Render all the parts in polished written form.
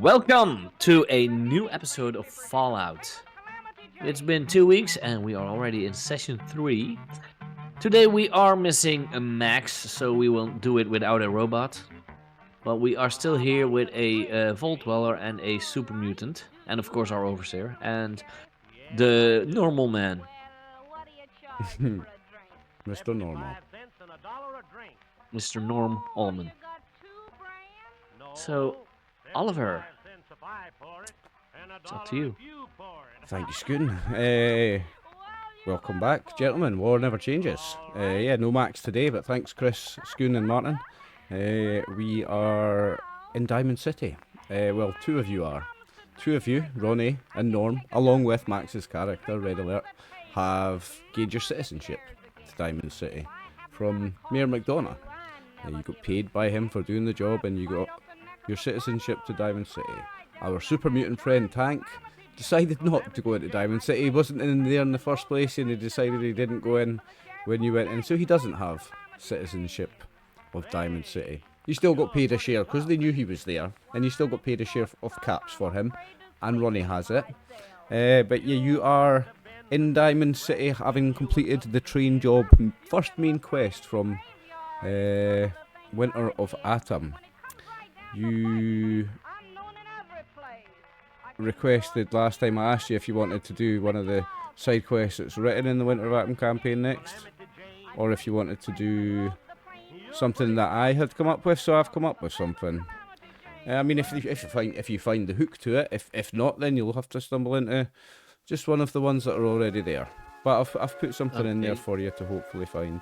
Welcome to a new episode of Fallout. It's been 2 weeks and we are already in session 3. Today we are missing a Max, so we will do it without a robot. But we are still here with a Vault Dweller and a Super Mutant, and of course our Overseer, and the normal man. Mr. Normal. Mr. Norm Allman. So, Oliver, it's up to you. Thank you, Scootin. Welcome back, gentlemen. War never changes. Yeah, no Max today, but thanks, Chris, Scootin, and Martin. We are in Diamond City. Well, two of you are. Two of you, Ronnie and Norm, along with Max's character, Red Alert, have gained your citizenship to Diamond City from Mayor McDonough. You got paid by him for doing the job, and you got your citizenship to Diamond City. Our super mutant friend Tank decided not to go into Diamond City. He wasn't in there in the first place, and he decided he didn't go in when you went in, so he doesn't have citizenship of Diamond City. You still got paid a share because they knew he was there, and you still got paid a share of caps for him, and Ronnie has it. But yeah, you are in Diamond City, having completed the train job first main quest from Winter of Atom. You requested last time I asked you if you wanted to do one of the side quests that's written in the Winter of Atom campaign next, or if you wanted to do something that I had come up with. So I've come up with something. I mean, if you find the hook to it, if not, then you'll have to stumble into just one of the ones that are already there. But I've put something in there for you to hopefully find.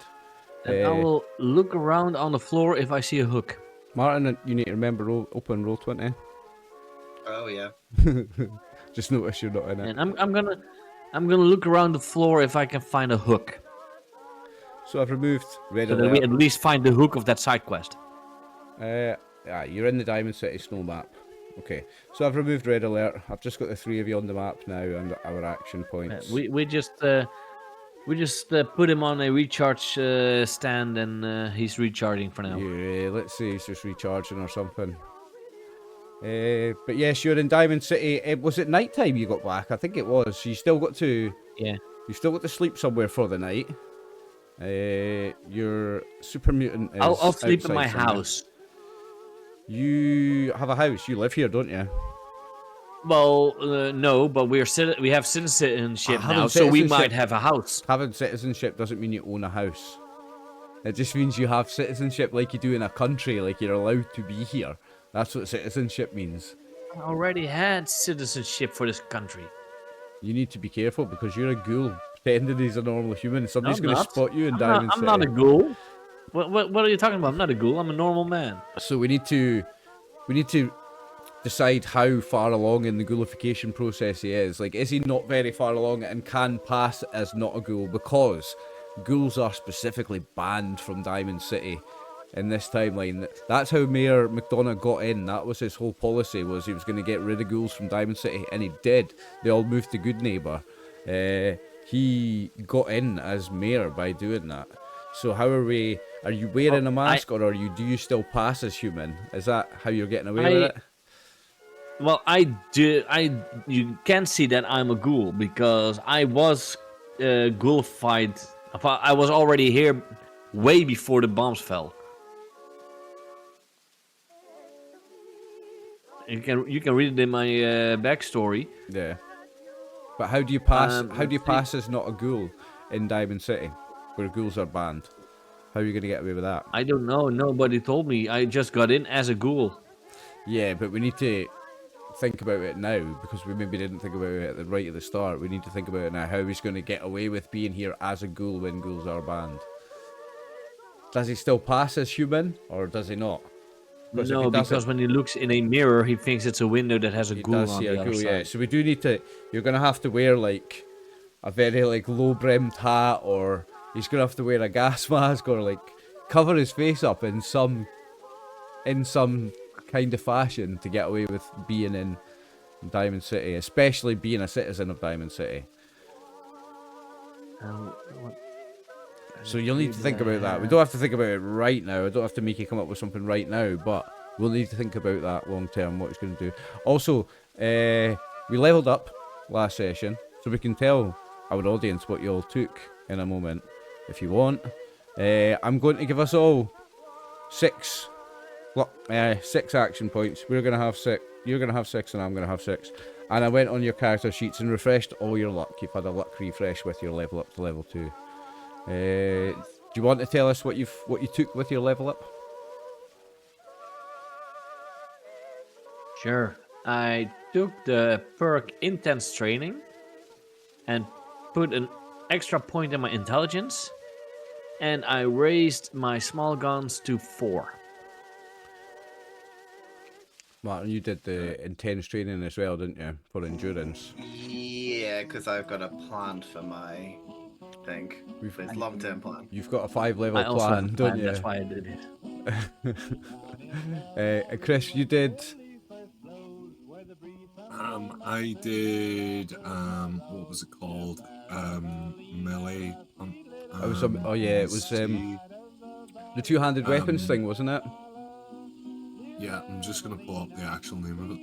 And I will look around on the floor if I see a hook. Martin, you need to remember open roll 20. Oh yeah. Just notice you're not in it. And I'm gonna look around the floor if I can find a hook. So I've removed Red So Alert. that we at least find the hook of that side quest. Yeah, you're in the Diamond City snow map. Okay, so I've removed Red Alert. I've just got the three of you on the map now and our action points. We just put him on a recharge stand, and he's recharging for now. Yeah, let's see, he's just recharging or something. But yes, you're in Diamond City. Was it night time you got back? I think it was. You still got to. Yeah. You still got to sleep somewhere for the night. Your super mutant is I'll sleep in my somewhere. house. You have a house. You live here, don't you? Well, no, but we have citizenship now, so we might have a house. Having citizenship doesn't mean you own a house. It just means you have citizenship like you do in a country, like you're allowed to be here. That's what citizenship means. I already had citizenship for this country. You need to be careful because you're a ghoul pretending he's a normal human. Somebody's going to spot you in Diamond City. I'm not a ghoul. What are you talking about? I'm not a ghoul. I'm a normal man. So we need to decide how far along in the ghoulification process he is. Like, is he not very far along and can pass as not a ghoul? Because ghouls are specifically banned from Diamond City in this timeline. That's how Mayor McDonough got in. That was his whole policy, was he was going to get rid of ghouls from Diamond City, and he did. They all moved to Good Neighbour. He got in as mayor by doing that. So how are we? Are you wearing a mask, or do you still pass as human? Is that how you're getting away with it? Well, you can see that I'm a ghoul because I was ghoulified. I was already here way before the bombs fell. You can read it in my backstory. Yeah. But how do you pass? How do you pass as not a ghoul in Diamond City, where ghouls are banned? How are you going to get away with that? I don't know. Nobody told me. I just got in as a ghoul. Yeah, but we need to think about it now, because we maybe didn't think about it right at the start. We need to think about it now. How he's going to get away with being here as a ghoul when ghouls are banned? Does he still pass as human, or does he not? No, because when he looks in a mirror, he thinks it's a window that has a ghoul on the other side. Yeah. So we do need to. You're going to have to wear like a very like low-brimmed hat, or he's going to have to wear a gas mask, or like cover his face up in some kind of fashion to get away with being in Diamond City, especially being a citizen of Diamond City. So you'll need to think about that. We don't have to think about it right now. I don't have to make you come up with something right now, but We'll need to think about that long term, what it's going to do. Also, we leveled up last session, so we can tell our audience what you all took in a moment, if you want. I'm going to give us all 6 action points. We're going to have 6. You're going to have 6, and I'm going to have 6. And I went on your character sheets and refreshed all your luck. You've had a luck refresh with your level up to level 2. Do you want to tell us what you took with your level up? Sure. I took the perk Intense Training and put an extra point in my intelligence, and I raised my small guns to 4. Martin, you did the intense training as well, didn't you, for endurance? Yeah, because I've got a plan for my thing. It's long-term plan. You've got a 5-level I also have plan, a don't plan, you? that's why I did it. Chris, you did. I did. What was it called? Melee. It was it was the two-handed weapons thing, wasn't it? Yeah, I'm just gonna pull up the actual name of it.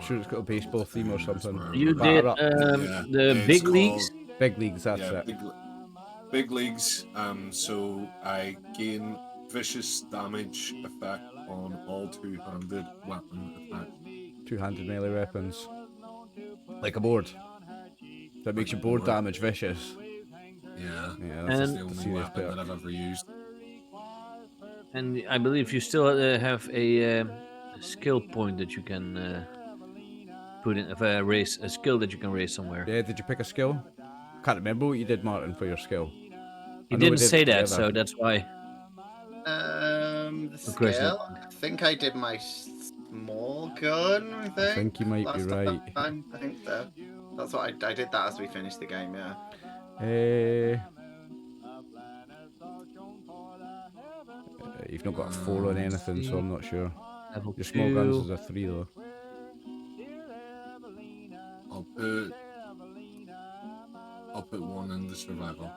Sure, it's got a baseball theme or something. You Batter did up. the big leagues. Big leagues, that's Yeah, it. big leagues. So I gain vicious damage effect on all two-handed weapon attacks. Two-handed melee weapons. Like a board. That makes your board damage vicious. Yeah, That's that's a the only serious weapon perk. that I've ever used. And I believe you still have a skill point that you can put in, raise a skill that you can raise somewhere. Yeah, did you pick a skill? Can't remember what you did, Martin, for your skill. You I know we didn't did say it that, together. so that's why. The Of course skill. I think I did my small gun. I think you might be last right. time. I think so. That's what I did that as we finished the game. Yeah. You've not got a 4 on anything, so I'm not sure. Level Your small guns 2. is a 3 though. I'll put 1 in the survival.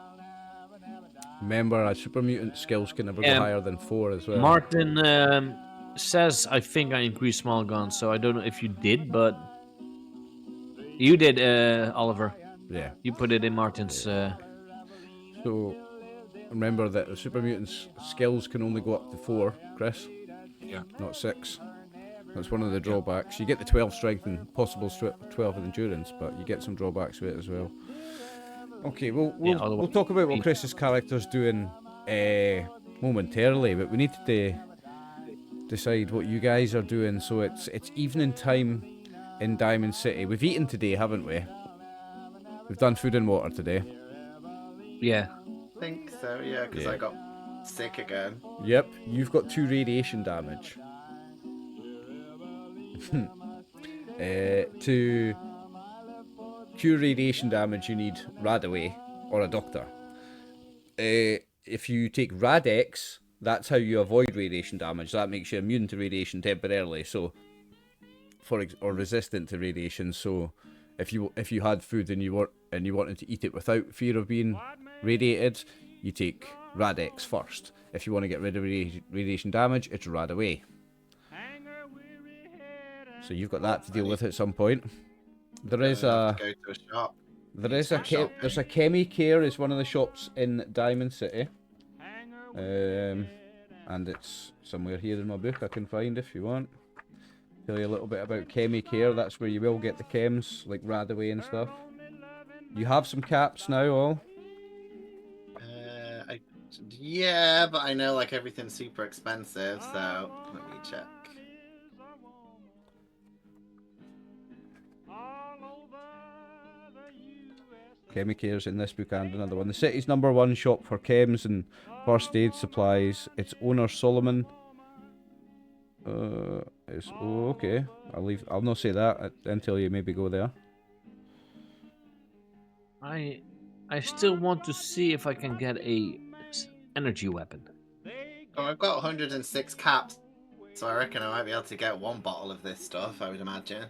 Remember, super mutant skills can never go higher than 4 as well. Martin says I think I increased small guns, so I don't know if you did, but you did, Oliver. Yeah. You put it in Martin's. So remember that the super mutants skills can only go up to 4, Chris. Yeah. Not 6. That's one of the drawbacks. You get the 12 strength and possible 12 of endurance, but you get some drawbacks with it as well. Okay, we'll talk about what Chris's character's doing momentarily, but we need to decide what you guys are doing. So it's evening time in Diamond City. We've eaten today, haven't we? We've done food and water today. Yeah. I think so. Yeah, because I got sick again. Yep, you've got 2 radiation damage. To cure radiation damage, you need Radaway or a doctor. If you take Radex, that's how you avoid radiation damage. That makes you immune to radiation temporarily. So, or resistant to radiation. So, if you had food and you wanted to eat it without fear of being radiated, you take Radex first. If you want to get rid of radiation damage, it's Radaway. So you've got that to deal with at some point. There is a go to a shop. there's a Chemicare is one of the shops in Diamond City. And it's somewhere here in my book I can find if you want. Tell you a little bit about Chemicare. That's where you will get the chems like Radaway and stuff. You have some caps now, all. Yeah, but I know like everything's super expensive, so let me check. Chemicare's in this book and another one. The city's #1 shop for chems and first aid supplies. Its owner Solomon. Okay. I'll not say that until you maybe go there. I still want to see if I can get a energy weapon. Oh, I've got 106 caps, so I reckon I might be able to get 1 bottle of this stuff, I would imagine.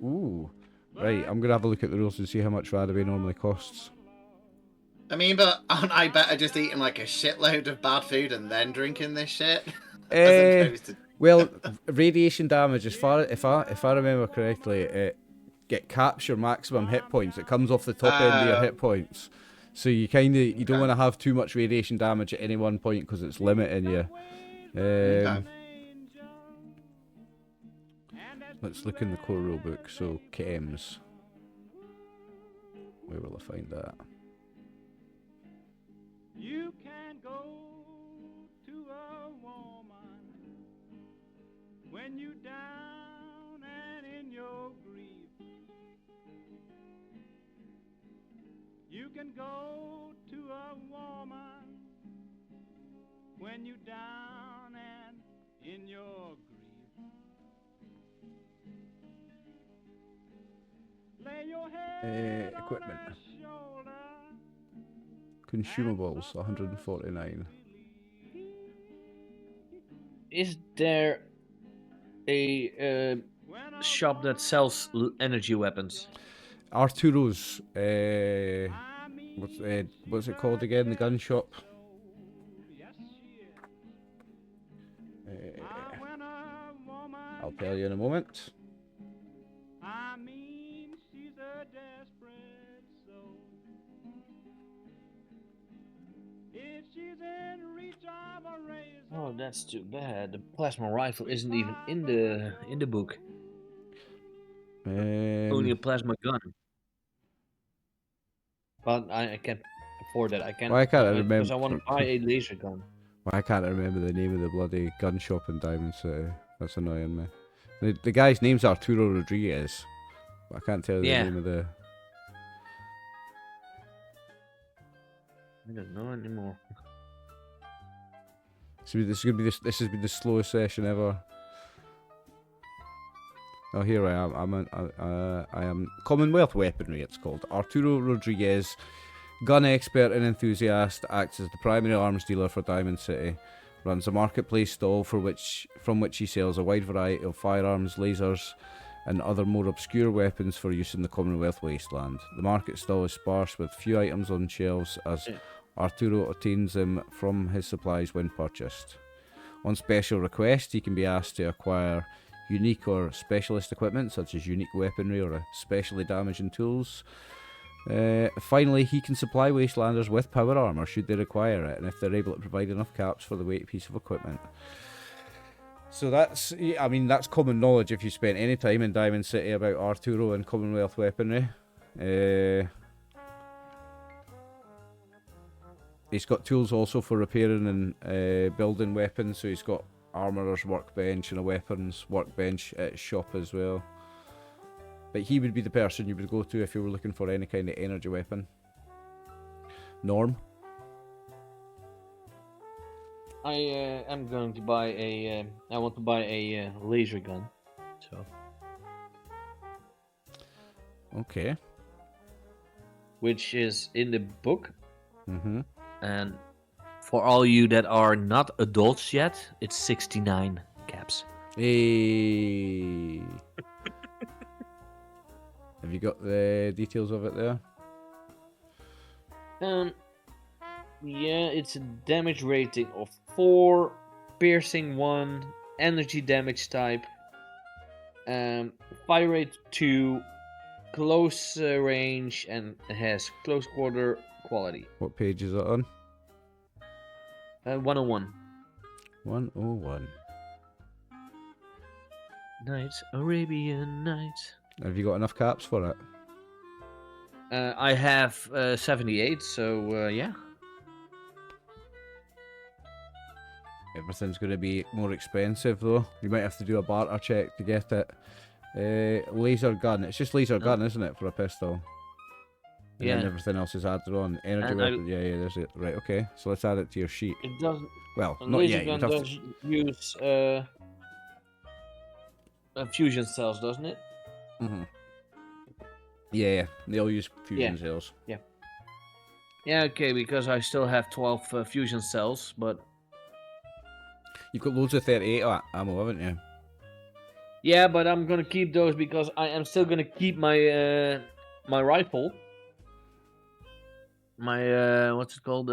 Ooh. Right, I'm going to have a look at the rules and see how much Radaway normally costs. I mean, but aren't I better just eating like a shitload of bad food and then drinking this shit? As opposed to... Well, radiation damage, as far if I remember correctly, it caps your maximum hit points. It comes off the top end of your hit points, so you don't want to have too much radiation damage at any one point because it's limiting you. Okay. Let's look in the core rulebook. So chems, where will I find that? You can go to a woman when you down and in your grief. You can go to a woman when you down and in your grief. Lay your head Equipment. on her shoulder. Consumables, 149. Is there a shop that sells energy weapons? Arturo's, what's it called again? The gun shop. I'll tell you in a moment. I mean, she's a desperate soul. If she's in reach of a razor. Oh, that's too bad. The plasma rifle isn't even in the book. Only a plasma gun. But I can't afford that. I can't. Why can't I because remember? I want to buy a laser gun. Why can't I remember the name of the bloody gun shop in Diamond City? That's annoying me. The guy's name's Arturo Rodriguez, but I can't tell you the name of the. I don't know anymore. So this has been the slowest session ever. Oh, here I am. I am Commonwealth Weaponry. It's called Arturo Rodriguez, gun expert and enthusiast, acts as the primary arms dealer for Diamond City. Runs a marketplace stall from which he sells a wide variety of firearms, lasers, and other more obscure weapons for use in the Commonwealth wasteland. The market stall is sparse with few items on shelves as Arturo obtains them from his supplies when purchased. On special request, he can be asked to acquire unique or specialist equipment such as unique weaponry or especially damaging tools. Finally, he can supply Wastelanders with power armor should they require it, and if they're able to provide enough caps for the weight piece of equipment. So that's common knowledge if you spent any time in Diamond City about Arturo and Commonwealth Weaponry. He's got tools also for repairing and building weapons, so he's got armourer's workbench and a weapons workbench at his shop as well. But he would be the person you would go to if you were looking for any kind of energy weapon. Norm? I am going to buy a. I want to buy a laser gun. So. Okay. Which is in the book. Mm-hmm. And for all you that are not adults yet, it's 69 caps. Hey. Have you got the details of it there? Yeah, it's a damage rating of 4, piercing 1, energy damage type, fire rate 2, close range, and it has close quarter quality. What page is it on? 101. 101. Nights, Arabian Nights. Have you got enough caps for it? I have 78, so yeah. Everything's going to be more expensive though. You might have to do a barter check to get it. Laser gun. It's just laser gun, isn't it, for a pistol? And Yeah. then everything else is added on. Energy And weapon. Yeah, there's it. Right, okay. So let's add it to your sheet. It doesn't. Well, A not laser yet. gun You'd have does use fusion cells, doesn't it? Mm-hmm. Yeah, they'll use fusion Yeah. cells. Yeah, okay, because I still have 12 fusion cells, but You've got loads of 38 ammo, haven't you? yeah, but I'm gonna keep those because I am still gonna keep my my rifle. my what's it called?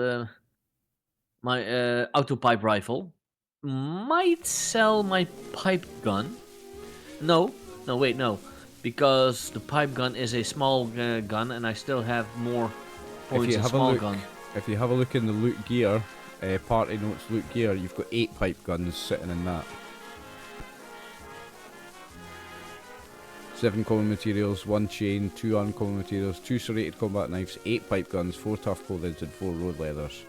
My auto pipe rifle might sell my pipe gun. No, no, wait, no, because the pipe gun is a small gun, and I still have more If points you in have a small look, gun. if you have a look in the loot gear, party notes loot gear, you've got 8 pipe guns sitting in that. 7 common materials, 1 chain, 2 uncommon materials, 2 serrated combat knives, 8 pipe guns, 4 tough clothing, and 4 road leathers.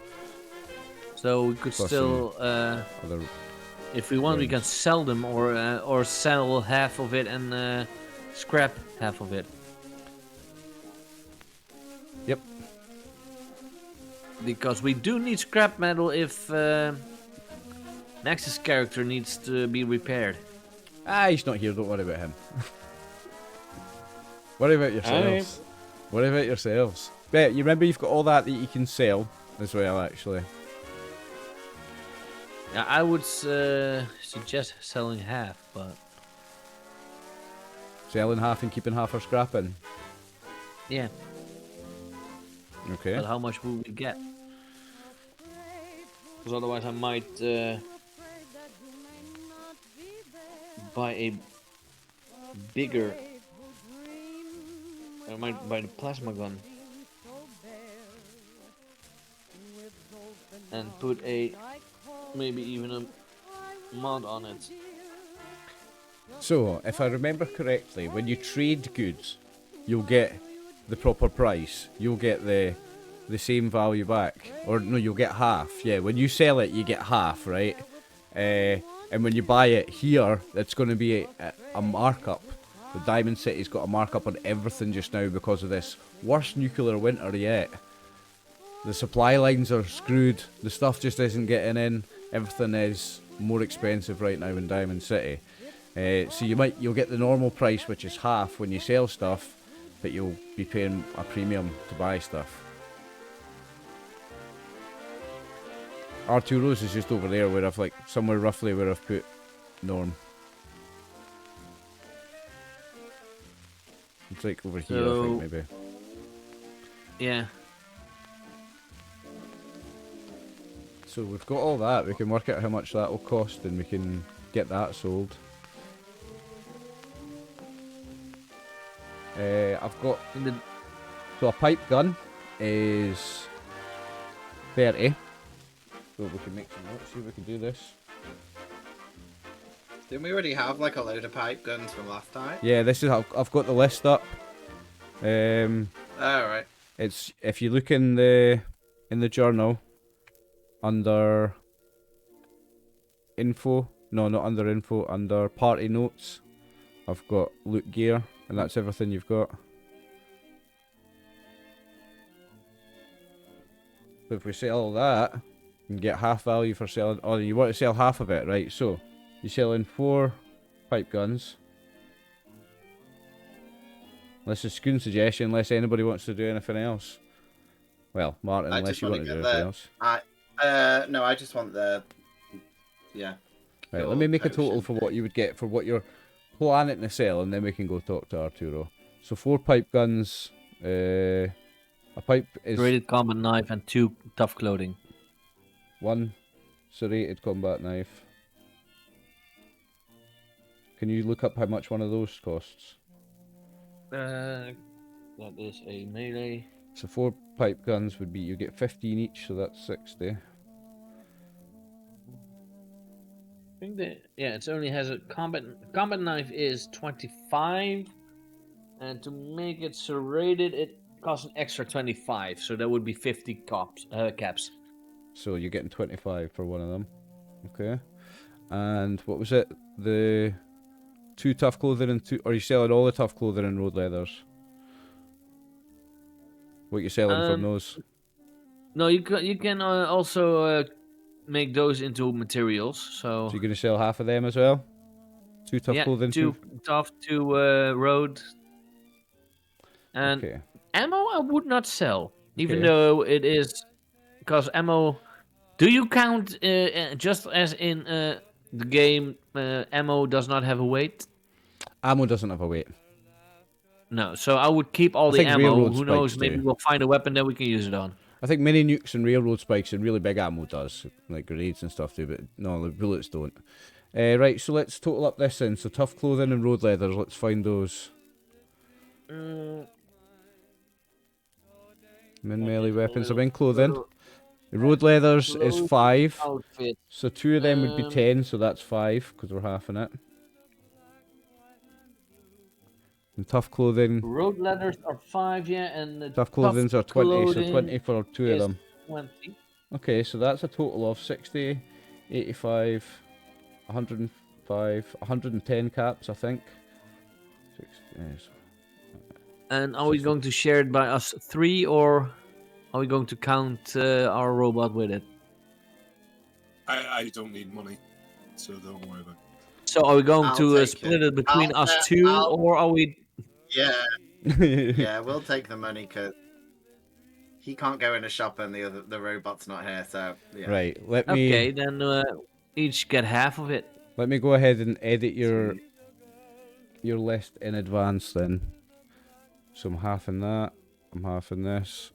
So we could Plus still, Other if we want, we can rounds. sell them or sell half of it and scrap half of it. Yep. Because we do need scrap metal if Max's character needs to be repaired. Ah, he's not here, don't worry about him. Worry about yourselves. Worry about yourselves. But you remember you've got all that you can sell as well, actually. Yeah, I would suggest selling half, but Selling half and keeping half for scrapping. yeah. Okay. But how much will we get? Because otherwise I might buy a bigger. I might buy the plasma gun and put maybe even a mod on it. So, if I remember correctly, when you trade goods, you'll get the proper price. You'll get the same value back. Or, no, you'll get half. Yeah, when you sell it, you get half, right? And when you buy it here, it's going to be a markup. The Diamond City's got a markup on everything just now because of this worst nuclear winter yet. The supply lines are screwed. The stuff just isn't getting in. Everything is more expensive right now in Diamond City. So you'll get the normal price, which is half when you sell stuff, but you'll be paying a premium to buy stuff. Arturo's is just over there where I've somewhere roughly where I've put Norm. It's over here, I think, maybe. Yeah. So we've got all that. We can work out how much that will cost, and we can get that sold. I've got so a pipe gun is 30. So we can make some notes. See if we can do this. Didn't we already have a load of pipe guns from last time? Yeah, this is I've got the list up. Alright. It's if you look in the journal under info. No, not under info. Under party notes, I've got loot gear, and that's everything you've got. But if we sell all that, you can get half value for selling. Oh, you want to sell half of it, right? So you're selling 4 pipe guns. Unless it's Scoon's suggestion, unless anybody wants to do anything else. Well, Martin, I unless just you want want to to do get anything else. No, I just want the... Yeah. Right, let me make a total for what you would get for what you're planning to sell, and then we can go talk to Arturo. So 4 pipe guns. A pipe is Serrated combat knife and 2 tough clothing. 1 serrated combat knife. Can you look up how much one of those costs? That is a melee. So 4 pipe guns would be, you get 15 each, so that's 60. I think that it only has a combat knife is 25, and to make it serrated, it costs an extra 25. So that would be 50 caps. So you're getting 25 for one of them. Okay. And what was it? The 2 tough clothing and 2... Are you selling all the tough clothing and road leathers? What you selling from those? No, you can also make those into materials. So So you're going to sell half of them as well? 2 tough clothing, 2 tough, 2 road. And okay. ammo I would not sell, even Okay. though it is... Because ammo... Do you count, just as in the game, ammo does not have a weight? Ammo doesn't have a weight. No, so I would keep all I the think ammo. railroad Who knows, spikes maybe do. we'll find a weapon that we can use it on. I think mini nukes and railroad spikes and really big ammo does, like grenades and stuff do, but no, the bullets don't. Right, so let's total up this then. So tough clothing and road leathers, let's find those. Min melee weapons, I'm in clothing. The road leathers is 5, Outfit. so 2 of them would be 10, so that's 5, because we're halving it. And tough clothing, Road leathers are 5, yeah, and the tough clothing's are 20, so clothing 20 for 2 of is them. 20. Okay, so that's a total of 60, 85, 105, 110 caps, I think. 60, yes. And are we going to share it by us 3, or are we going to count our robot with it? I don't need money, so don't worry about it. So are we going I'll to take split it. it between I'll- us 2, I'll- or are we... Yeah, yeah, we'll take the money because he can't go in a shop and the robot's not here. So yeah. Right, let me Okay, then each get half of it. let me go ahead and edit your list in advance then. So I'm halving that, I'm halving this,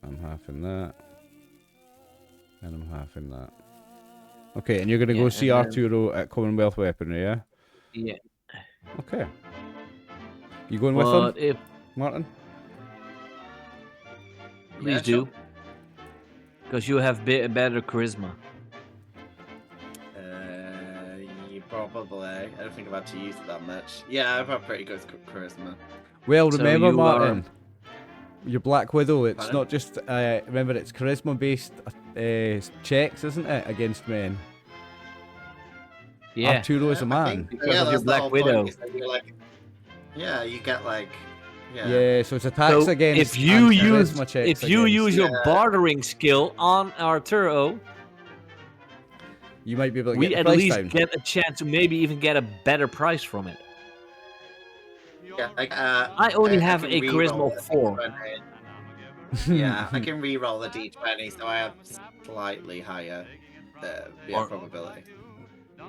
I'm halving that, and I'm halving that. Okay, and you're gonna go Yeah, see and Arturo at Commonwealth Weaponry, yeah? Yeah. Okay. You going with But him, if... Martin? Please Yeah, do. Because you have better charisma. You probably. I don't think I've had to use it that much. Yeah, I've had pretty good charisma. Well, So remember, you Martin, your Black Widow, it's Pardon? not just, remember, it's charisma-based checks, isn't it, against men? Yeah. Arturo is a I man. think- Because of that's your the Black whole Widow. point, is that you're like, yeah, you get like, yeah. Yeah, so it's attacks So against if you and use charisma checks if you against. use your Yeah. bartering skill on Arturo, You might be able to we get the at price least down. get a chance to maybe even get a better price from it. Yeah, I only have can a re-roll charisma the 4. D20. Yeah, I can re-roll the d20, so I have slightly higher Or- probability.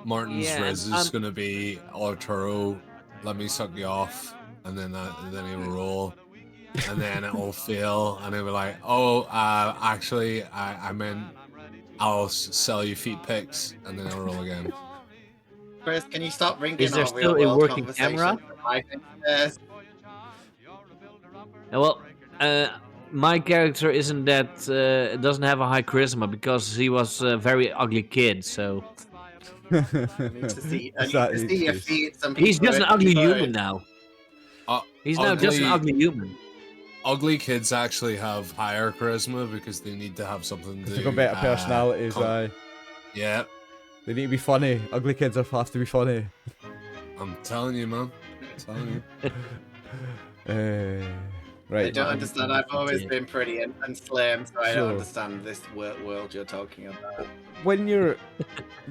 Martin's Yeah, res and is going to be Arturo, let me suck you off, and then he'll roll, and then it'll fail, and he'll be like, oh, actually, I meant I'll sell you feet pics, and then I'll roll again. Chris, can you stop bringing Is there our still a real-world working conversation camera? to my thing first? Well, my character isn't that doesn't have a high charisma because he was a very ugly kid. So I need to see, Is that your excuse? feet. Some he's people just an are- ugly people are- human now. Uh, He's now just an ugly- ugly human. Ugly kids actually have higher charisma because they need to have something to. They've got better personalities, Yeah, they need to be funny. Ugly kids have to be funny. I'm telling you, man. I'm telling you. Right. I don't understand. I've always been pretty and slim, so I Sure. don't understand this world you're talking about. When you're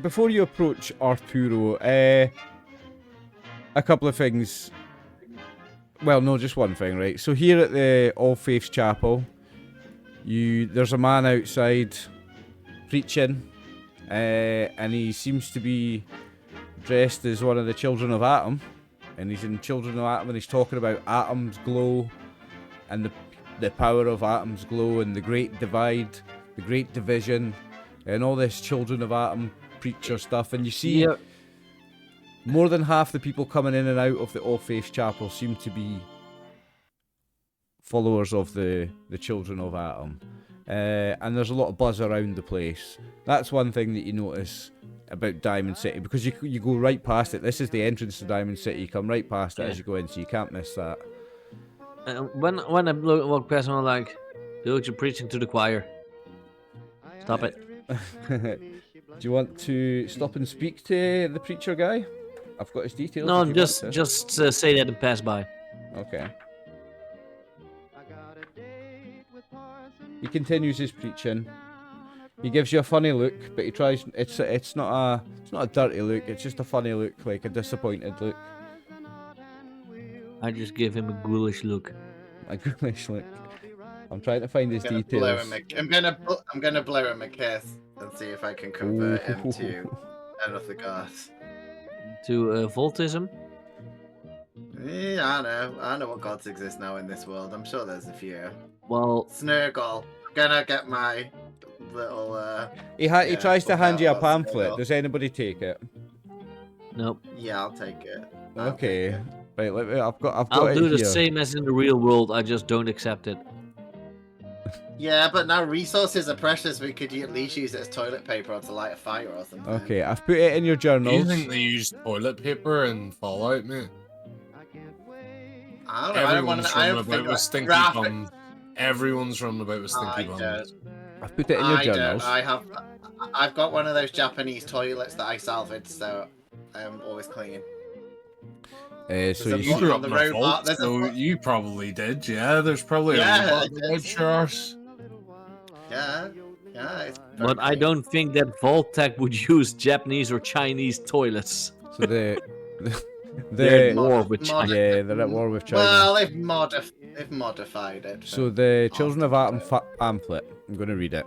before you approach Arturo, a couple of things. Well, no, just one thing, right? So here at the All Faiths Chapel, there's a man outside preaching, and he seems to be dressed as one of the children of Atom, and he's in Children of Atom, and he's talking about Atom's glow, and the power of Atom's glow, and the great divide, the great division, and all this Children of Atom preacher stuff, and you see Yeah. more than half the people coming in and out of the All Faiths Chapel seem to be followers of the Children of Atom. And there's a lot of buzz around the place. That's one thing that you notice about Diamond City, because you go right past it. This is the entrance to Diamond City. You come right past it as you go in, so you can't miss that. When I walk past, I'm like, dude, you're preaching to the choir. Stop it. Do you want to stop and speak to the preacher guy? I've got his details. No, if you just want to. say that and pass by. Okay. He continues his preaching. He gives you a funny look, but he tries. It's not a dirty look. It's just a funny look, like a disappointed look, I just give him a ghoulish look. a ghoulish look. I'm trying to find his I'm gonna blow details. him I'm gonna blow him a kiss and see if I can convert him to one of the gods. To Voltism? I know what gods exist now in this world. I'm sure there's a few. Well, Snurgle. Gonna get my little. He Yeah, tries to book hand out you a about pamphlet. Snurgle. Does anybody take it? nope. Yeah, I'll take it. Okay. Right, let me, I've got I'll it do the here. same as in the real world. I just don't accept it. Yeah, but now resources are precious. We could at least use it as toilet paper or to light a fire or something. Okay, I've put it in your Do you journals. think they use toilet paper in Fallout, mate? I don't know. Everyone's I running don't think about with stinky Raph- bums. Everyone's running about with stinky I bums. don't. I've put it in your I journals. don't. I've got one of those Japanese toilets that I salvaged, so I'm always clean. So There's a you You button grew on up the in a robot. vault, There's a so button- you probably did, yeah. There's probably Yeah, a I robot did. that yours. Yeah. It's But I perfect. don't think that Vault-Tec would use Japanese or Chinese toilets. So the They're at the war with mod- China. yeah, they're at war with China. Well, they've modified it. So the for Children of Atom Arctic pamphlet, I'm going to read it.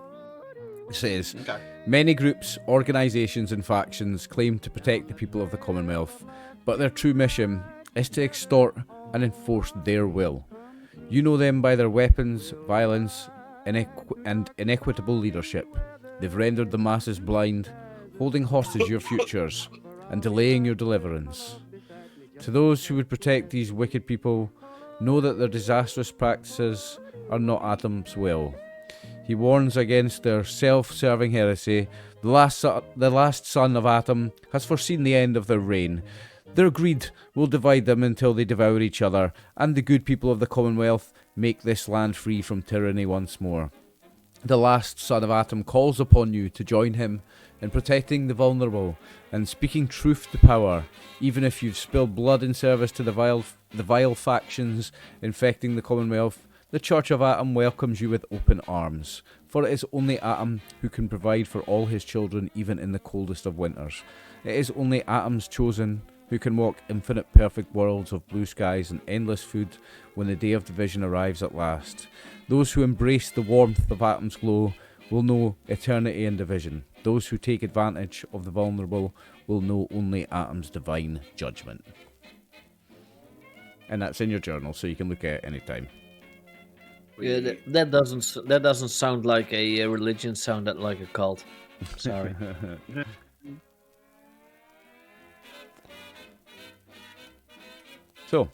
It says, Okay. many groups, organisations and factions claim to protect the people of the Commonwealth, but their true mission is to extort and enforce their will. You know them by their weapons, violence, and inequitable leadership. They've rendered the masses blind, holding hostage your futures, and delaying your deliverance. To those who would protect these wicked people, know that their disastrous practices are not Atom's will. He warns against their self-serving heresy. The last son of Atom has foreseen the end of their reign. Their greed will divide them until they devour each other, and the good people of the Commonwealth make this land free from tyranny once more. The last son of Atom calls upon you to join him in protecting the vulnerable and speaking truth to power, even if you've spilled blood in service to the vile factions infecting the Commonwealth. The Church of Atom welcomes you with open arms, for it is only Atom who can provide for all his children even in the coldest of winters. It is only Atom's chosen who can walk infinite perfect worlds of blue skies and endless food when the day of division arrives at last. Those who embrace the warmth of Atom's glow will know eternity in division. Those who take advantage of the vulnerable will know only Atom's divine judgment. And that's in your journal, so you can look at it anytime. Yeah, that doesn't sound like a religion. Sounded like a cult. Sorry. So,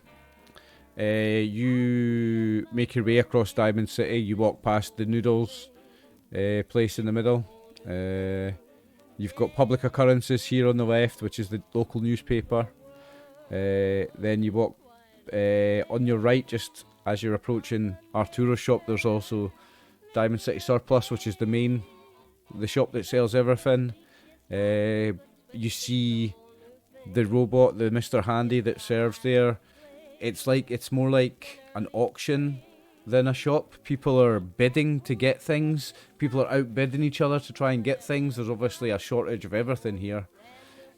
you make your way across Diamond City. You walk past the noodles place in the middle. You've got public occurrences here on the left, which is the local newspaper. Then you walk on your right, just as you're approaching Arturo's shop. There's also Diamond City Surplus, which is the shop that sells everything. You see the robot, the Mr. Handy that serves there. It's more like an auction than a shop. People are bidding to get things. People are outbidding each other to try and get things. There's obviously a shortage of everything here.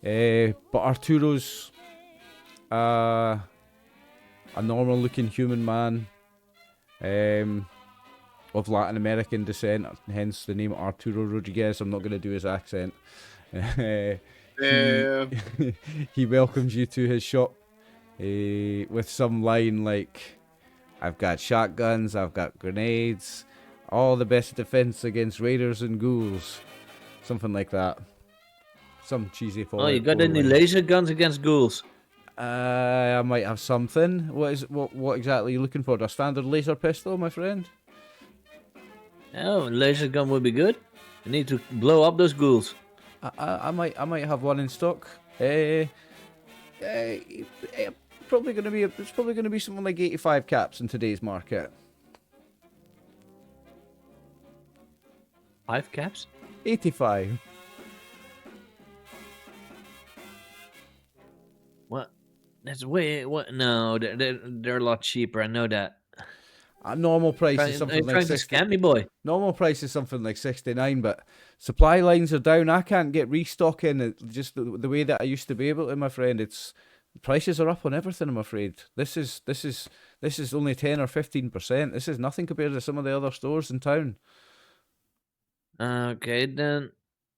But Arturo's a normal looking human man of Latin American descent, hence the name Arturo Rodriguez. I'm not going to do his accent. He welcomes you to his shop with some line like, I've got shotguns, I've got grenades, all the best defense against raiders and ghouls. Something like that. Some cheesy Fallout. Oh, you got 4 any line. laser guns against ghouls? I might have something. What exactly are you looking for? A standard laser pistol, my friend? Oh, a laser gun would be good. I need to blow up those ghouls. I might have one in stock. Probably gonna be something like 85 caps in today's market. 5 caps? 85. What? That's way. What? No, they're a lot cheaper. I know that. Normal price Are is you something like trying to 60. scam me, boy? Normal price is something like 69, but supply lines are down. I can't get restocking just the way that I used to be able to, my friend. Prices are up on everything, I'm afraid. This is only 10 or 15%. This is nothing compared to some of the other stores in town. Okay, then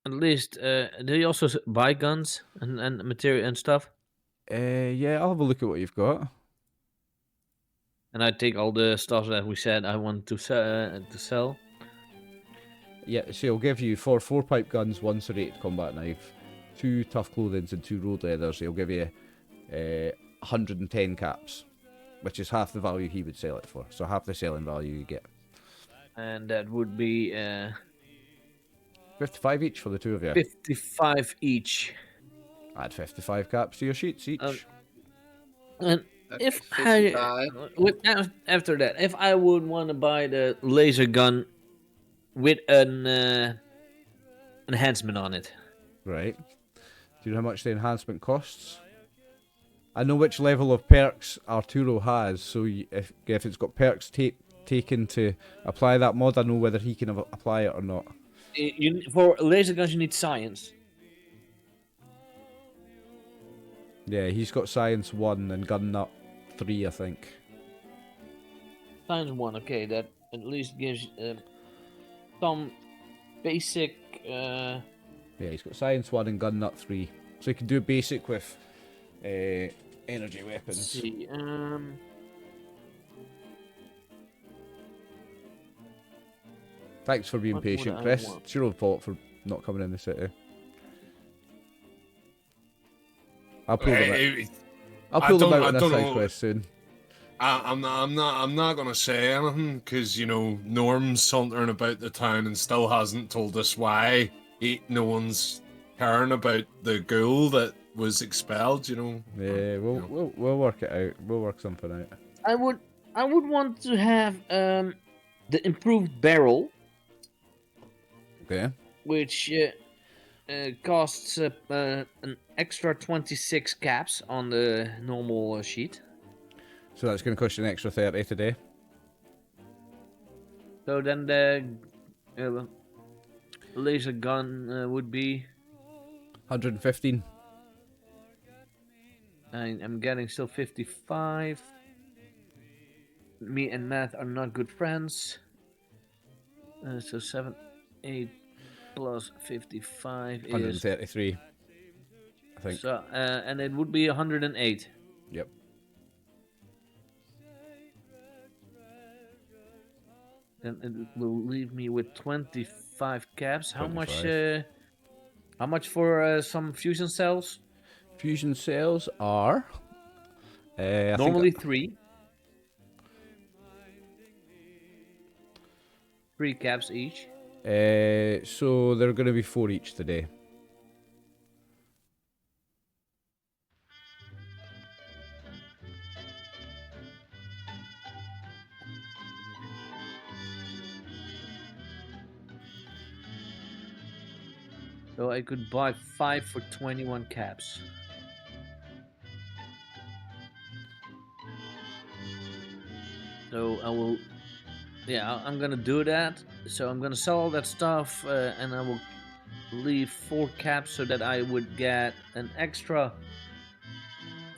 at least do you also buy guns and material and stuff? Yeah, I'll have a look at what you've got. And I take all the stuff that we said I want to sell. Yeah, so he'll give you 4 pipe guns, 1 serrated combat knife, 2 tough clothings, and 2 road leathers. He'll give you 110 caps, which is half the value he would sell it for. So half the selling value you get. And that would be 55 each for the 2 of you. 55 each. Add 55 caps to your sheets each. And if 55. after that, if I would want to buy the laser gun with an enhancement on it, Right. Do you know how much the enhancement costs? I know which level of perks Arturo has, so if it's got perks taken to apply that mod, I know whether he can apply it or not. For laser guns, you need science. Yeah, he's got Science 1 and Gun Nut 3, I think. Science 1, okay, that at least gives some basic. Yeah, he's got Science 1 and Gun Nut 3. So he can do basic with energy weapons. Let's see, Thanks for being What patient, would I Chris. want? It's your own fault for not coming in the city. I'll pull them out. I'll I pull them don't- out I on this don't side know. quest soon. I'm not gonna say anything because Norm's sauntering about the town and still hasn't told us why no one's caring about the ghoul that was expelled. Yeah, we'll work it out. We'll work something out. I would want to have the improved barrel, Okay. which costs an extra 26 caps on the normal sheet. So that's going to cost you an extra 30 today. So then the laser gun would be. 115. I'm getting still 55. Me and math are not good friends. So 7, 8 plus 55 is. 133. I think. So, and it would be 108. Yep. Then it will leave me with 25 caps. How 25. much for some fusion cells? Fusion cells are. I Normally think, 3. 3 caps each. so they're going to be 4 each today. So I could buy 5 for 21 caps. So I will, yeah, I'm gonna do that. So I'm gonna sell all that stuff, and I will leave 4 caps so that I would get an extra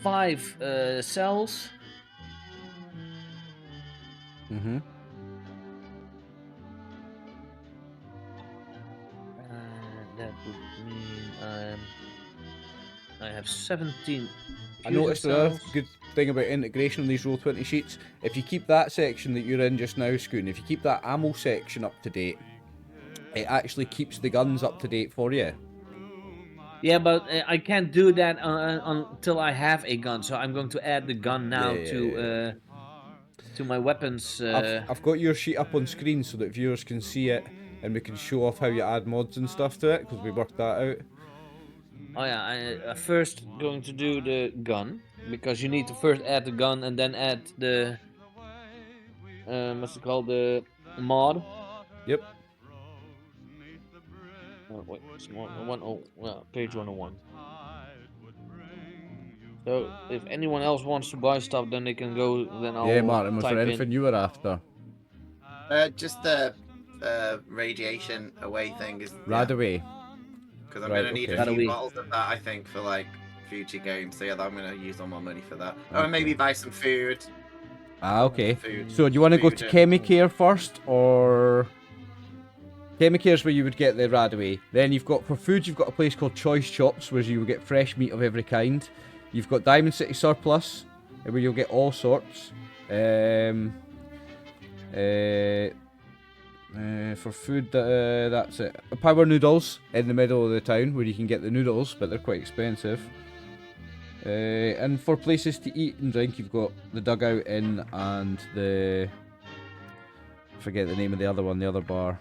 5 cells. Mm-hmm. That would mean I have 17. I noticed another cells. good thing about integration on these Roll20 sheets. If you keep that section that you're in just now, Scoon, if you keep that ammo section up to date, it actually keeps the guns up to date for you. Yeah, but I can't do that until I have a gun. So I'm going to add the gun now to my weapons. I've got your sheet up on screen so that viewers can see it and we can show off how you add mods and stuff to it because we worked that out. Oh yeah, I first going to do the gun because you need to first add the gun and then add the what's it called, the mod. Yep. Oh, wait, page 101. So if anyone else wants to buy stuff, then they can go. Then I'll Yeah, Martin, was type there in. anything you were after? Just the radiation away thing is Radaway. because I'm Right, gonna need okay. a few Radaway. bottles of that, I think, for like future games. So yeah, I'm gonna use all my money for that. Oh, Okay. and maybe buy some food. Ah, okay. Food. So do you want to go Food to and- Chemicare first, or... Chemicare's where you would get the Radaway. Then you've got, for food, you've got a place called Choice Shops, where you will get fresh meat of every kind. You've got Diamond City Surplus, where you'll get all sorts. For food, that's it. Power noodles in the middle of the town where you can get the noodles, but they're quite expensive. And for places to eat and drink, you've got the Dugout Inn and the... I forget the name of the other one, the other bar.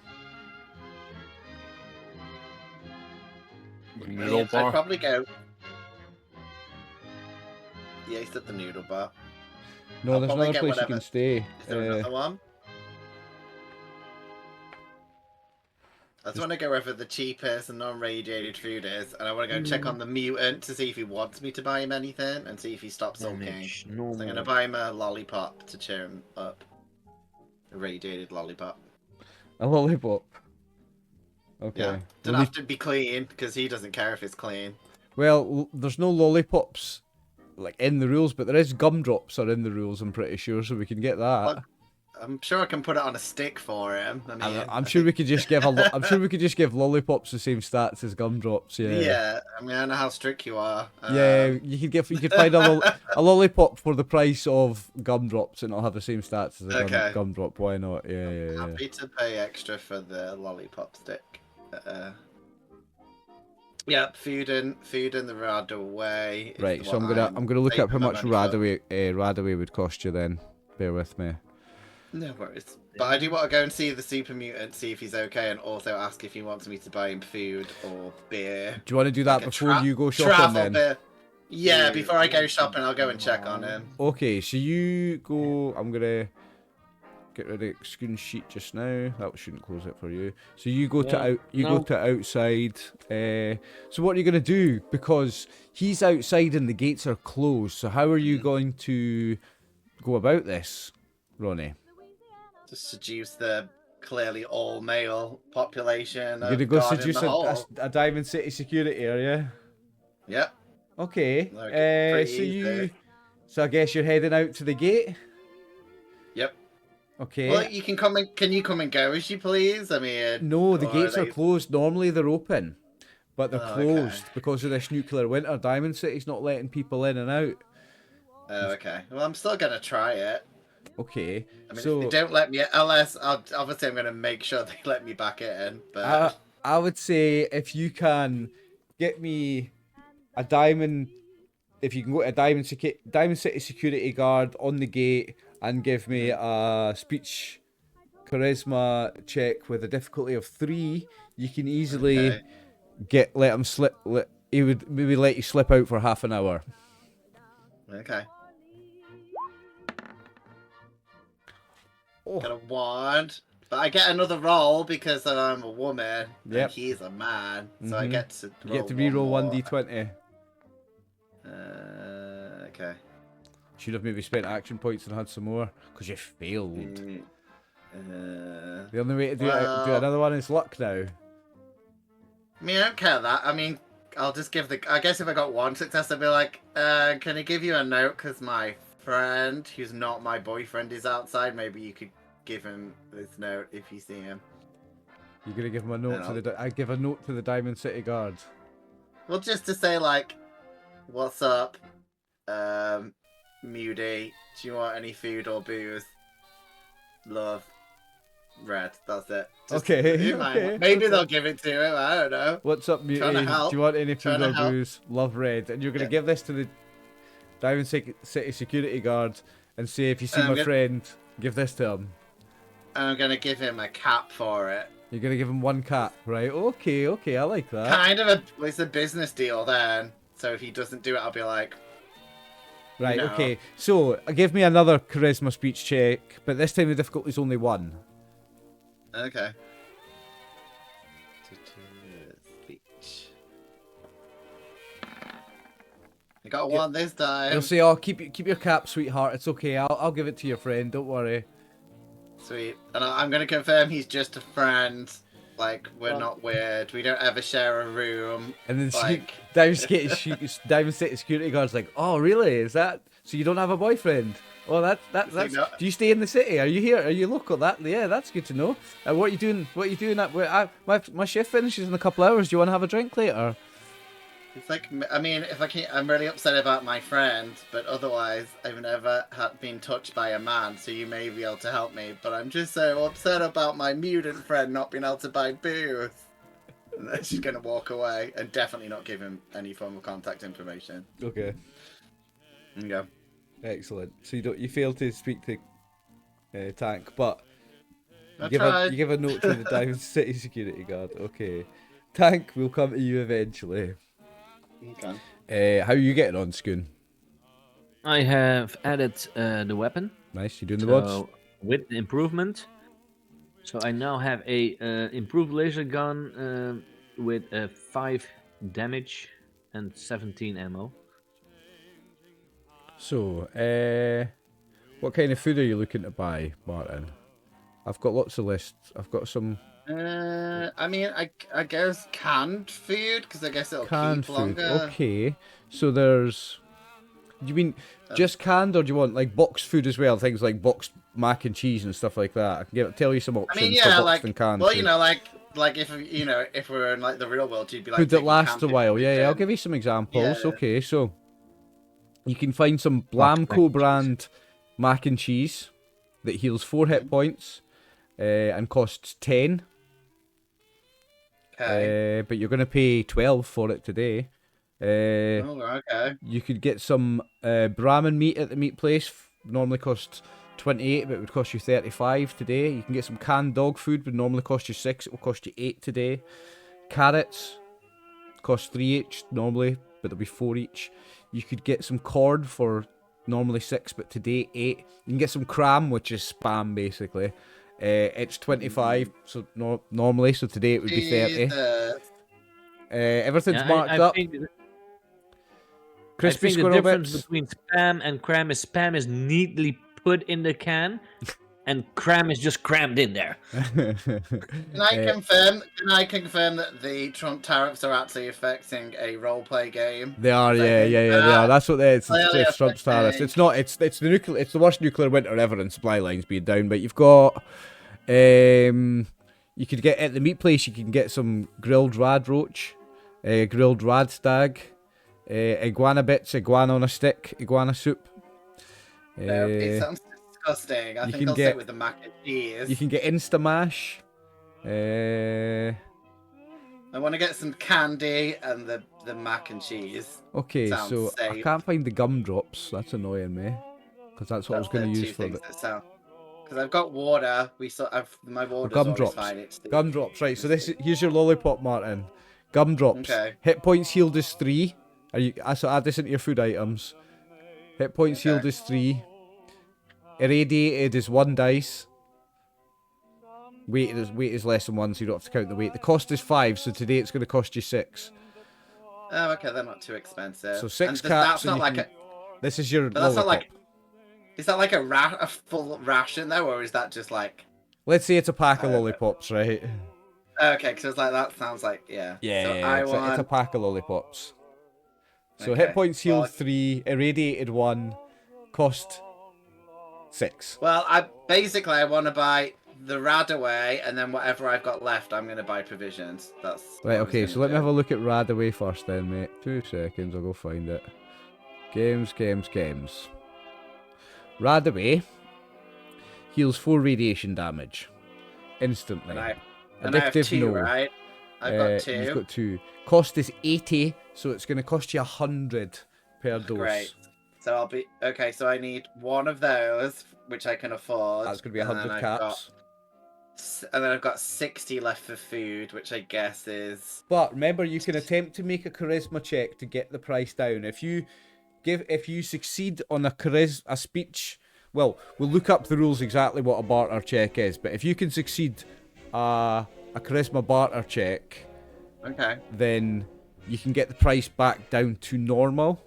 Noodle I'd bar. probably go. Yeah, he's at the noodle bar. No, I'll there's probably another get place you whatever. can stay. Is there another one? I just want to go wherever the cheapest and non-radiated food is, and I want to go check on the mutant to see if he wants me to buy him anything, and see if he stops sulking. So I'm going to buy him a lollipop to cheer him up. A radiated lollipop. A lollipop. Okay. Yeah. Don't have to be clean, because he doesn't care if it's clean. Well, there's no lollipops like in the rules, but there is gumdrops are in the rules, I'm pretty sure, so we can get that. Look, I'm sure I can put it on a stick for him. I mean, I'm sure we could just give I'm sure we could just give lollipops the same stats as gumdrops. Yeah. Yeah, I mean, I know how strict you are. Yeah, you could find a lollipop for the price of gumdrops, and it'll have the same stats as a Okay. gumdrop. Why not? Yeah. Happy to pay extra for the lollipop stick. Yeah, food in the Radaway. is Right. the So one I'm gonna look up how saving my much money for. Radaway would cost you then. Bear with me. No worries. But I do want to go and see the super mutant, see if he's okay, and also ask if he wants me to buy him food or beer. Do you want to do that Like a before you go shopping travel then? beer. Yeah, before I go shopping, I'll go and check on him. Okay, so you go. I'm gonna get rid of screen sheet just now. That shouldn't close it for you. So you go to out. You go to outside. So what are you gonna do? Because he's outside and the gates are closed. So how are you going to go about this, Ronnie? To seduce the clearly all male population. You're gonna go guarding seduce the hall. a Diamond City security area. Yep. Okay. Okay, pretty So easy. So I guess you're heading out to the gate. Yep. Okay. Well, you can come and can you come and go as you please? I mean, No, the or gates are they- closed. Normally they're open, but they're Oh, closed okay. because of this nuclear winter. Diamond City's not letting people in and out. Oh, okay. Well, I'm still gonna try it. Okay. I mean, So if they don't let me, unless obviously I'm gonna make sure they let me back in. But I would say if you can get me a diamond, if you can go to a Diamond City security guard on the gate and give me a speech charisma check with a difficulty of 3, you can easily Okay. let him slip. He would maybe let you slip out for half an hour. Okay. Oh. Got a wand, but I get another roll because I'm a woman Yep. and he's a man, so I Mhm. get to You get to roll reroll one 1d20. Okay. Should have maybe spent action points and had some more because you failed. Mm, The only way to do Well- another one is luck now. I mean, I don't care that. I mean, I'll just give the. I guess if I got one success, I'd be like, can I give you a note? Because my friend, who's not my boyfriend, is outside. Maybe you could give him this note if you see him. You're gonna give him a note No. to the. I give a note to the Diamond City guard. Well, just to say, like, what's up? Moody, do you want any food or booze? Love. Red, that's it. Just- Okay, who might- okay, Maybe okay. they'll give it to him, I don't know. What's up, Trying to Mutie? help. Do you want any food Trying to or help. booze? Love red. And you're gonna Yeah. give this to the Diamond City security guard and say, if you see I'm my gonna- friend, give this to him. I'm gonna give him a cap for it. You're gonna give him 1 cap, right? Okay, I like that. Kind of it's a business deal then. So if he doesn't do it, I'll be like, Right, No. okay. So, give me another charisma speech check, but this time the difficulty's only 1. okay. Speech. I got one this time. He'll say, "Oh, keep your cap, sweetheart. It's okay. I'll give it to your friend. Don't worry." Sweet. And I'm gonna confirm he's just a friend. Like, we're not weird. We don't ever share a room. And then Like- Diamond City security guard's like, "Oh, really? Is that so? You don't have a boyfriend? Oh, that's. no. Do you stay in the city? Are you here? Are you local? Yeah, that's good to know. What are you doing? My shift finishes in a couple hours. Do you want to have a drink later?" It's like, I mean, if I can't, I'm really upset about my friend, but otherwise, I've never been touched by a man, so you may be able to help me. But I'm just so upset about my mutant friend not being able to buy booze. And then she's gonna walk away and definitely not give him any form of contact information. Okay. Yeah. Excellent. So you fail to speak to Tank, but I you tried. give a note to the Diamond City security guard. Okay. Tank will come to you eventually. Okay. How are you getting on, Scoon? I have added the weapon. Nice. You doing the mods? So with the improvement. So I now have a improved laser gun with 5 damage and 17 ammo. So, what kind of food are you looking to buy, Martin? I've got lots of lists. I've got some I mean, I guess canned food, because I guess it'll canned keep food. longer. Okay. So there's... Do you mean just canned, or do you want like boxed food as well? Things like boxed mac and cheese and stuff like that. I can tell you some options I mean, for yeah, boxed like, and canned well, food. you know, like if we're in like the real world, you'd be like Food that taking lasts canned a food while. for Yeah, I'll weekend. give you some examples. Yeah. Okay, so you can find some Boxed mac Blamco and brand mac and cheese that heals 4 hit points and costs 10. Okay. But you're going to pay 12 for it today. Oh, okay. You could get some Brahmin meat at the meat place. Normally costs 28, but it would cost you 35 today. You can get some canned dog food, would normally cost you 6. It will cost you 8 today. Carrots cost 3 each normally, but there'll be 4 each. You could get some cord for normally 6, but today 8. You can get some cram, which is spam basically. It's 25, so normally, so today it would be 30. Jesus. Everything's Yeah, marked I up. think, Crispy I think the squirrel difference bits. between spam and cram is spam is neatly put in the can, and cram is just crammed in there. Can I confirm? Can I confirm that the Trump tariffs are actually affecting a roleplay game? They are, Because I yeah, think they are. that That's what they are. clearly It's Trump's tariffs. affecting- It's not. It's the nuclear. It's the worst nuclear winter ever, and supply lines being down. But you've got, you could get at the meat place. You can get some grilled rad roach, grilled rad stag, iguana bits, iguana on a stick, iguana soup. it sounds disgusting. I you think can I'll get- stick with the mac and cheese. You can get Insta Mash. I want to get some candy and the mac and cheese. Okay, Sounds so I safe. can't find the gumdrops. That's annoying me, because that's what I was going to use for the Because I've got water. My water's gumdrops. always fine. It's Gumdrops, right? So here's your lollipop, Martin. Gumdrops. Okay. Hit points healed is 3. So add this into your food items. Hit points Okay. healed is 3. Irradiated is 1 dice. Weight is less than 1, so you don't have to count the weight. The cost is 5, so today it's going to cost you 6. Oh, okay, they're not too expensive. So 6 And caps. That's not and you like can- a. This is your But that's not lollipop. like. Is that like a full ration though, or is that just like? Let's say it's a pack of lollipops, right? Okay, because like that sounds like yeah. So I it's want. a pack of lollipops. So Okay, hit points healed well- 3, irradiated 1, cost 6. Well, I want to buy the Radaway, and then whatever I've got left, I'm going to buy provisions. That's what Right, I was okay, gonna so let me do. have a look at Radaway first then, mate. 2 seconds, I'll go find it. Games. Radaway heals 4 radiation damage. Instantly. And I have Addictive, 2, no. right? I've got 2. You've got 2. Cost is 80, so it's going to cost you 100 per dose. Great. So I'll be okay. So I need one of those, which I can afford. That's going to be and 100 then caps. And then I've got 60 left for food, which I guess is. But remember, you can attempt to make a charisma check to get the price down. If you succeed on a speech, well, we'll look up the rules exactly what a barter check is. But if you can succeed a charisma barter check, Okay. then you can get the price back down to normal.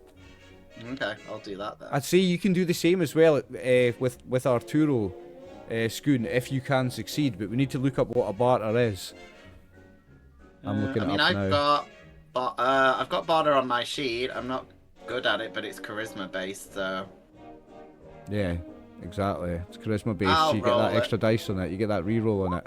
Okay, I'll do that then. I'd say you can do the same as well with Arturo, Scoon, if you can succeed. But we need to look up what a barter is. I'm looking it up now. I've got barter on my sheet. I'm not good at it, but it's charisma based, so. Yeah, exactly. It's charisma based, I'll so you get roll that it. extra dice on it. You get that reroll on it.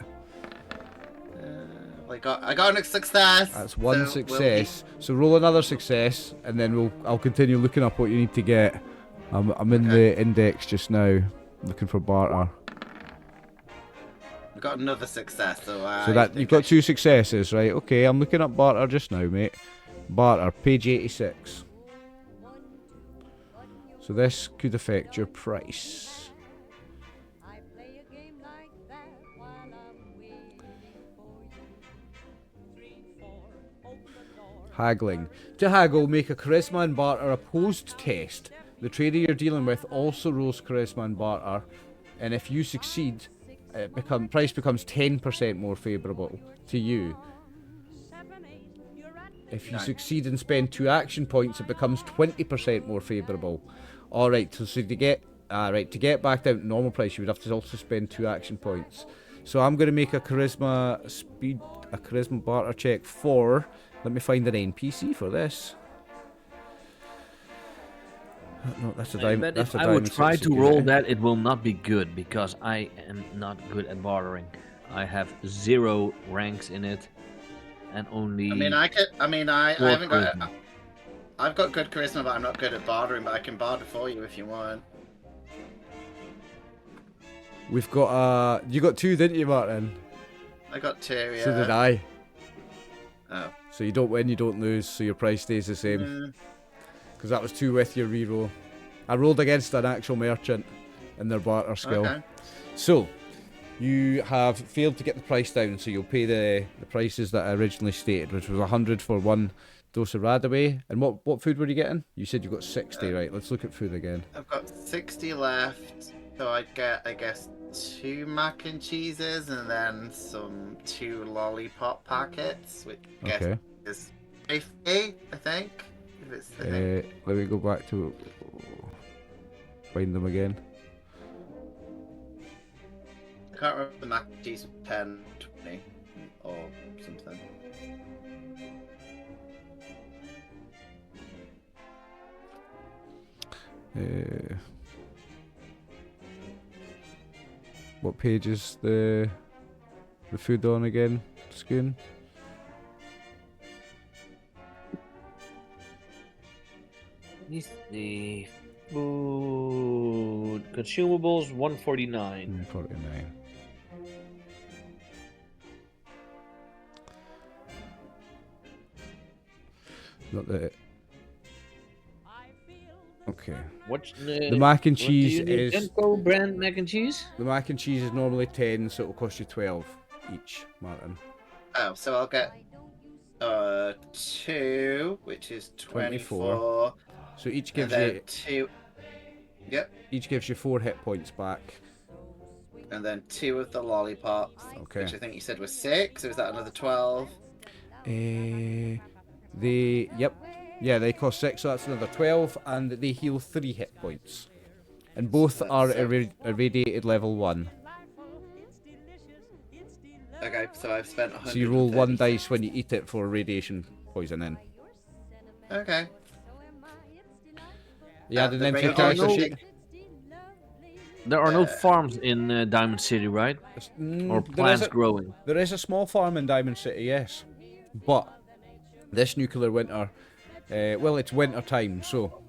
I got a success. That's one so success. So roll another success, and then I'll continue looking up what you need to get. I'm in the index just now, looking for barter. I got another success, so that you've got 2 successes, right? Okay, I'm looking up barter just now, mate. Barter, page 86. So this could affect your price. Haggling. To haggle, make a charisma and barter opposed test. The trader you're dealing with also rolls charisma and barter, and if you succeed, price becomes 10% more favourable to you. If you succeed and spend 2 action points, it becomes 20% more favourable. Alright, so to get back down to normal price, you would have to also spend 2 action points. So I'm going to make a charisma barter check for. Let me find an NPC for this. No, that's a diamond. If I would try to roll that, it will not be good because I am not good at bartering. I have 0 ranks in it, and only. I haven't got. I've got good charisma, but I'm not good at bartering. But I can barter for you if you want. We've got you got 2, didn't you, Martin? I got 2. Yeah. So did I. Oh. So you don't win, you don't lose, so your price stays the same. Because that was 2 with your reroll. I rolled against an actual merchant in their barter skill. Okay. So, you have failed to get the price down, so you'll pay the prices that I originally stated, which was 100 for 1 dose of Radaway. And what food were you getting? You said you got 60, right? Let's look at food again. I've got 60 left, so I get, I guess, 2 mac and cheeses and then some 2 lollipop packets, which I guess is 50, I think. Let me go back to find them again. I can't remember the mac and cheese was 10, 20 or something. What page is the food on again, Scoon? The food consumables 149. 149. Not that. Okay. What's the mac and cheese is Denko brand mac and cheese? The mac and cheese is normally 10, so it'll cost you 12 each, Martin. Oh, so I'll get 2, which is 24. So each gives you 2. Yep. Each gives you 4 hit points back. And then 2 of the lollipops, which I think you said was 6. Or is that another 12? They cost 6, so that's another 12, and they heal 3 hit points. And both are irradiated level 1. Okay, so I've spent 100. So you roll 1 dice when you eat it for radiation poisoning. Okay. Yeah, the character sheet. There are no farms in Diamond City, right? Or plants growing? There is a small farm in Diamond City, yes. But this nuclear winter, it's winter time, so...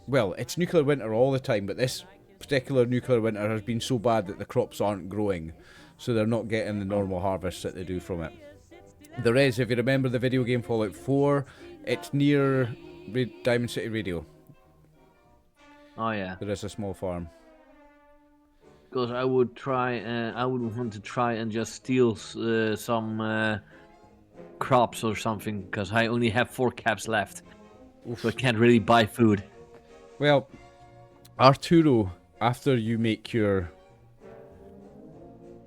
Well, it's nuclear winter all the time, but this particular nuclear winter has been so bad that the crops aren't growing, so they're not getting the normal harvests that they do from it. There is, if you remember the video game Fallout 4, it's near Diamond City Radio. Oh yeah. There is a small farm. Because I would want to try and just steal some crops or something, because I only have 4 caps left. Oof. So I can't really buy food. Well, Arturo, after you make your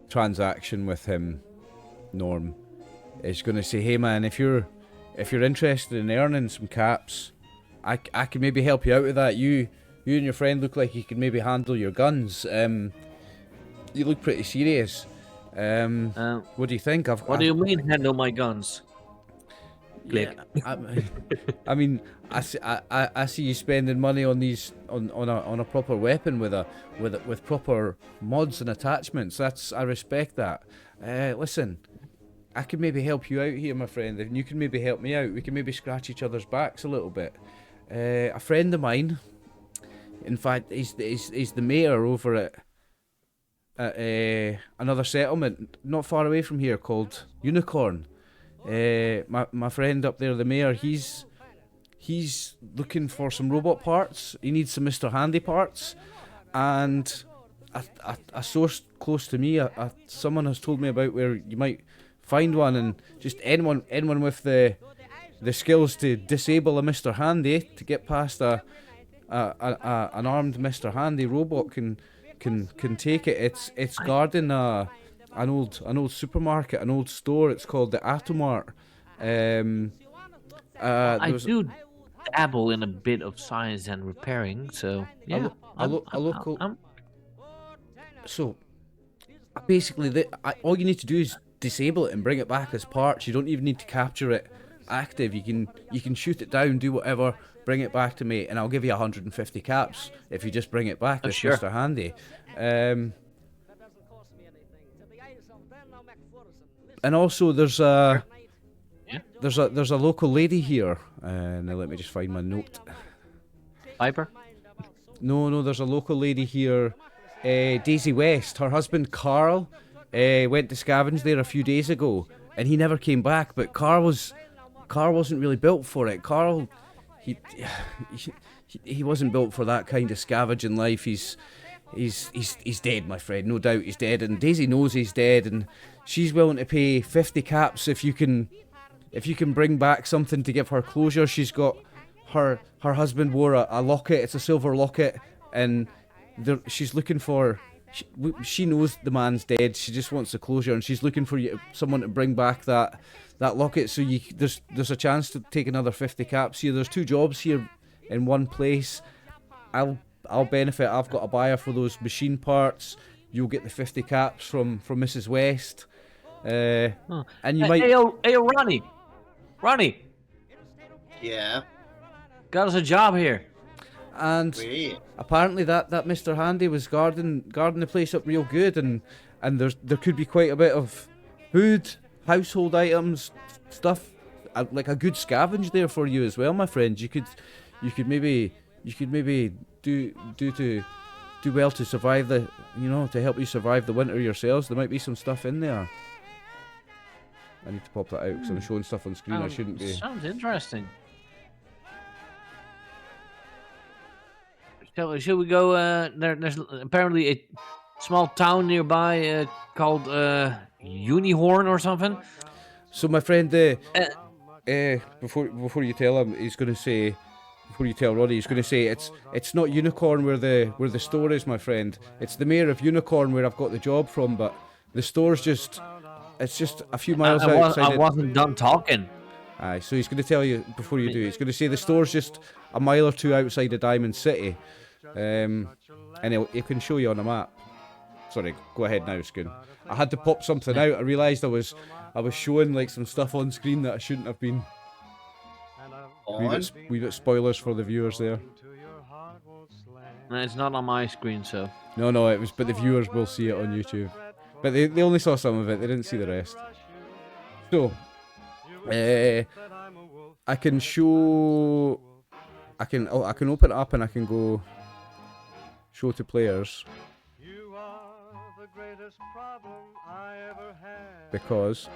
transaction with him, Norm, is going to say, hey man, if you're interested in earning some caps, I can maybe help you out with that. You and your friend look like you can maybe handle your guns. You look pretty serious. What do you think? What do you mean handle my guns? Yeah, I mean, I see you spending money on these on a proper weapon with proper mods and attachments. I respect that. Listen, I could maybe help you out here, my friend, and you can maybe help me out. We can maybe scratch each other's backs a little bit. A friend of mine, in fact, he's the mayor over at another settlement not far away from here called Unicorn. My friend up there, the mayor, he's looking for some robot parts. He needs some Mr. Handy parts, and a source close to me, someone has told me about where you might find one, and just anyone with the skills to disable a Mr. Handy to get past an armed Mr. Handy robot can take it. It's guarding an old supermarket, an old store. It's called the Ato-Mart. I do dabble in a bit of science and repairing, so yeah. So basically, all you need to do is disable it and bring it back as parts. You don't even need to capture it active. You can shoot it down, do whatever, bring it back to me, and I'll give you 150 caps if you just bring it back as sure. Mr. Handy. And also there's a local lady here. Now let me just find my note. Piper? No, there's a local lady here, Daisy West. Her husband Carl went to scavenge there a few days ago, and he never came back. But Carl wasn't really built for it. Carl, he wasn't built for that kind of scavenging life. He's dead, my friend. No doubt he's dead, and Daisy knows he's dead, and she's willing to pay 50 caps if you can bring back something to give her closure. She's got her husband wore a locket. It's a silver locket, and she's looking for. She knows the man's dead. She just wants the closure, and she's looking for someone to bring back that locket. So there's a chance to take another 50 caps here. There's 2 jobs here in one place. I'll benefit. I've got a buyer for those machine parts. You'll get the 50 caps from Mrs. West. And you might. Hey, Ronnie. Yeah. Got us a job here. And Sweet. apparently that Mr. Handy was guarding the place up real good, and there could be quite a bit of food, household items, stuff, like a good scavenge there for you as well, my friend. You could maybe do well to survive to help you survive the winter yourselves. There might be some stuff in there. I need to pop that out because I'm showing stuff on screen I shouldn't be. Sounds interesting. Should we go? There's apparently a small town nearby called Unihorn or something. So my friend, before you tell him, he's going to say. Before you tell Roddy, he's going to say it's not Unicorn where the store is, my friend. It's the mayor of Unicorn where I've got the job from, but the store's just a few miles outside. I wasn't done talking. Aye, so he's going to tell you before you do. He's going to say the store's just a mile or 2 outside of Diamond City, and he can show you on a map. Sorry, go ahead now, Scoon. I had to pop something out. I realised I was showing like some stuff on screen that I shouldn't have been. We got spoilers for the viewers there. No, it's not on my screen, so. No, it was, but the viewers will see it on YouTube. But they only saw some of it. They didn't see the rest. So, I can show. I can open it up and I can go show to players. Because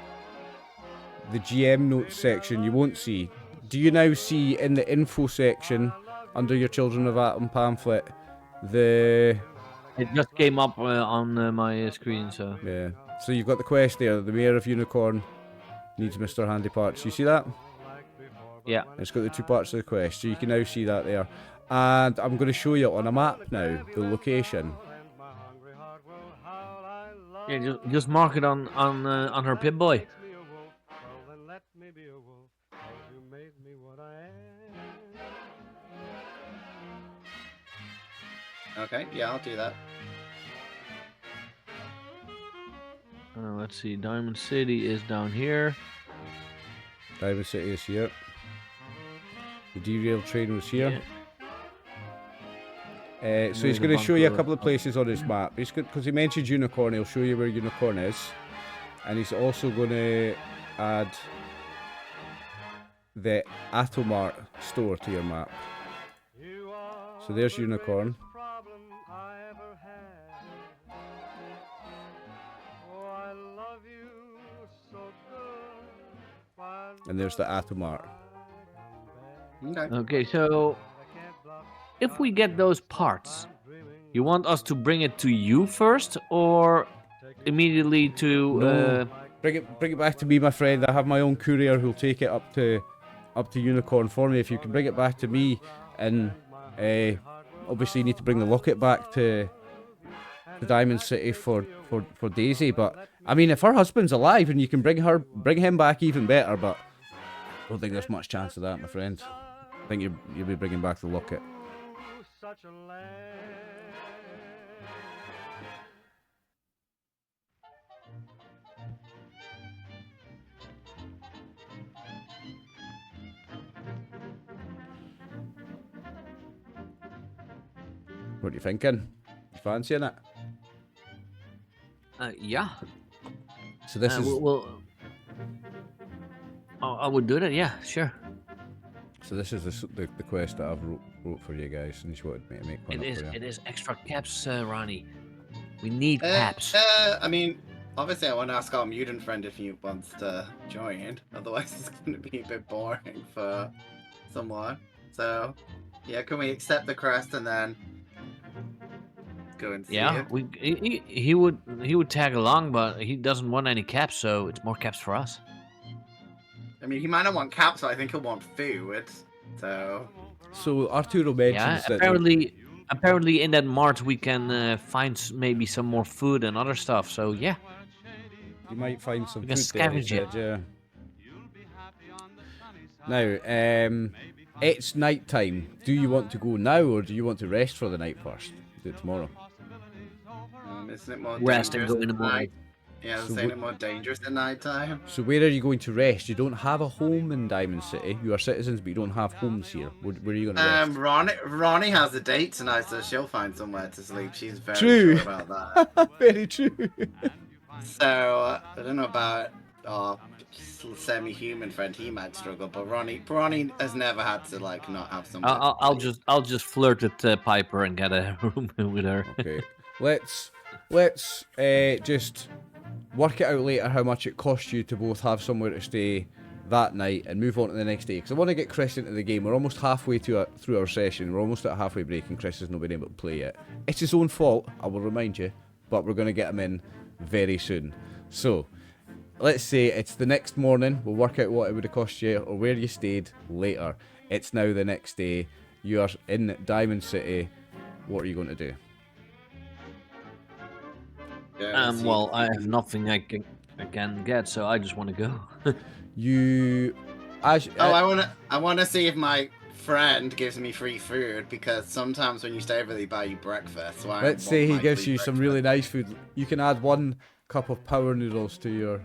the GM notes section you won't see. Do you now see in the info section under your Children of Atom pamphlet the... It just came up on my screen, so... Yeah. So you've got the quest there. The Mayor of Unicorn needs Mr. Handy Parts. You see that? Yeah. It's got the 2 parts of the quest, so you can now see that there. And I'm going to show you on a map now, the location. Yeah, just mark it on her Pip-Boy. Okay, yeah, I'll do that. Let's see, Diamond City is down here. Diamond City is here. The derailed train was here. Yeah. So he's going to show you a couple of places on his map. He's good because he mentioned Unicorn. He'll show you where Unicorn is. And he's also going to add the Ato-Mart store to your map. So there's Unicorn. And there's the Ato-Mart. Okay, so if we get those parts, you want us to bring it to you first, or immediately to? No. Bring it back to me, my friend. I have my own courier who'll take it up to Unicorn for me. If you can bring it back to me, and obviously you need to bring the locket back to Diamond City for Daisy. But I mean, if her husband's alive and you can bring him back, even better. But I don't think there's much chance of that, my friend. I think you'll be bringing back the locket. What are you thinking? You fancying it? Yeah. So this is. I would do that. Yeah, sure. So this is the quest that I've wrote for you guys, and you wanted me to make one up for you. It is extra caps, Ronnie. We need caps. I mean, obviously I want to ask our mutant friend if he wants to join. Otherwise it's going to be a bit boring for someone. So, yeah, can we accept the crest and then go and see it? He would tag along, but he doesn't want any caps, so it's more caps for us. I mean, he might not want caps, but I think he'll want food. So Arturo mentions that. Apparently in that mart we can find maybe some more food and other stuff. So yeah, you might find some we food can scavenge there, yeah. Now, it's night time. Do you want to go now, or do you want to rest for the night first? Do it tomorrow. Isn't it more rest and dangerous go in the morning? Yeah, I was saying it more dangerous at night time. So where are you going to rest? You don't have a home in Diamond City. You are citizens, but you don't have homes here. Where are you going to rest? Ronnie has a date tonight, so she'll find somewhere to sleep. She's very true. sure about that. Very true. So I don't know about our semi-human friend. He might struggle, but Ronnie has never had to not have somewhere. I'll just flirt with Piper and get a room with her. Okay, let's just work it out later how much it costs you to both have somewhere to stay that night and move on to the next day, because I want to get Chris into the game. We're almost halfway through our session. We're almost at a halfway break and Chris has not been able to play yet. It's his own fault, I will remind you, but we're going to get him in very soon. So let's say it's the next morning. We'll work out what it would have cost you or where you stayed later. It's now the next day. You are in Diamond City. What are you going to do? Well, I have nothing I can get, so I just want to go. I want to see if my friend gives me free food, because sometimes when you stay over, they buy you breakfast. So let's say he gives you some really nice food. You can add 1 cup of power noodles to your.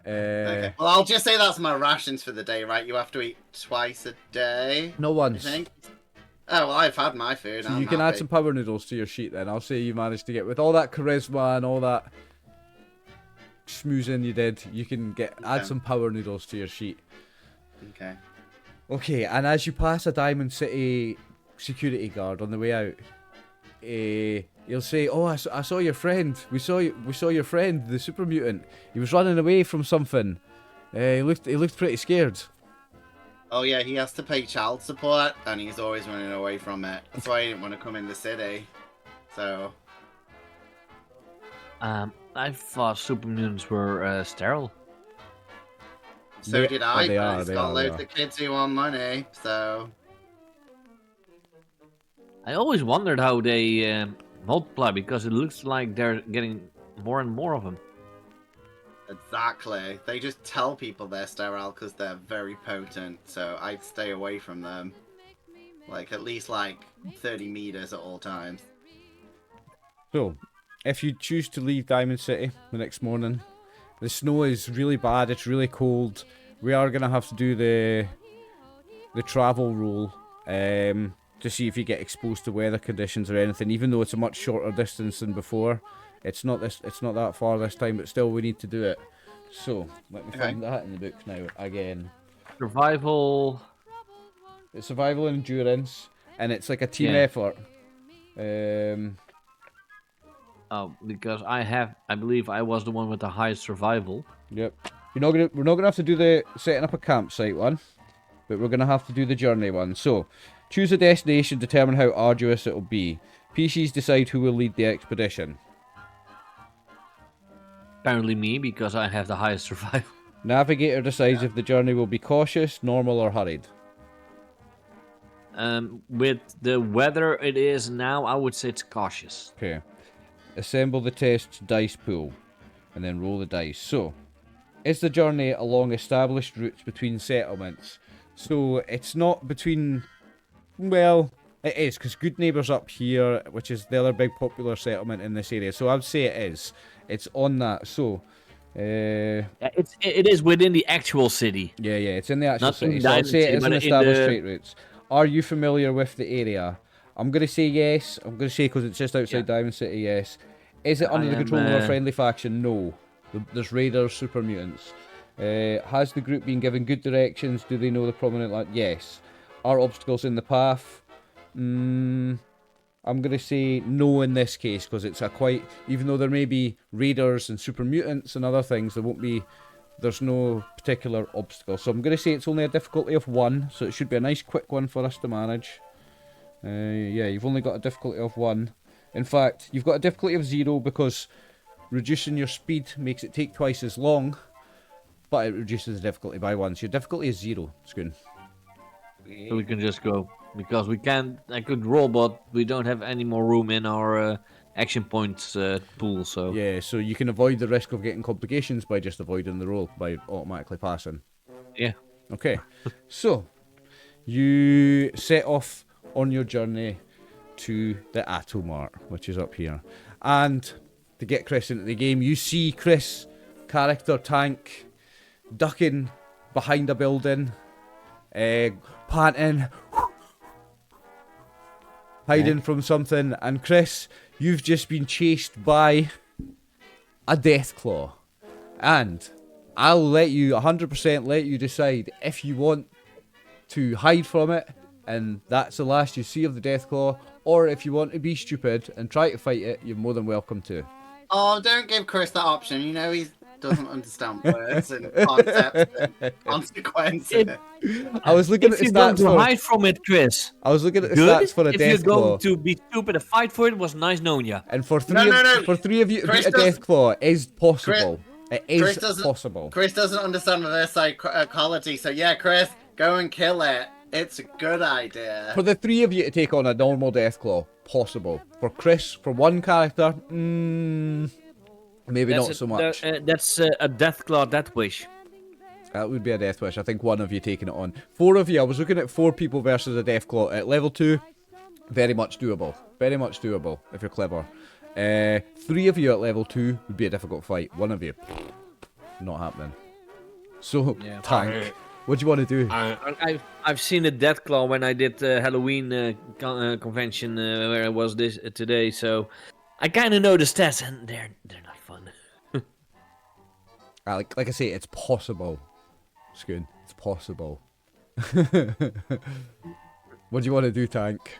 Okay. Well, I'll just say that's my rations for the day, right? You have to eat twice a day. No, once. I think. Oh, well, I've had my food. So you can add some power noodles to your sheet then. I'll say you managed to get, with all that charisma and all that schmoozing you did, you can add some power noodles to your sheet. Okay. Okay, and as you pass a Diamond City security guard on the way out, he'll say, "Oh, I saw your friend. We saw your friend, the super mutant. He was running away from something. He looked pretty scared." Oh yeah, he has to pay child support, and he's always running away from it. That's why he didn't want to come in the city. So. I thought super mutants were sterile. So did I. But he's got loads of kids who want money, so. I always wondered how they multiply, because it looks like they're getting more and more of them. Exactly. They just tell people they're sterile because they're very potent, so I'd stay away from them. At least 30 meters at all times. So, if you choose to leave Diamond City the next morning, the snow is really bad, it's really cold. We are going to have to do the travel rule to see if you get exposed to weather conditions or anything, even though it's a much shorter distance than before. It's not that far this time, but still we need to do it. So, let me find that in the book now again. Survival. It's survival and endurance, and it's like a team effort. Oh, because I believe I was the one with the highest survival. Yep. We're not gonna have to do the setting up a campsite one, but we're gonna have to do the journey one. So, choose a destination, determine how arduous it will be. PCs decide who will lead the expedition. Apparently me, because I have the highest survival. Navigator decides if the journey will be cautious, normal, or hurried. With the weather it is now, I would say it's cautious. Okay. Assemble the test dice pool, and then roll the dice. So, is the journey along established routes between settlements? So, it's not between... Well, it is, because Good Neighbour's up here, which is the other big popular settlement in this area. So, I would say it is. It's on that. So, it is within the actual city. yeah, it's in the actual Not city. in So, I'd say it is an established the... trade routes. Are you familiar with the area? I'm going to say yes. I'm going to say because it's just outside Diamond City, yes. Is it under the control of a friendly faction? No. There's raiders, super mutants. Has the group been given good directions? Do they know the prominent land? Yes. Are obstacles in the path? I'm going to say no in this case, because it's a quite... Even though there may be raiders and super mutants and other things, there's no particular obstacle. So I'm going to say it's only a difficulty of 1, so it should be a nice quick one for us to manage. Yeah, you've only got a difficulty of 1. In fact, you've got a difficulty of 0 because reducing your speed makes it take twice as long, but it reduces the difficulty by 1. So your difficulty is 0, Scoon. So we can just go, because we can't... I could roll, but we don't have any more room in our action points pool, so... Yeah, so you can avoid the risk of getting complications by just avoiding the roll, by automatically passing. Yeah. Okay, so you set off on your journey to the Ato-Mart, which is up here. And to get Chris into the game, you see Chris, character Tank, ducking behind a building, panting, hiding from something. And Chris, you've just been chased by a Deathclaw. And I'll let you, 100% let you decide if you want to hide from it, and that's the last you see of the Deathclaw, or if you want to be stupid and try to fight it, you're more than welcome to. Oh, don't give Chris that option. You know he doesn't understand words and concepts and consequences. I was looking at the If you're going stats to for... hide from it, Chris, I was looking at the good. stats for a If you're going Deathclaw. to be stupid and fight for it, it was nice knowing you. And for three, No. for 3 of you to Chris beat a Deathclaw is possible. It is Chris possible. Chris doesn't understand reverse psychology, so yeah, Chris, go and kill it. It's a good idea. For the 3 of you to take on a normal Deathclaw, possible. For Chris, for one character, maybe not so much. That's a Deathclaw Death Wish. That would be a Death Wish. I think 1 of you taking it on. 4 of you, I was looking at 4 people versus a Deathclaw. At level 2, very much doable. Very much doable, if you're clever. 3 of you at level 2 would be a difficult fight. 1 of you, not happening. So, Tank, what do you want to do? I've seen a Deathclaw when I did Halloween convention where I was today, so I kind of know the stats, and they're not fun. Like I say, it's possible. Scoon, it's possible. What do you want to do, Tank?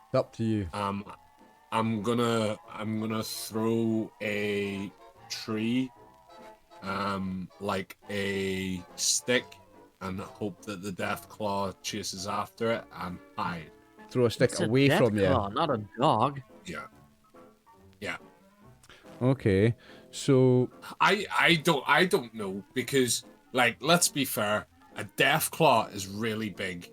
It's up to you. I'm gonna throw a tree, like a stick, and hope that the Deathclaw chases after it and hide. Throw a stick It's away a from you. Deathclaw, not a dog. Yeah. Okay, so I don't know, because, like, let's be fair, a Deathclaw is really big,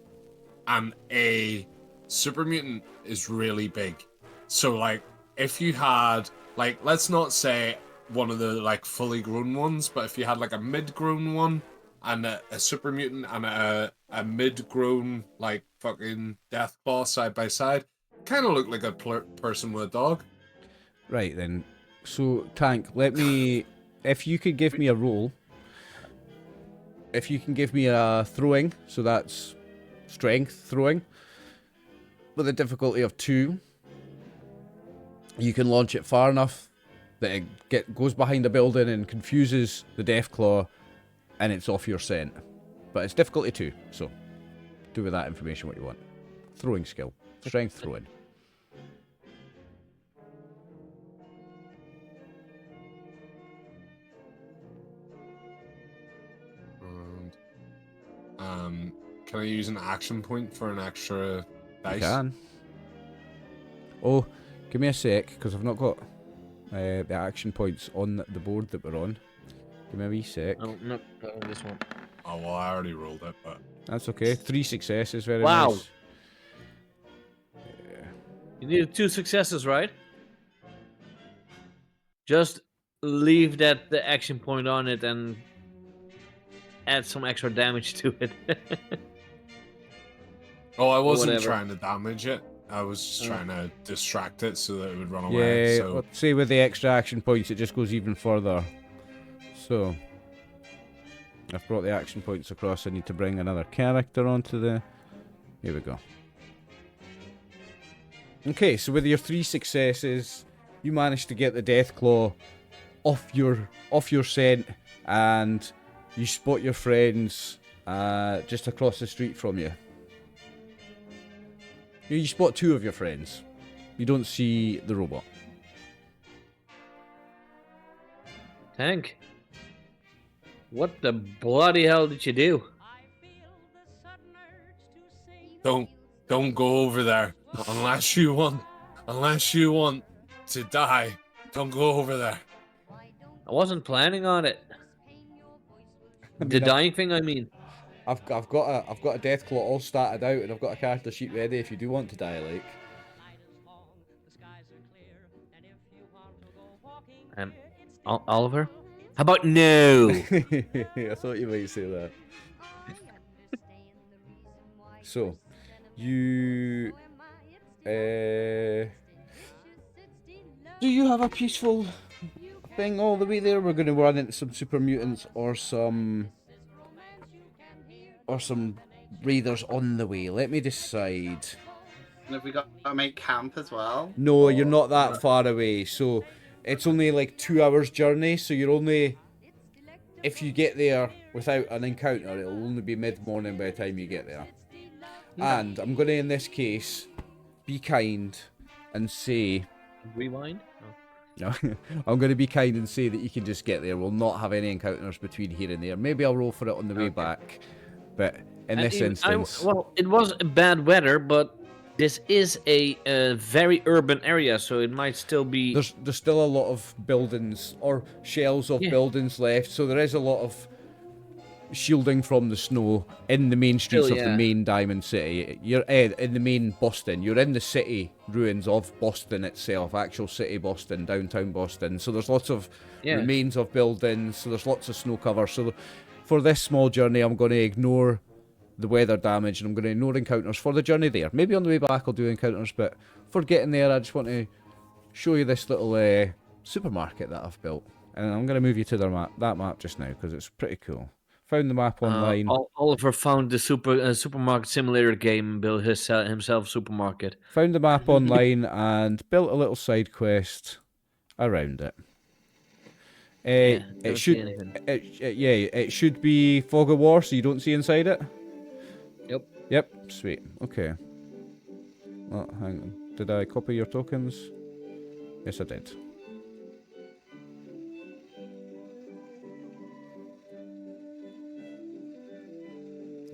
and a super mutant is really big. So, like, if you had, like, let's not say one of the, like, fully grown ones, but if you had, like, a mid-grown one and a super mutant and a mid-grown, like, fucking Deathclaw side by side, kind of look like a person with a dog. right then. So Tank, if you could give me a roll. If you can give me a throwing, so that's strength throwing, with a difficulty of 2. You can launch it far enough that it goes behind a building and confuses the Deathclaw, and it's off your scent. But it's difficulty 2, so do with that information what you want. Throwing skill. Strength throwing. Can I use an action point for an extra dice? You can. Oh, give me a sec, because I've not got the action points on the board that we're on. Give me a wee sec. Oh, no, this one. Oh, well, I already rolled it, but... That's okay. 3 successes, very Wow. nice. You needed 2 successes, right? Just leave the action point on it and add some extra damage to it. Oh, I wasn't Whatever. trying to damage it. I was just trying to distract it so that it would run away. Yeah, So let's say with the extra action points, it just goes even further. So, I've brought the action points across. I need to bring another character onto the... Here we go. Okay, so with your 3 successes, you managed to get the Deathclaw off your scent, and you spot your friends just across the street from you. You spot 2 of your friends. You don't see the robot. Tank, what the bloody hell did you do? don't go over there unless you want to die. Don't go over there. I wasn't planning on it. The dying thing, I mean. I've got a Deathclaw all started out, and I've got a character sheet ready if you do want to die, like. Oliver? How about no? I thought you might say that. So, you... do you have a peaceful thing all the way there? We're going to run into some super mutants or some raiders on the way. Let me decide. And have we got to make camp as well? No, you're not that far away. So it's only like 2 hours journey. So you're only, if you get there without an encounter, it'll only be mid-morning by the time you get there. And I'm going to, in this case, be kind and say... Rewind? No, I'm going to be kind and say that you can just get there. We'll not have any encounters between here and there. Maybe I'll roll for it on the way back. But in this instance... well, it was bad weather, but this is a very urban area, so it might still be... There's still a lot of buildings, or shells of buildings left, so there is a lot of shielding from the snow in the main streets of the main Diamond City. You're in the main Boston. You're in the city ruins of Boston itself, actual city Boston, downtown Boston. So there's lots of remains of buildings, so there's lots of snow cover. So for this small journey, I'm going to ignore the weather damage, and I'm going to ignore encounters for the journey there. Maybe on the way back I'll do encounters, but for getting there, I just want to show you this little supermarket that I've built. And I'm going to move you to that map just now, because it's pretty cool. Found the map online. Oliver found the supermarket simulator game and built himself a supermarket. Found the map online and built a little side quest around it. It should be Fog of War, so you don't see inside it. Yep. Sweet. Okay. Oh, hang on. Did I copy your tokens? Yes, I did.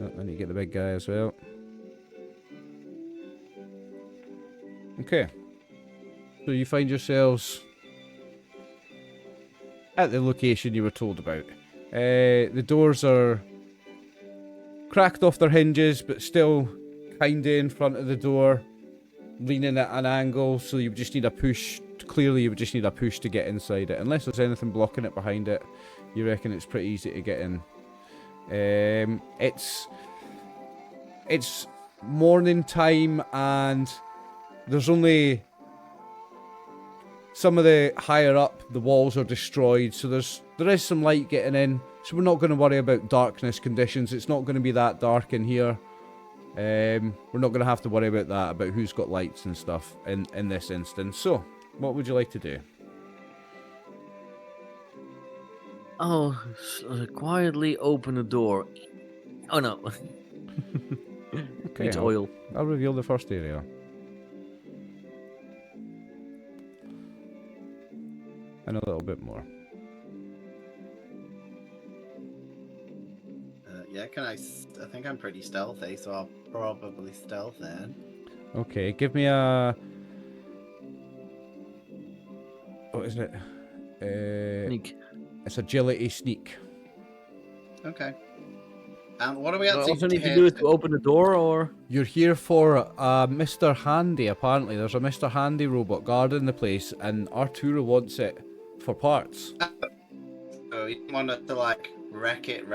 Oh, I need to get the big guy as well. Okay. So you find yourselves at the location you were told about. The doors are cracked off their hinges, but still kinda in front of the door, leaning at an angle, so you just need a push. Clearly you would just need a push to get inside it. Unless there's anything blocking it behind it, you reckon it's pretty easy to get in. It's morning time, and there's only some of the higher up, the walls are destroyed, so there is some light getting in, so we're not going to worry about darkness conditions. It's not going to be that dark in here. We're not going to have to worry about that, about who's got lights and stuff in this instance. So what would you like to do? Oh, quietly open the door. Oh no. Okay, It's oil. I'll reveal the first area. And a little bit more. Yeah, I think I'm pretty stealthy, so I'll probably stealth in. Okay, give me a... What is it? Sneak. It's agility sneak. Okay. And what are we Do I actually also need to here do it to open the door, or? You're here for Mr. Handy, apparently. There's a Mr. Handy robot guarding the place, and Arturo wants it for parts. Oh, you want us to, like, wreck it.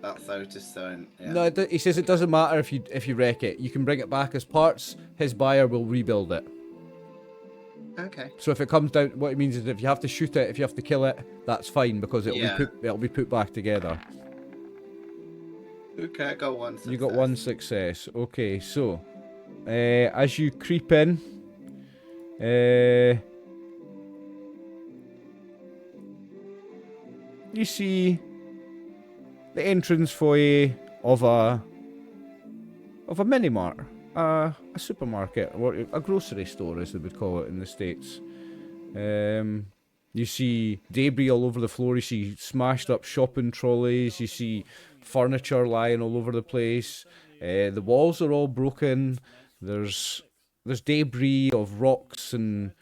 That's Otis Stone. Yeah. No, he says it doesn't matter if you wreck it. You can bring it back as parts. His buyer will rebuild it. Okay. So if it comes down, what it means is if you have to shoot it, if you have to kill it, that's fine because it'll be put back together. Okay, I got one success. You got one success. Okay, so as you creep in, you see the entrance foyer of a mini mart, a supermarket, or a grocery store as they would call it in the States. You see debris all over the floor, you see smashed up shopping trolleys, you see furniture lying all over the place. The walls are all broken. There's debris of rocks and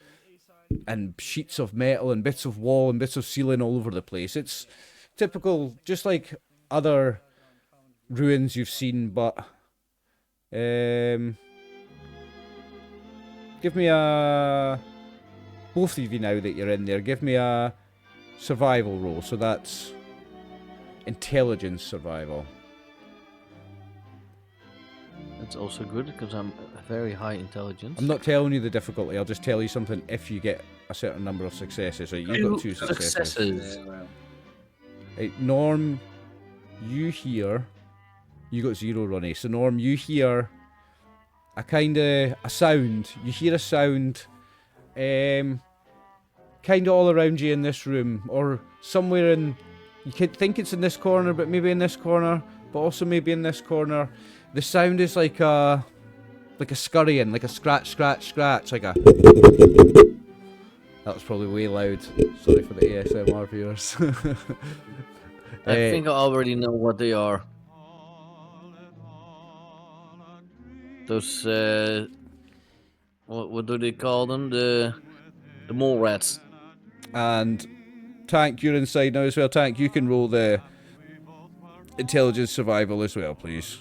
sheets of metal and bits of wall and bits of ceiling all over the place. It's typical, just like other ruins you've seen, but give me a... Both of you now that you're in there, give me a survival roll. So that's intelligence survival. That's also good, because I'm very high intelligence. I'm not telling you the difficulty, I'll just tell you something if you get a certain number of successes. Right, you've got 2 successes. Right, Norm, you hear... You got 0, Ronnie. So Norm, you hear a sound. You hear a sound kind of all around you in this room, or somewhere in... You could think it's in this corner, but maybe in this corner, but also maybe in this corner. The sound is like a scurrying, like a scratch, like a... That was probably way loud. Sorry for the ASMR viewers. I think I already know what they are. Those, what do they call them? The mole rats. And Tank, you're inside now as well. Tank, you can roll the intelligence survival as well, please.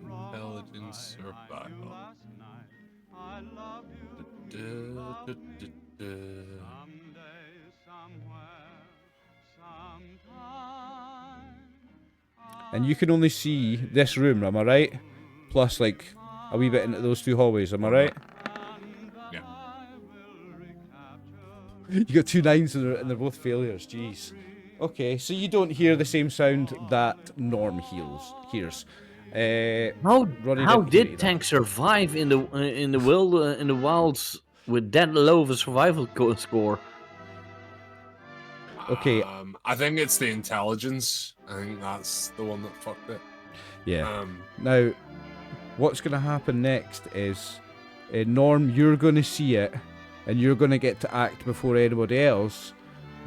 Intelligence survival. And you can only see this room, am I right? Plus, like, a wee bit into those 2 hallways, am I right? Yeah. You got 2 9s and they're both failures, jeez. Okay, so you don't hear the same sound that Norm hears. How did Tank survive in the wilds with that low of a survival score? Okay. I think it's the intelligence. I think that's the one that fucked it. Yeah. Now, what's going to happen next is, Norm, you're going to see it, and you're going to get to act before anybody else.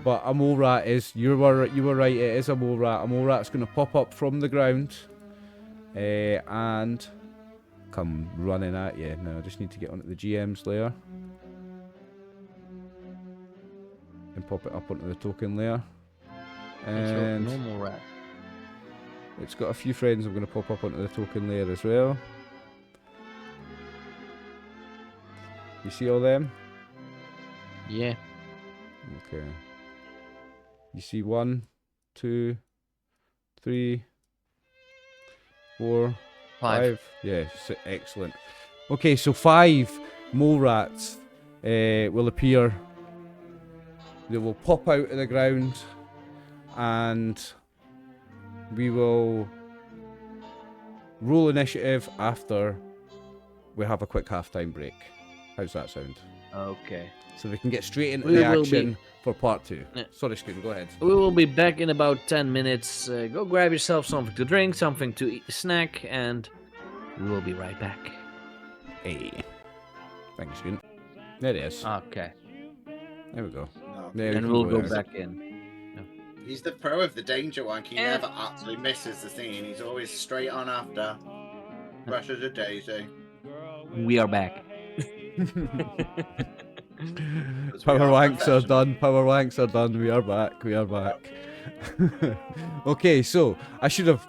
But a mole rat is... You were right, it is a mole rat. A mole rat's going to pop up from the ground, and come running at you. Now, I just need to get onto the GM's layer. And pop it up onto the token layer. And normal rat. It's got a few friends I'm going to pop up onto the token layer as well. You see all them? Yeah. Okay. You see 1, 2, 3, 4, 5. Yeah, excellent. Okay, so 5 mole rats will appear. They will pop out of the ground, and we will roll initiative after we have a quick halftime break. How's that sound? Okay. So we can get straight into We the will action for part 2. Yeah. Sorry, Scoon, go ahead. We will be back in about 10 minutes. Go grab yourself something to drink, something to eat, snack, and we will be right back. Hey. Thanks, Scoon. There it is. Okay. There we go. No. There, you And can we'll go go now. back in. He's the pro of the danger wank. He And- never actually misses the scene. He's always straight on after. Fresh as a daisy. We are back. Power are wanks are done. Power wanks are done. We are back. We are back. Okay, so I should have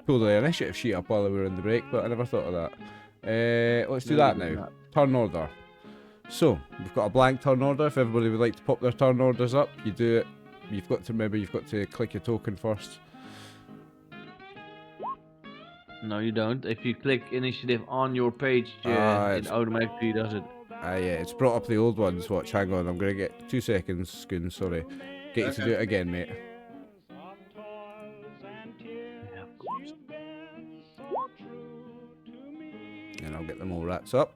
pulled the initiative sheet up while we were in the break, but I never thought of that. Let's do No, that you did now. not. Turn order. So we've got a blank turn order. If everybody would like to pop their turn orders up, you do it. You've got to remember. You've got to click your token first. No, you don't. If you click initiative on your page, it it's- automatically does it. Yeah, it's brought up the old ones. Watch, hang on. I'm gonna get 2 seconds, Scoon. Sorry. Get you to do it again, mate. Yeah, of course. And I'll get them all wrapped up.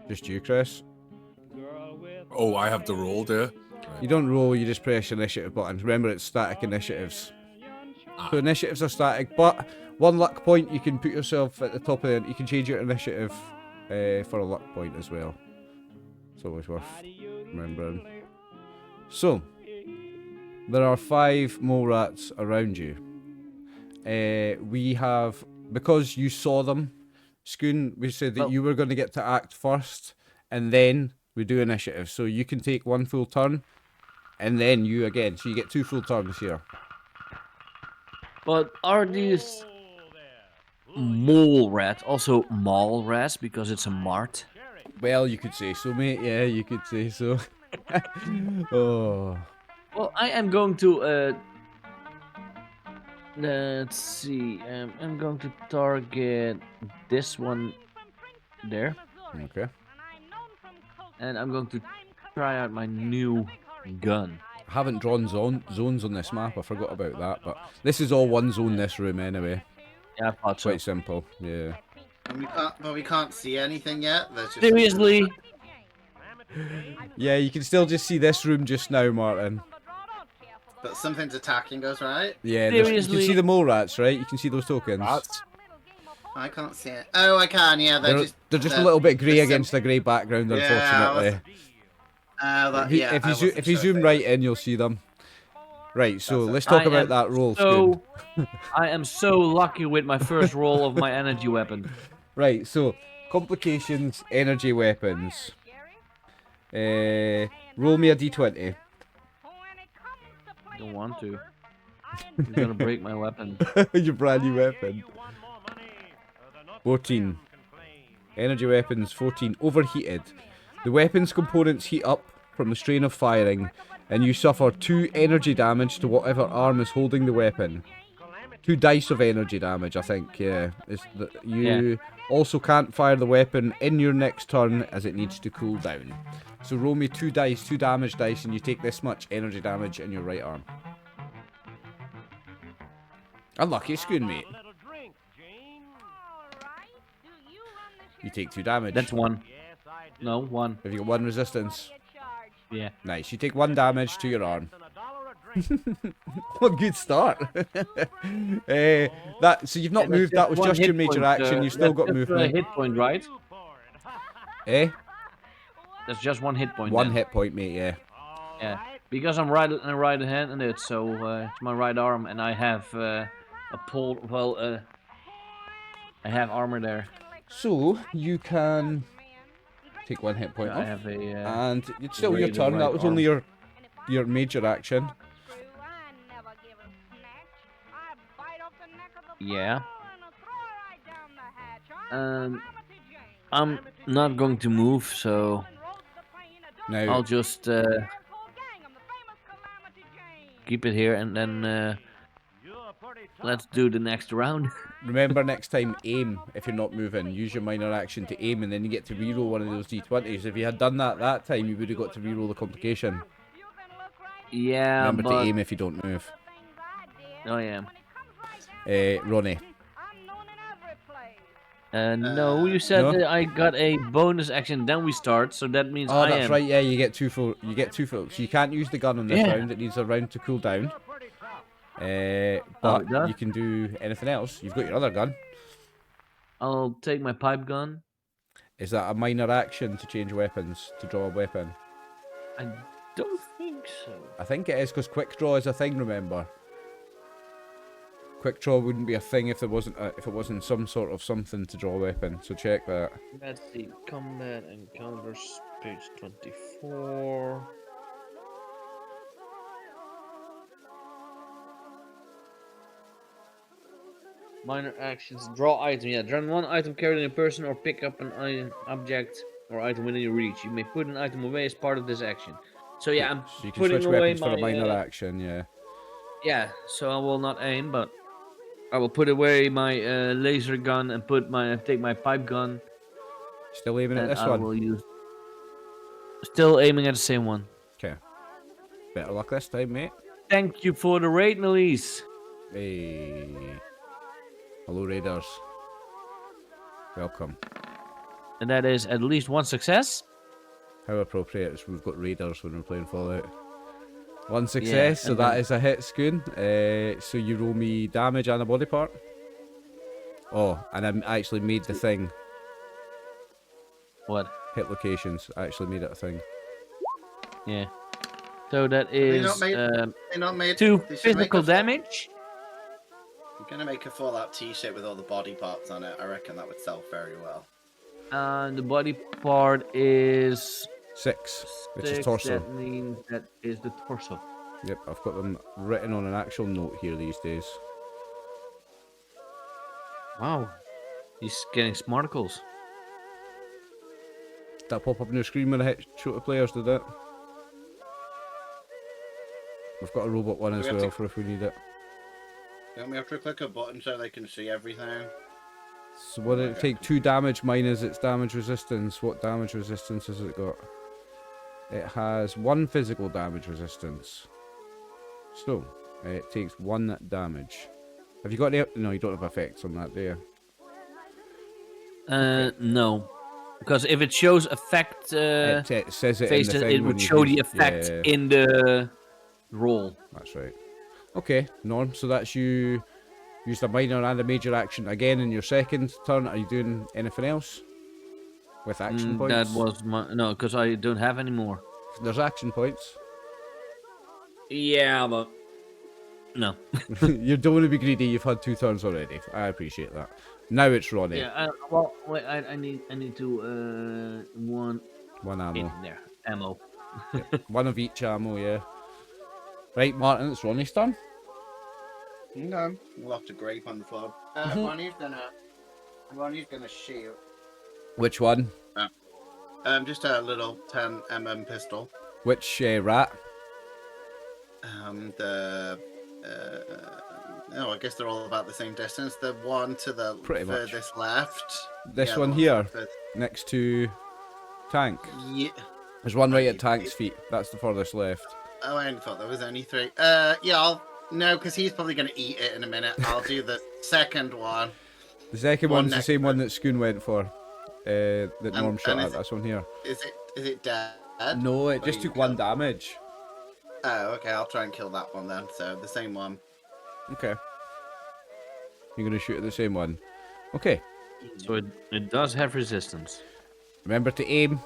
Just you, Chris. Oh, I have to roll, do you? You don't roll, you just press initiative button. Remember, it's static initiatives. So initiatives are static, but 1 luck point, you can put yourself at the top of it. You can change your initiative for a luck point as well. It's always worth remembering. So, there are 5 mole rats around you. We have, because you saw them, Scoon, we said that you were going to get to act first, and then we do initiative. So you can take 1 full turn, and then you again. So you get 2 full turns here. But are these mole rats also mall rats because it's a mart? Well, you could say so, mate. Yeah, you could say so. Oh. Well, I am going to let's see. I'm going to target this one there, Okay. and I'm going to try out my new gun. I haven't drawn zones on this map. I forgot about that, but this is all one zone. This room anyway. Yeah, I thought so. Quite simple. Yeah. And we can't see anything yet. There's just Seriously? Yeah, you can still just see this room just now, Martin. But something's attacking us, right? Yeah, you can Seriously? see the mole rats, right? You can see those tokens. Rats? I can't see it. Oh, I can. Yeah, They're just a little bit grey they're against a grey background, unfortunately. If you zoom right in, you'll see them. Right, so let's talk about that roll, Scoon. So, I am so lucky with my first roll of my energy weapon. Right, so complications, energy weapons. Roll me a d20. Don't want to. You're gonna break my weapon. Your brand new weapon. 14. Energy weapons, 14. Overheated. The weapon's components heat up from the strain of firing, and you suffer 2 energy damage to whatever arm is holding the weapon. 2 dice of energy damage, I think, yeah. You also can't fire the weapon in your next turn as it needs to cool down. So roll me 2 dice, 2 damage dice, and you take this much energy damage in your right arm. Unlucky, Scoon, mate. You take 2 damage. That's 1. No, 1. Have you got 1 resistance? Yeah. Nice. You take 1 damage to your arm. What a good start. So you've not moved. That was one just your hit major point, action. You've still that's got just a movement. hit point, right? That's just 1 hit point. 1 then. hit point, mate. Yeah. Yeah. Because I'm right-handed, so it's my right arm, and I have a pull. Well, I have armor there. So you can take 1 hit point I off, have a. and it's still your rated turn. That right was arm. only your major action. Yeah. I'm not going to move, so Now, I'll just keep it here, and then let's do the next round. remember next time, aim if you're not moving. Use your minor action to aim, and then you get to reroll one of those d20s. If you had done that time, you would have got to reroll the complication. Yeah, Remember but to aim if you don't move. oh yeah. Ronnie. No, you said No? that I got a bonus action, then we start, so that means Oh, I that's am. right. Yeah, you get two full. So you can't use the gun on this Yeah. round. It needs a round to cool down. Oh, But it does? you can do anything else. You've got your other gun. I'll take my pipe gun. Is that a minor action to change weapons, to draw a weapon? I don't think so. I think it is because quick draw is a thing. Remember, quick draw wouldn't be a thing if there wasn't if it wasn't some sort of something to draw a weapon. So check that. Let's see. Combat encounters, page 24. Minor actions. Draw item. Yeah, draw one item carried in a person or pick up an object or item within your reach. You may put an item away as part of this action. So yeah, I'm So you can putting switch away weapons my for a minor action. Yeah. yeah. So I will not aim, but I will put away my laser gun and take my pipe gun. Still aiming at And this I one. will use. Still aiming at the same one. Okay. Better luck this time, mate. Thank you for the raid, Melise. Hey. Hello, Raiders. Welcome. And that is at least one success. How appropriate is we've got Raiders when we're playing Fallout. One success, so that is a hit, Scoon. So you roll me damage and a body part. Oh, and I actually made the thing. What? Hit locations. I actually made it a thing. Yeah. So that They is not made 2 they should make physical a- damage. I'm gonna make a Fallout T-shirt with all the body parts on it. I reckon that would sell very well. The body part is 6, which is 6. torso. That means that is the torso. Yep, I've got them written on an actual note here these days. Wow. He's getting smarticles. Did that pop up on your screen when I hit show to players, did it? We've got a robot one as we have well to- for if we need it. Don't we have to click a button so they can see everything? So what did it take? 2 damage minus its damage resistance. What damage resistance has it got? It has 1 physical damage resistance. So, it takes 1 damage. Have you got any... No, you don't have effects on that, do you? No. Because if it shows effect it says it faces, in the thing it when would you show the use- effect yeah, in the roll. that's right. Okay, Norm, so that's you used a minor and a major action again in your second turn. Are you doing anything else? With action points? That was my... No, because I don't have any more. There's action points. Yeah, but... No. You don't want to be greedy, you've had 2 turns already. I appreciate that. Now it's Ronnie. Yeah, well, wait, I need to, one... 1 ammo. In there. Ammo. 1 of each ammo, yeah. Right, Martin, it's Ronnie's turn. No, we'll have to grape on the floor. Ronnie's gonna shoot. Which one? Just a little 10mm pistol. Which rat? I guess they're all about the same distance. The one to the Pretty much. furthest left. This Yeah, one the here, furthest- next to Tank. Yeah. There's one right at Tank's feet. That's the furthest left. Oh, I only thought there was only 3. No, because he's probably going to eat it in a minute. I'll do the second one. The second One one's the next same to one it. that Scoon went for. That Norm shot and at. is it- That's one here. Is it dead? No, it Or just you took 1 killed- damage. Oh, okay. I'll try and kill that one then. So the same one. Okay. You're going to shoot at the same one. Okay. So it does have resistance. Remember to aim.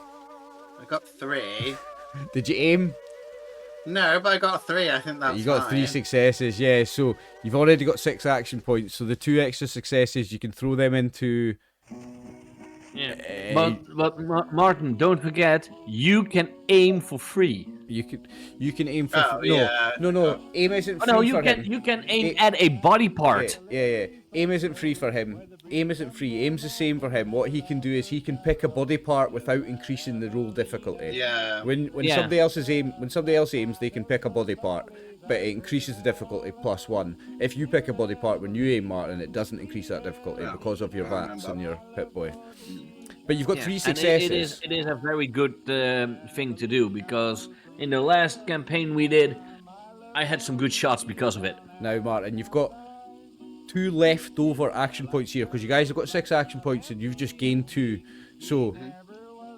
I got 3. Did you aim? No, but I got 3. I think that's You got 3 fine. successes, yeah. So you've already got 6 action points. So the 2 extra successes, you can throw them into. Yeah. But Martin, don't forget, you can aim for free. You can aim for. Oh, yeah. No. Aim isn't Oh, free no, for him. you can aim It- at a body part. Yeah. Aim isn't free for him. Aim isn't free. Aim's the same for him. What he can do is he can pick a body part without increasing the roll difficulty. Yeah. When Yeah. somebody else aims, they can pick a body part, but it increases the difficulty +1. If you pick a body part when you aim, Martin, it doesn't increase that difficulty Yeah. because of your I VATs remember. and your Pip Boy. But you've got Yeah, 3 and successes. it is a very good thing to do because in the last campaign we did, I had some good shots because of it. Now, Martin, you've got 2 leftover action points here, because you guys have got 6 action points and you've just gained 2. So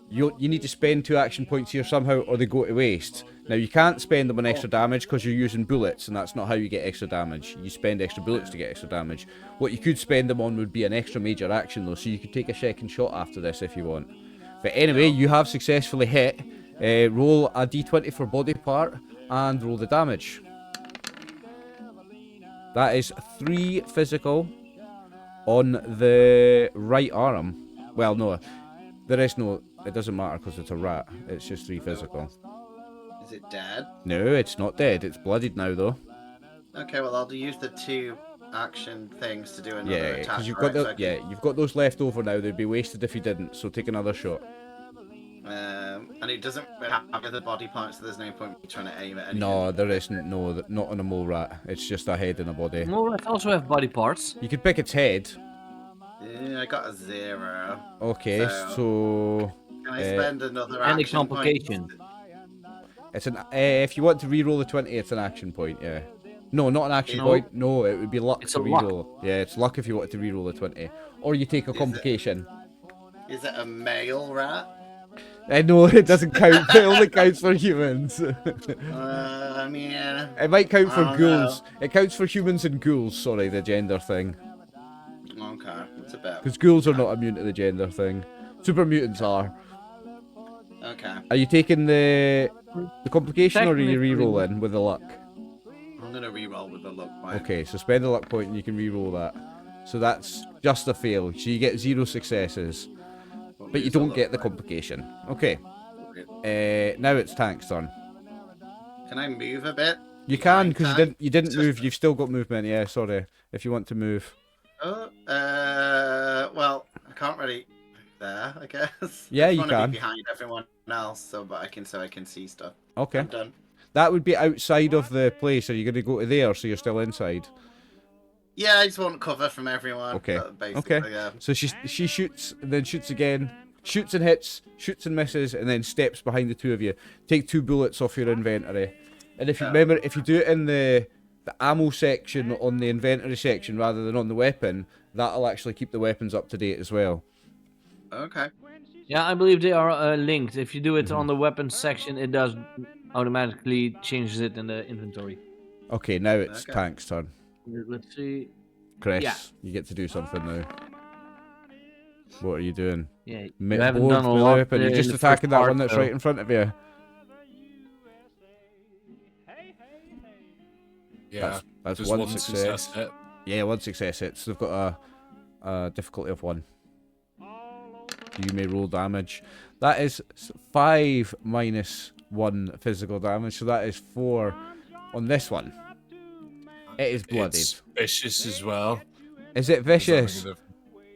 you need to spend 2 action points here somehow, or they go to waste. Now you can't spend them on extra damage because you're using bullets, and that's not how you get extra damage. You spend extra bullets to get extra damage. What you could spend them on would be an extra major action though, so you could take a second shot after this if you want. But anyway, you have successfully hit. Roll a d20 for body part and roll the damage. That is 3 physical on the right arm. Well, no, there is no. It doesn't matter because it's a rat. It's just 3 physical. Is it dead? No, it's not dead. It's bloodied now, though. Okay, well I'll use the 2 action things to do another attack. Because you've got you've got those left over now. They'd be wasted if you didn't. So take another shot. And it doesn't have the body parts, so there's no point me trying to aim at anything. No, there isn't. No, not on a mole rat. It's just a head and a body. Mole rats also have body parts. You could pick its head. Yeah, I got a 0. Okay, so can I spend another and action a complication. point? it's an. If you want to re-roll the 20, it's an action point. Yeah. No, not an action No. point. No, it would be luck It's to a luck. re-roll. Yeah, it's luck if you want to re-roll the 20, or you take a complication. Is it a male rat? No, it doesn't count. It only counts for humans. I mean, It might count for I don't ghouls. It counts for humans and ghouls. Sorry, the gender thing. okay, it's a bit. Because ghouls are not immune to the gender thing. Super mutants are. Okay, Are you taking the complication, or are you Technically- re-rolling with the luck? I'm gonna re-roll with the luck point. Okay, so spend the luck point and you can re-roll that. So that's just a fail. So you get 0 successes, but you don't get the complication. Okay. Now it's Tank's turn. Can I move a bit? You can, because Tank? you didn't Just- move. You've still got movement. Yeah, sorry. If you want to move. Oh, well, I can't really move there, I guess. Yeah, I you just wanna can. be behind everyone else, so I can see stuff. Okay. I'm done. That would be outside of the place. Are you going to go to there, so you're still inside? Yeah, I just want cover from everyone. Okay. Basically, Okay. yeah. So she shoots, and then shoots again, shoots and hits, shoots and misses, and then steps behind the 2 of you. Take 2 bullets off your inventory. And if you remember, if you do it in the ammo section on the inventory section rather than on the weapon, that'll actually keep the weapons up to date as well. Okay. Yeah, I believe they are linked. If you do it on the weapons section, it does automatically changes it in the inventory. Okay, now it's Okay. Tank's turn. Let's see. Chris, Yeah. you get to do something now. What are you doing? Yeah, you Mi- haven't board done a with the lot. weapon. You're in just the attacking first that part, one that's so- right in front of you. Yeah, That's just one success. hit. Yeah, 1 success hits. They've got a difficulty of 1. You may roll damage. That is 5 minus 1 physical damage, so that is 4 on this one. It is bloodied. It's vicious as well. Is it Does that make a vicious? difference?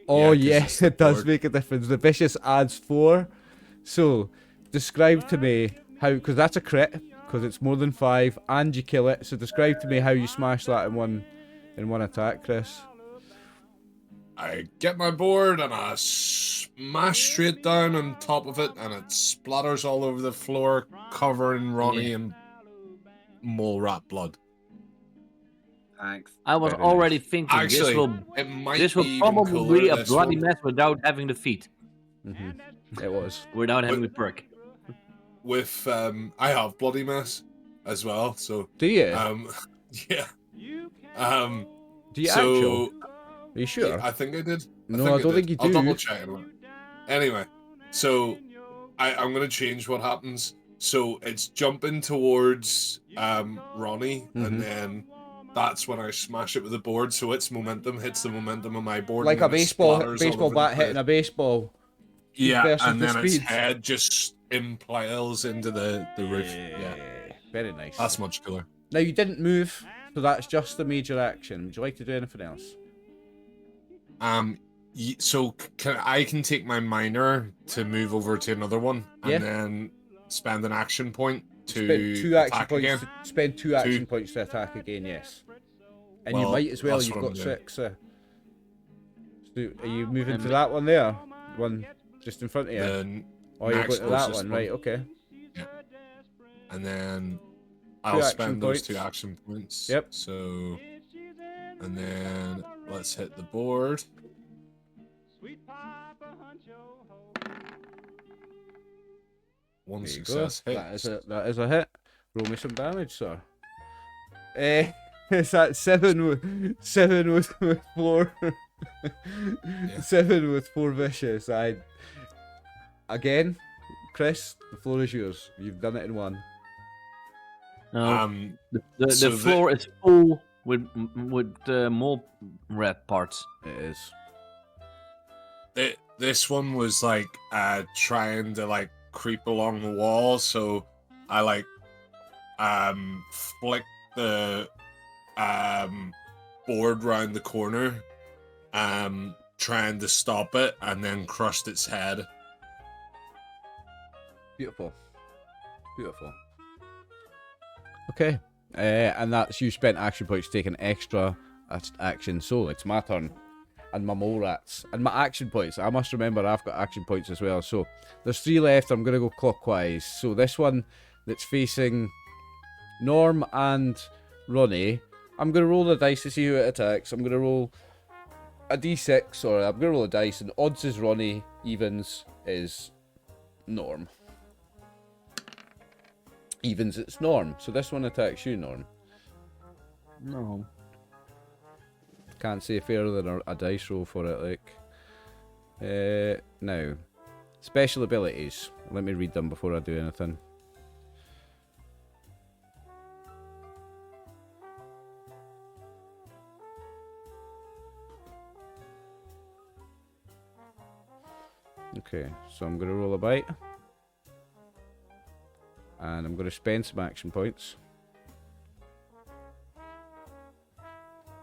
Oh Yeah, 'cause yes, it's it does board. make a difference. The vicious adds 4. So, describe to me how, because that's a crit, because it's more than 5, and you kill it. So describe to me how you smash that in one attack, Chris. I get my board and I smash straight down on top of it, and it splatters all over the floor, covering Ronnie in mole rat blood. Thanks. I was Very already nice. thinking Actually, this it might will be even probably cooler be a this bloody one. mess without having the feet, It was. without having the perk. With I have bloody mess as well, so Do you? yeah. Do you So actual? Are you sure? yeah, I think I did. No, think I don't did. think you I'll do. double check it. Anyway, so I'm gonna change what happens. So it's jumping towards Ronnie, Mhm. and then that's when I smash it with the board. So its momentum hits the momentum of my board, Like and a then it baseball splatters all baseball over the bat hitting place. a baseball. Yeah, versus and the then its speed. head just impales into the roof. Yeah, Very nice. that's much cooler. Now you didn't move, so that's just the major action. Would you like to do anything else? So I can take my minor to move over to another one, and Yeah. then spend an action point to Spend 2 action attack points. again. Spend 2 action points to attack again. Yes. And you Well, might as well. that's You've what got I'm doing. 6. So are you moving to that one there? One just in front of you. Then Or you're next going to that closest one, right? Okay. and then I'll action spend those points. 2 action points. Yep. So And then let's hit the board. Sweet Papa Huncho Ho. One There you go. success hit. That is a hit. Roll me some damage, sir. It's at 7 with 4. Yeah. 7 with 4 vicious. Again, Chris, the floor is yours. You've done it in one. No, the so floor is full with mole rat parts. It is. This one was like trying to like creep along the wall, so I like flicked the board round the corner, trying to stop it, and then crushed its head. Beautiful. Beautiful. Okay. And that's you spent action points taking extra action, so it's my turn. And my mole rats. And my action points. I must remember I've got action points as well. So there's 3 left. I'm going to go clockwise. So this one that's facing Norm and Ronnie, I'm going to roll the dice to see who it attacks. I'm going to roll a d6, or I'm going to roll a dice, and odds is Ronnie, evens is Norm. Evens, it's Norm. So this one attacks you, Norm. No. Can't say fairer than a dice roll for it, like. Now, special abilities. Let me read them before I do anything. Okay, so I'm going to roll a bite. And I'm going to spend some action points.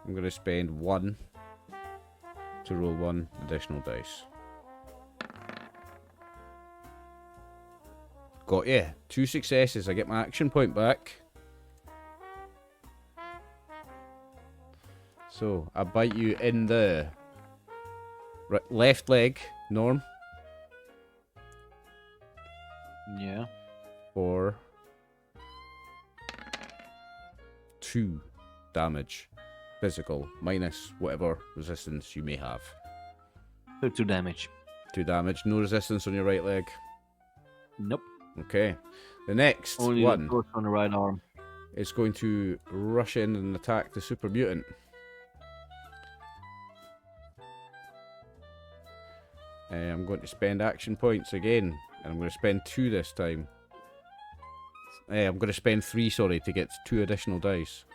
I'm going to spend 1 to roll 1 additional dice. Got ya. 2 successes. I get my action point back. So, I bite you in the left leg, Norm. Yeah. For 2 damage. Physical, minus whatever resistance you may have. 2 damage. 2 damage, no resistance on your right leg. Nope. Okay. The next Only one the on the right arm. is going to rush in and attack the super mutant. I'm going to spend action points again, and I'm going to spend 2 this time. I'm going to spend 3, sorry, to get 2 additional dice.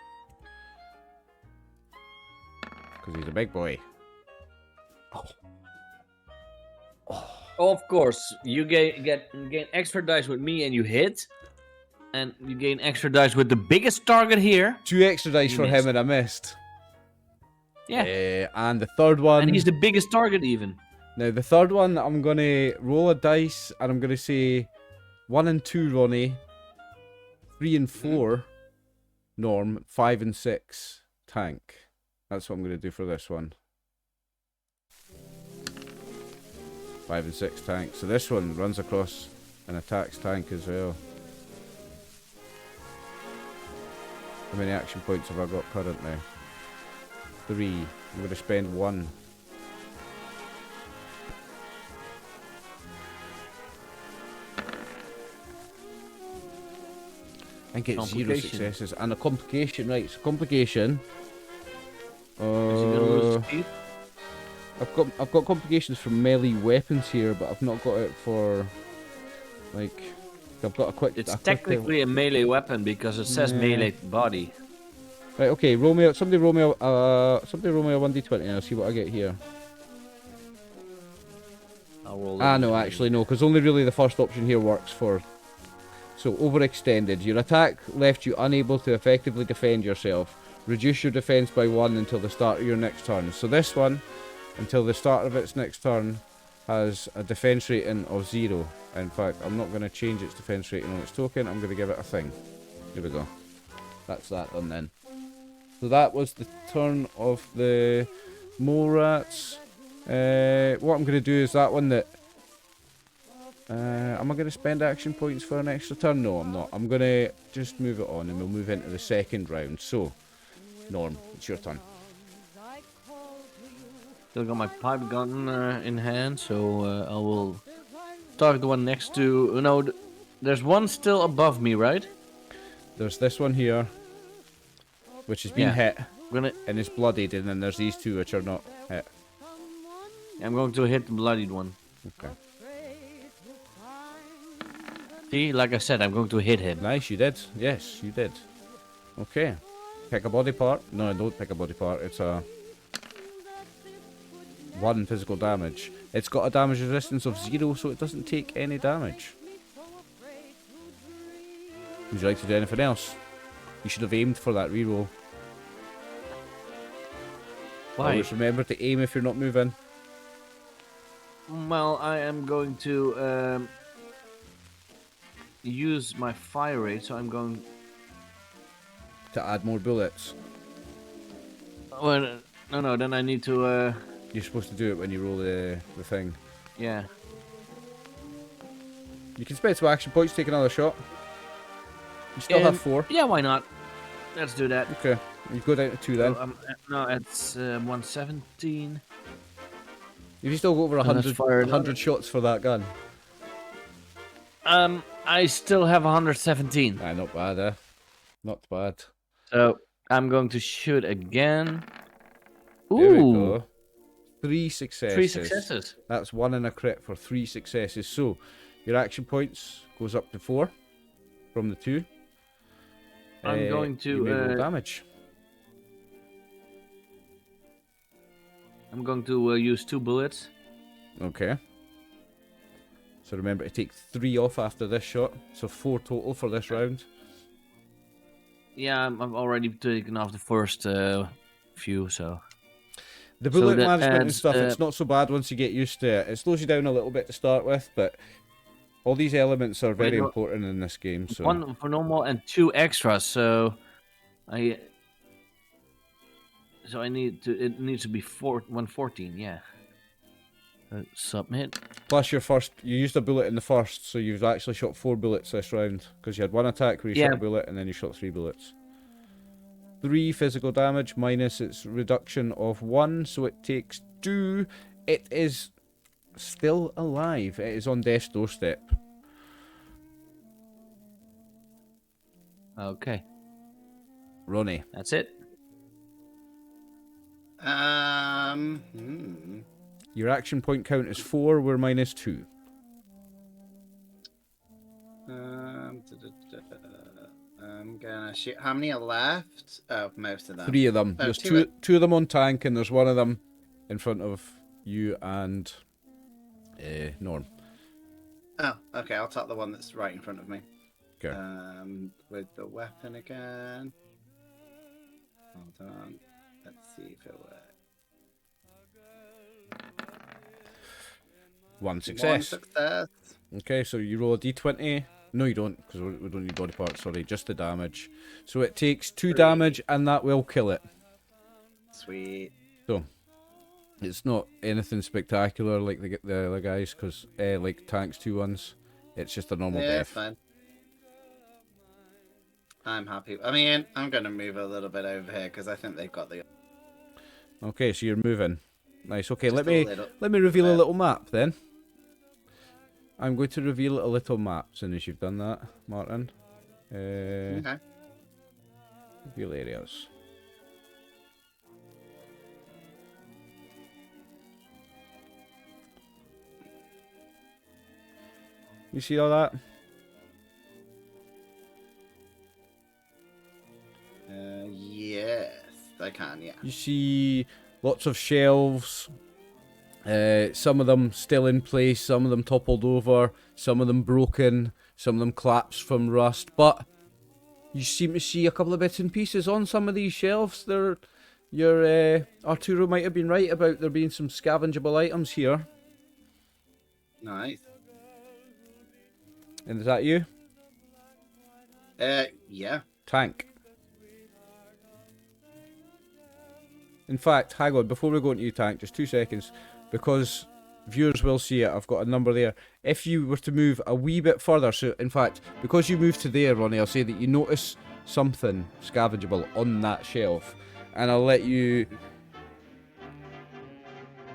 Because he's a big boy. Of course, you gain extra dice with me and you hit. And you gain extra dice with the biggest target here. 2 extra dice You for missed. him and I missed. Yeah. And the third one... And he's the biggest target even. Now, the third one, I'm going to roll a dice, and I'm going to say 1 and 2, Ronnie. 3 and 4, Norm. 5 and 6, Tank. That's what I'm going to do for this one. 5 and 6, Tank. So this one runs across and attacks Tank as well. How many action points have I got currently? 3. I'm going to spend 1. I think it's 0 successes and a complication, right? So complication. Is he gonna lose his teeth? I've got complications for melee weapons here, but I've not got it for like. I've got a quick. It's technically a melee weapon because it says melee body. Right. Okay. Roll me. Somebody roll me a 1d20 and I'll see what I get here. I'll roll. No, actually no, because only really the first option here works for. So, overextended. Your attack left you unable to effectively defend yourself. Reduce your defense by 1 until the start of your next turn. So this one, until the start of its next turn, has a defense rating of 0. In fact, I'm not going to change its defense rating on its token. I'm going to give it a thing. Here we go. That's that done then. So that was the turn of the mole rats. What I'm going to do is that one that... am I going to spend action points for an extra turn? No, I'm not. I'm going to just move it on and we'll move into the second round. So, Norm, it's your turn. Still got my pipe gun in hand, so I will target the one next to. No, there's one still above me, right? There's this one here, which has been Yeah. hit Gonna. and is bloodied, and then there's these two which are not hit. I'm going to hit the bloodied one. Okay. See, like I said, I'm going to hit him. Nice, you did. Yes, you did. Okay. Pick a body part. No, don't pick a body part. It's a 1 physical damage. It's got a damage resistance of 0, so it doesn't take any damage. Would you like to do anything else? You should have aimed for that reroll. Why? Always remember to aim if you're not moving. Well, I am going to use my fire rate, so I'm going. To add more bullets. Well, no, then I need to. You're supposed to do it when you roll the thing. Yeah. You can spend some action points, take another shot. You still have 4. Yeah, why not? Let's do that. Okay. You go down to 2 then. So, no, it's 117. If you still go over let's 100, fire it 100 shots for that gun. I still have 117. Aye, not bad, eh? Not bad. So I'm going to shoot again. Ooh, There we go. 3 successes. 3 successes. That's 1 and a crit for 3 successes. So, your action points goes up to 4 from the 2. I'm going to you may roll damage. I'm going to use 2 bullets. Okay. So remember to take 3 off after this shot. So 4 total for this round. Yeah, I've already taken off the first few, so. The bullet that management and adds, stuff, it's not so bad once you get used to it. It slows you down a little bit to start with, but all these elements are very important in this game. So 1 for normal and 2 extras, so I need to. It needs to be 114. Yeah. Submit. plus you used a bullet in the first, so you've actually shot 4 bullets this round because you had 1 attack where you shot a bullet and then you shot 3 bullets. 3 physical damage minus its reduction of 1, so it takes 2. It is still alive. It is on death's doorstep. Okay. Ronnie. That's it. Your action point count is 4, we're minus 2. I'm gonna shoot. How many are left? Oh, most of them. 3 of them. Oh, There's 2 two of them on tank, and there's 1 of them in front of you and Norm. Oh, okay. I'll top the one that's right in front of me. Okay. With the weapon again. Hold on. Let's see if it works. 1 success. 1 success. Okay, so you roll a d20. No, you don't, because we don't need body parts, sorry, just the damage. So it takes 2 damage, and that will kill it. Sweet. So, it's not anything spectacular like the other guys, because, like Tank's 2 ones, it's just a normal death. Fine. I'm happy. I mean, I'm going to move a little bit over here, because I think they've got the... Okay, so you're moving. Nice, okay, Just let me reveal a little map, then. I'm going to reveal a little map as soon as you've done that, Martin. Okay. Reveal areas. You see all that? Yes, I can, yeah. You see lots of shelves. Some of them still in place, some of them toppled over, some of them broken, some of them collapsed from rust. But you seem to see a couple of bits and pieces on some of these shelves. Your Arturo might have been right about there being some scavengeable items here. Nice. And is that you? Yeah. Tank. In fact, hang on, before we go into you, Tank, just 2 seconds, because viewers will see it, I've got a number there. If you were to move a wee bit further, so in fact, because you moved to there, Ronnie, I'll say that you notice something scavengeable on that shelf, and I'll let you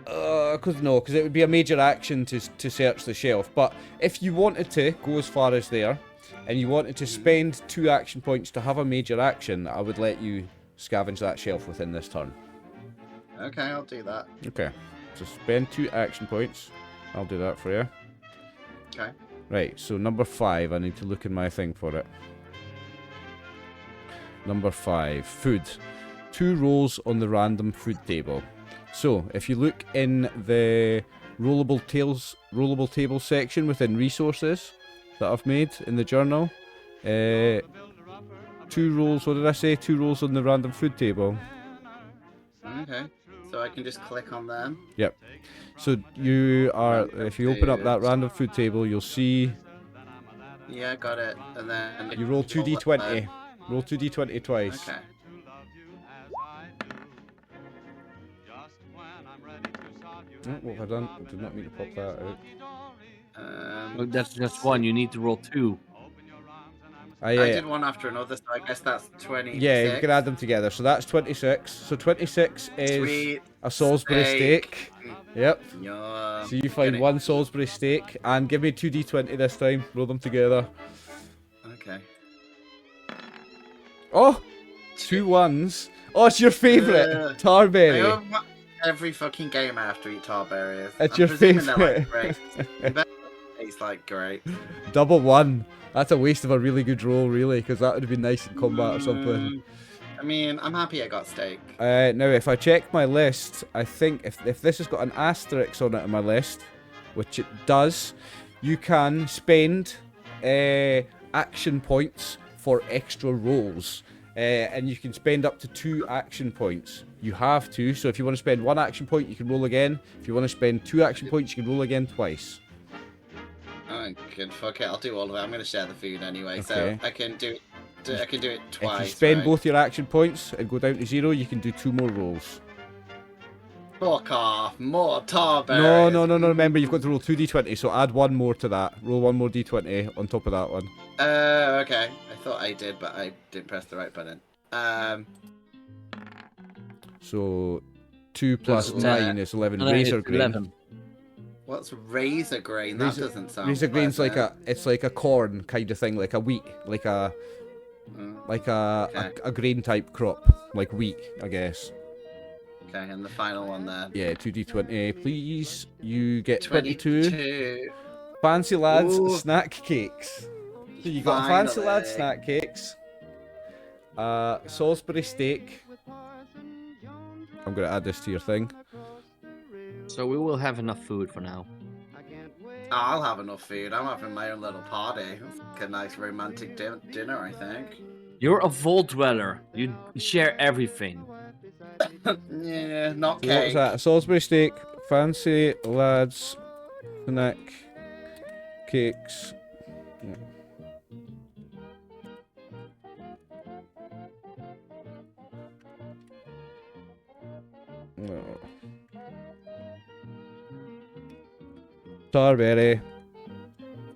Because it would be a major action to search the shelf. But if you wanted to go as far as there, and you wanted to spend 2 action points to have a major action, I would let you scavenge that shelf within this turn. Okay, I'll do that. Okay, so spend 2 action points. I'll do that for you. Okay. Right, so number 5, I need to look in my thing for it. Number 5, food. 2 rolls on the random food table. So, if you look in the rollable table section within resources that I've made in the journal, 2 rolls, what did I say? 2 rolls on the random food table. Okay, so I can just click on them. Yep. So you are, if you open up that random food table, you'll see... Yeah, got it. And then... You roll 2d20. Roll 2d20 twice. Okay. Oh, what have I done? I did not mean to pop that out. That's just one. You need to roll 2. Yeah. I did one after another, so I guess that's 20. Yeah, you can add them together. So that's 26. So 26 is Sweet a Salisbury steak. Yep. Yum. So you find 1 Salisbury steak and give me 2d20 this time. Roll them together. Okay. Oh! 2 1s. Oh, it's your favourite. Tarberry. Every fucking game I have to eat tarberries. It's your favourite. It's like great. Double 1. That's a waste of a really good roll, really, because that would have been nice in combat or something. I mean, I'm happy I got steak. Now, if I check my list, I think if this has got an asterisk on it on my list, which it does, you can spend action points for extra rolls. And you can spend up to 2 action points. You have to, so if you want to spend 1 action point, you can roll again. If you want to spend 2 action points, you can roll again twice. Oh, good. Fuck it, I'll do all of it. I'm going to share the food anyway, Okay. so I can do it twice. If you spend right? both your action points and go down to 0, you can do 2 more rolls. Fuck off, more tarberries. No. Remember, you've got to roll 2d20, so add 1 more to that. Roll 1 more d20 on top of that one. Okay. I thought I did, but I didn't press the right button. So 2 plus That's 9 is 11. Razor grain. 11. What's razor grain? That doesn't sound. Razor grain's pleasant. it's like a corn kind of thing, like a wheat, like a grain type crop, like wheat, I guess. Okay, and the final one there. Yeah, 2d20, please. You get 22. 22. Fancy lads Ooh. snack cakes. So you got fancy lads Finally. snack cakes. Salisbury steak. I'm gonna add this to your thing. So we will have enough food for now. I'll have enough food. I'm having my own little party. It's a nice romantic dinner, I think. You're a vault dweller. You share everything. Yeah, not So what was cake. that? A Salisbury steak, fancy lads snack cakes. No. Starberry,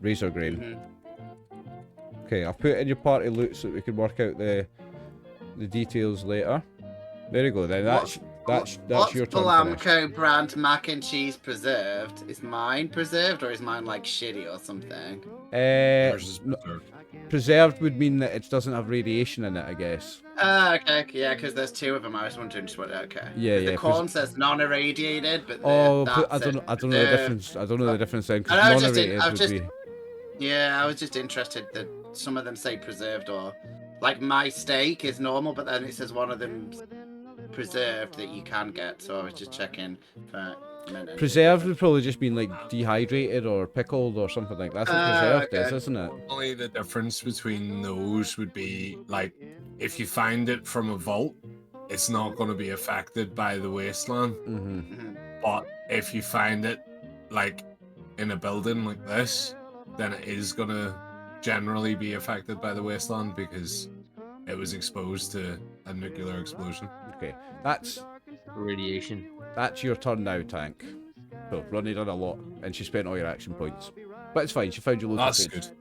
razor grain. Mhm. Okay, I'll put it in your party loot so that we can work out the details later. There you go. Then that's What's your turn. Finished. Blamco brand mac and cheese preserved? Is mine preserved or is mine like shitty or something? Yours is No, preserved. preserved would mean that it doesn't have radiation in it, I guess. Okay, yeah, because there's 2 of them. I was wondering just what. Okay. Yeah, The yeah, corn says non-irradiated, but Oh, that I don't know. I don't know the difference. I don't know the difference then. Because I was non-irradiated would just- be. Yeah, I was just interested that some of them say preserved or like my steak is normal, but then it says one of them's preserved that you can get. So I was just checking for a minute. Preserved would probably just mean like dehydrated or pickled or something like that. That's what preserved okay. is, isn't it? Only the difference between those would be like if you find it from a vault, it's not going to be affected by the wasteland. Mm-hmm. Mhm. But if you find it like in a building like this, then it is going to generally be affected by the wasteland because it was exposed to a nuclear explosion. Okay, that's Radiation. your turn now, Tank. So Ronnie done a lot, and she spent all your action points, but it's fine. She found you loads That's of food.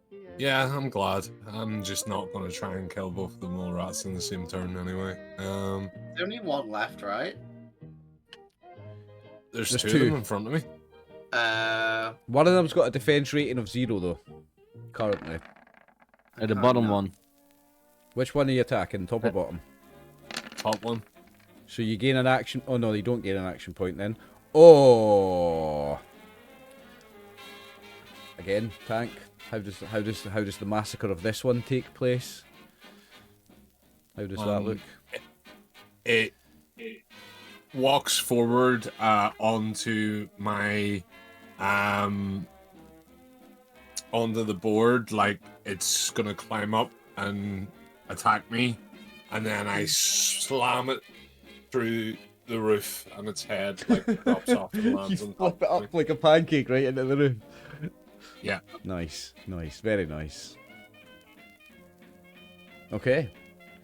good. Yeah, I'm glad. I'm just not going to try and kill both of the mole rats in the same turn anyway. There's only one left, right? There's There's two two. of them in front of me. One of them's got a defense rating of 0 though. Currently. The bottom one. Which one are you attacking? Top or bottom? Top one. So you gain an action. Oh no, you don't gain an action point then. Oh. Again, tank. How does the massacre of this one take place? How does that look? It walks forward onto my onto the board like it's gonna climb up and attack me, and then I slam it through the roof and its head like drops off and lands You on flip top it of up me. like a pancake right into the room. Yeah. Nice, very nice. Okay.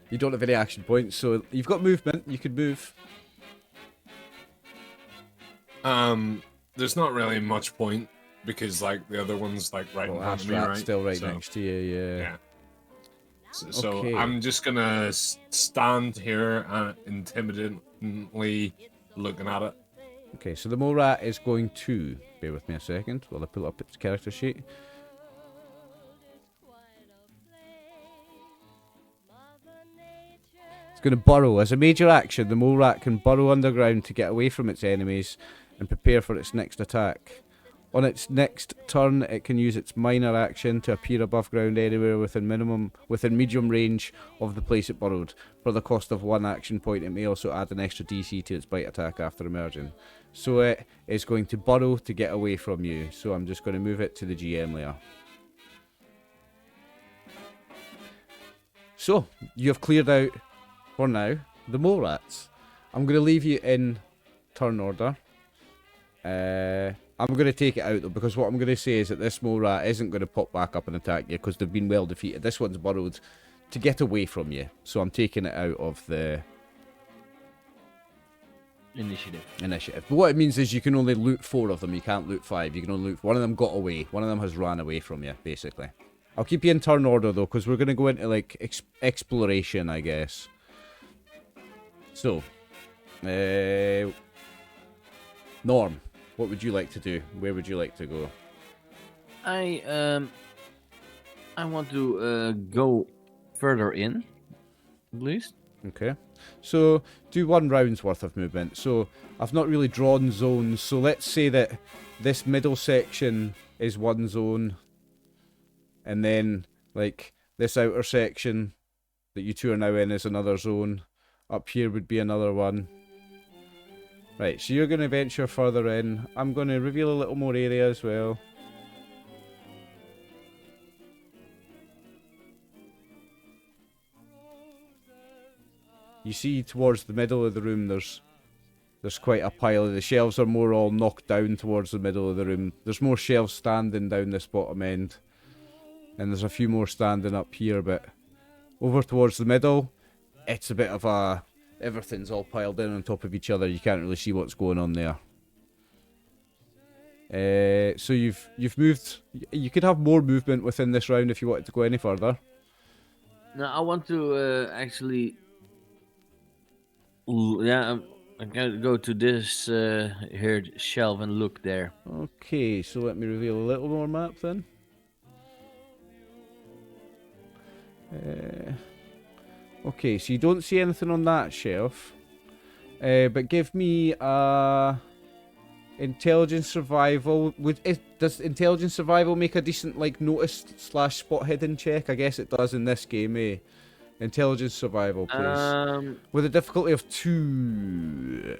You don't have any action points, so you've got movement, you could move. There's not really much point because like the other one's like right in front of me, Rat's right? still right So, next to you, yeah. Yeah. So Okay. I'm just gonna stand here and intimidatingly looking at it. Okay, so the mole rat is going to... Bear with me a second while I pull up its character sheet. It's going to burrow. As a major action, the mole rat can burrow underground to get away from its enemies and prepare for its next attack. On its next turn, it can use its minor action to appear above ground anywhere within medium range of the place it burrowed. For the cost of 1 action point, it may also add an extra DC to its bite attack after emerging. So it is going to burrow to get away from you. So I'm just going to move it to the GM layer. So, you have cleared out, for now, the mole rats. I'm going to leave you in turn order. I'm going to take it out though, because what I'm going to say is that this mole rat isn't going to pop back up and attack you because they've been well defeated. This one's burrowed to get away from you, so I'm taking it out of the initiative. But what it means is you can only loot 4 of them, you can't loot 5. You can only loot... One of them got away, one of them has ran away from you, basically. I'll keep you in turn order though, because we're going to go into like exploration, I guess. So, Norm, what would you like to do? Where would you like to go? I want to go further in, at least. Okay, so do 1 round's worth of movement. So I've not really drawn zones, so let's say that this middle section is 1 zone, and then like this outer section that you 2 are now in is another zone. Up here would be another one. Right, so you're going to venture further in. I'm going to reveal a little more area as well. You see towards the middle of the room there's quite a pile. The shelves are more all knocked down towards the middle of the room. There's more shelves standing down this bottom end. And there's a few more standing up here, but over towards the middle, it's a bit of a... Everything's all piled in on top of each other. You can't really see what's going on there. So you've moved. You could have more movement within this round if you wanted to go any further. No, I want to actually. Yeah, I'm gonna go to this here shelf and look there. Okay, so let me reveal a little more map then. Okay, so you don't see anything on that shelf, but give me intelligence survival. Does intelligence survival make a decent like notice / spot hidden check? I guess it does in this game, eh? Intelligence survival, please. With a difficulty of 2.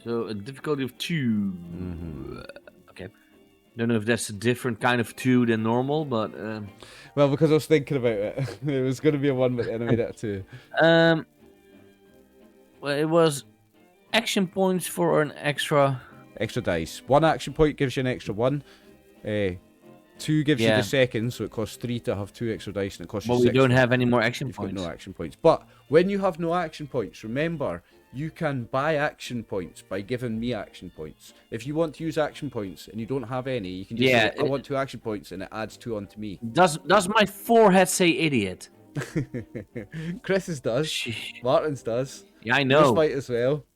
So a difficulty of 2. Okay. Don't know if that's a different kind of 2 than normal, but well, because I was thinking about it, it was going to be a 1, but then I made it a 2. Well, it was action points for an extra dice. 1 action point gives you an extra 1. 2 gives you the second, so it costs 3 to have 2 extra dice, and it costs you 6. But we don't have any more action You've points. got no action points. But when you have no action points, remember, you can buy action points by giving me action points. If you want to use action points and you don't have any, you can just say, I want 2 action points, and it adds 2 onto me. Does my forehead say idiot? Chris's does. Martin's does. Yeah, I This know. fight as well.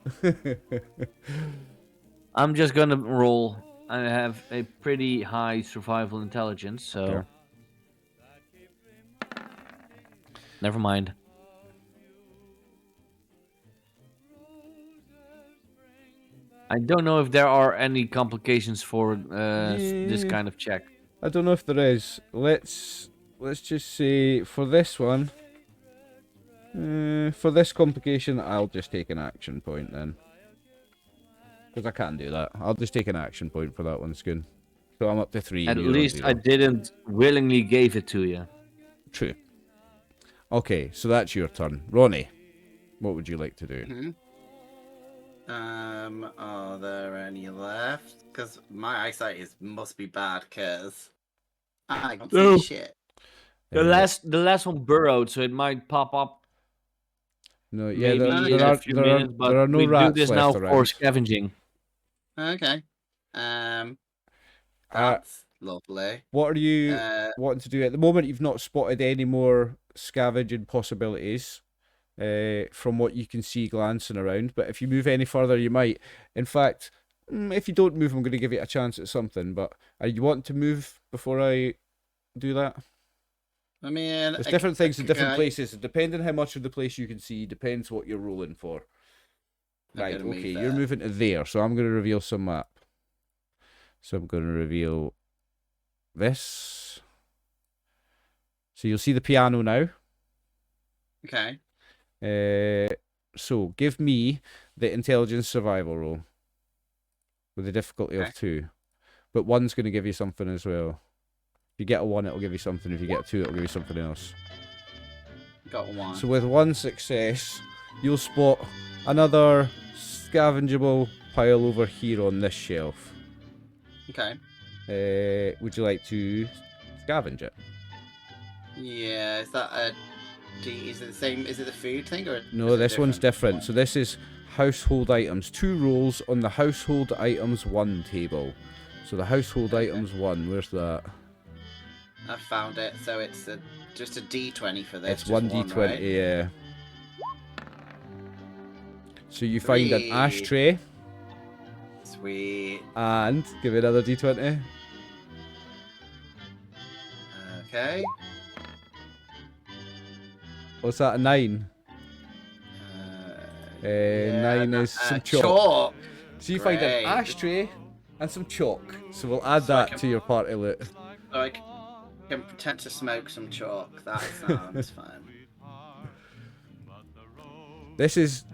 I'm just gonna roll. I have a pretty high survival intelligence, so Okay. never mind. I don't know if there are any complications for this kind of check. I don't know if there is. Let's just say for this one, for this complication, I'll just take an action point then, because I can't do that. I'll just take an action point for that one, Scoon. So I'm up to 3. At and you're on least 0. I didn't willingly gave it to you. True. Okay, so that's your turn, Ronnie. What would you like to do? Are there any left? Because my eyesight must be bad, because I can't No. see shit. The last one burrowed, so it might pop up. No, yeah, Maybe in a few minutes, but there are no we do rats this now left for around. scavenging. Okay. That's lovely. What are you wanting to do at the moment? You've not spotted any more scavenging possibilities from what you can see glancing around, but if you move any further, you might. In fact, if you don't move, I'm going to give you a chance at something, but are you wanting to move before I do that? I mean, there's different things in different places. Depending how much of the place you can see, depends what you're rolling for. Right, okay, you're moving to there, so I'm going to reveal some map. So I'm going to reveal this. So you'll see the piano now. Okay. So give me the intelligence survival roll with a difficulty of 2. But 1's going to give you something as well. If you get a 1, it'll give you something. If you get a 2, it'll give you something else. Got 1. So with 1 success, you'll spot another scavengeable pile over here on this shelf. Okay. Would you like to scavenge it? Yeah, is that is it the same? Is it the food thing or? No, this one's different. So this is household items. 2 rolls on the household items 1 table. So the household items 1, where's that? I found it. So it's just a D20 for this. It's 1d20, right? Yeah. So you find an ashtray. Sweet. And give it another d20. Okay. What's that, a 9? Yeah, 9 is some chalk. Chalk. So you find an ashtray and some chalk. So we'll add that to your party loot. So I can pretend to smoke some chalk. That sounds fun. This is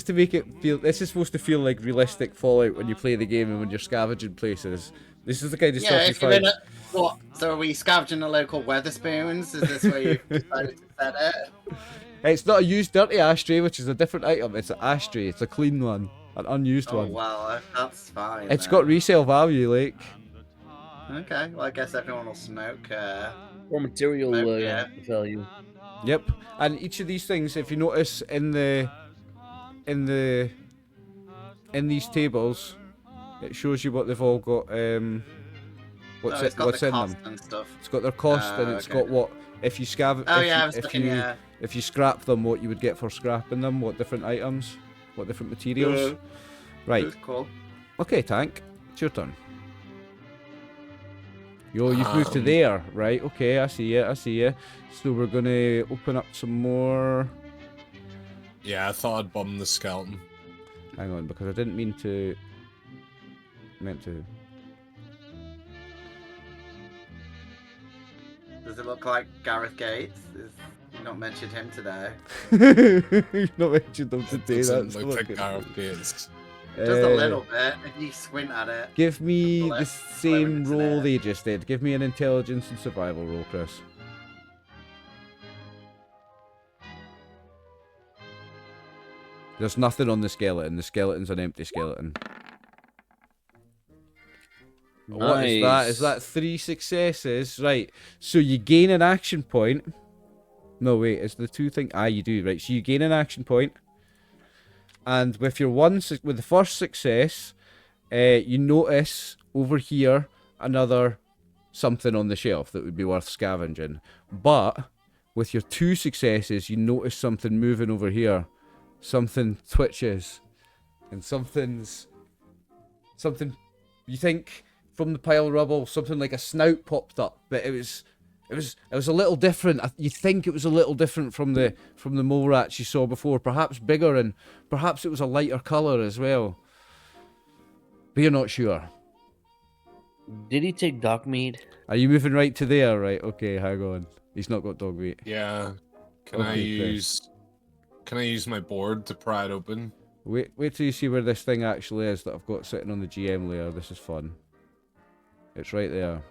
to make it feel. This is supposed to feel like realistic Fallout when you play the game and when you're scavenging places. This is the kind of stuff you find. What? So are we scavenging the local Weatherspoons? Is this where you decided to set it? It's not a used dirty ashtray, which is a different item. It's an ashtray. It's a clean one, an unused one. Oh well, that's fine. It's got resale value, like. Okay, well I guess everyone will smoke. Or material value. Yep, and each of these things, if you notice in these tables, it shows you what they've all got. What's in them? And stuff. It's got their cost and it's got what if you scavenge. If you scrap them, what you would get for scrapping them, what different items, what different materials. Right. That's cool. Okay, Tank, it's your turn. You've moved to there, right? Okay, I see you. So we're gonna open up some more. Yeah, I thought I'd bomb the skeleton. Hang on, because I didn't mean to. Meant to. Does it look like Gareth Gates? You've not mentioned him today. You've not mentioned him today. Doesn't look like Gareth Gates. Just a little bit, if you squint at it. Give me the same roll they just did. Give me an intelligence and survival roll, Chris. There's nothing on the skeleton. The skeleton's an empty skeleton. Nice. What is that? Is that 3 successes? Right. So you gain an action point. No, wait. Is the 2 thing? You do. Right. So you gain an action point. And with your with the first success, you notice over here another something on the shelf that would be worth scavenging. But with your 2 successes, you notice something moving over here something twitches, and something you think from the pile of rubble, something like a snout popped up, but it was a little different. You think it was a little different from the mole rats you saw before, perhaps bigger, and perhaps it was a lighter colour as well. But you're not sure. Did he take dog meat? Are you moving right to there? Right, okay, hang on. He's not got dog meat. Yeah. Can Okay, I use my board to pry it open? Wait till you see where this thing actually is that I've got sitting on the GM layer. This is fun. It's right there.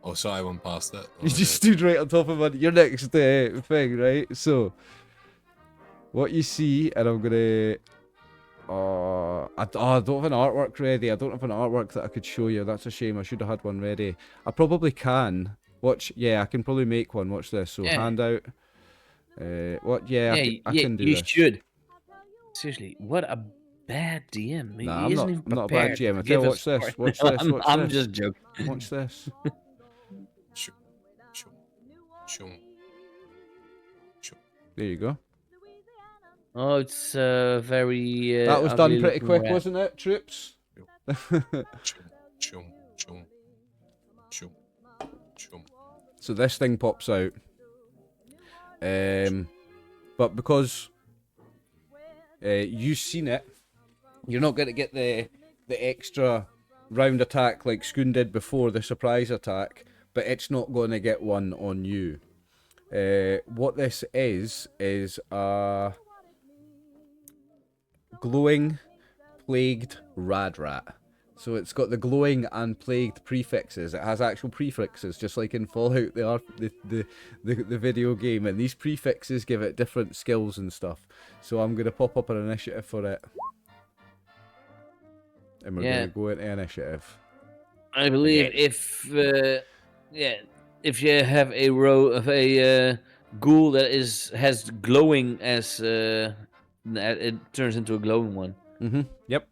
Oh, so I went past it. You just stood right on top of it. You're next to the thing, right? So, what you see, and I'm gonna... I don't have an artwork ready. I don't have an artwork that I could show you. That's a shame. I should have had one ready. I probably can. Watch. Yeah, I can probably make one. Watch this. So, handout. What? Yeah, I can do this. You should. Seriously, what a bad DM. Nah, I'm not a bad GM. I tell you, watch this. Watch this. Watch I'm this. just joking. Watch this. There you go. Oh, it's very. That was done pretty quick, rat. wasn't it, troops? So this thing pops out. But because you've seen it, you're not going to get the extra round attack like Skoon did before, the surprise attack, but it's not going to get one on you. What this is a glowing, plagued rad rat. So it's got the glowing and plagued prefixes. It has actual prefixes, just like in Fallout, they are the video game, and these prefixes give it different skills and stuff. So I'm gonna pop up an initiative for it, and we're gonna go into initiative. I believe if you have a row of a ghoul that has glowing as it turns into a glowing one. Yep.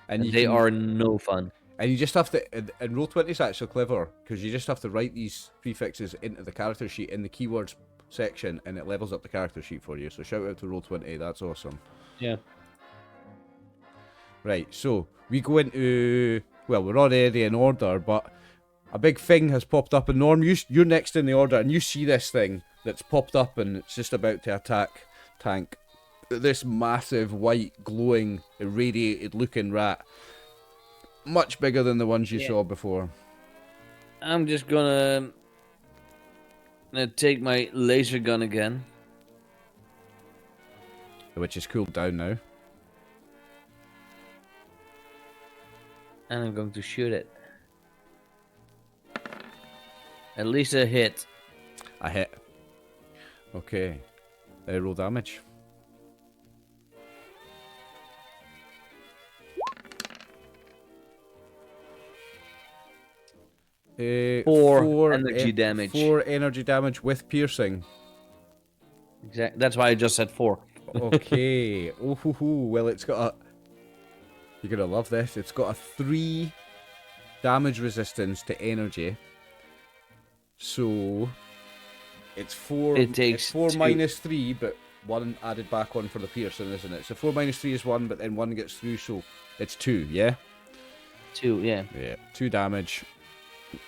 And they are no fun. And you just have to, and Roll20 is actually clever, because you just have to write these prefixes into the character sheet in the keywords section, and it levels up the character sheet for you. So shout out to Roll20, that's awesome. Yeah. Right, so we go into, well, we're already in order, but a big thing has popped up. And Norm, you're next in the order, and you see this thing that's popped up, and it's just about to attack Tank. This massive, white, glowing, irradiated-looking rat. Much bigger than the ones you saw before. I'm just gonna take my laser gun again. Which is cooled down now. And I'm going to shoot it. At least a hit. A hit. Okay. Roll damage. Four energy damage. 4 energy damage with piercing. Exactly. That's why I just said 4. Okay. Well, it's got a... You're going to love this. It's got a 3 damage resistance to energy. So... It's 4... It takes it's 4 2. minus 3, but 1 added back on for the piercing, isn't it? So 4 minus 3 is 1, but then 1 gets through, so it's 2, yeah? 2, yeah. Yeah, 2 damage.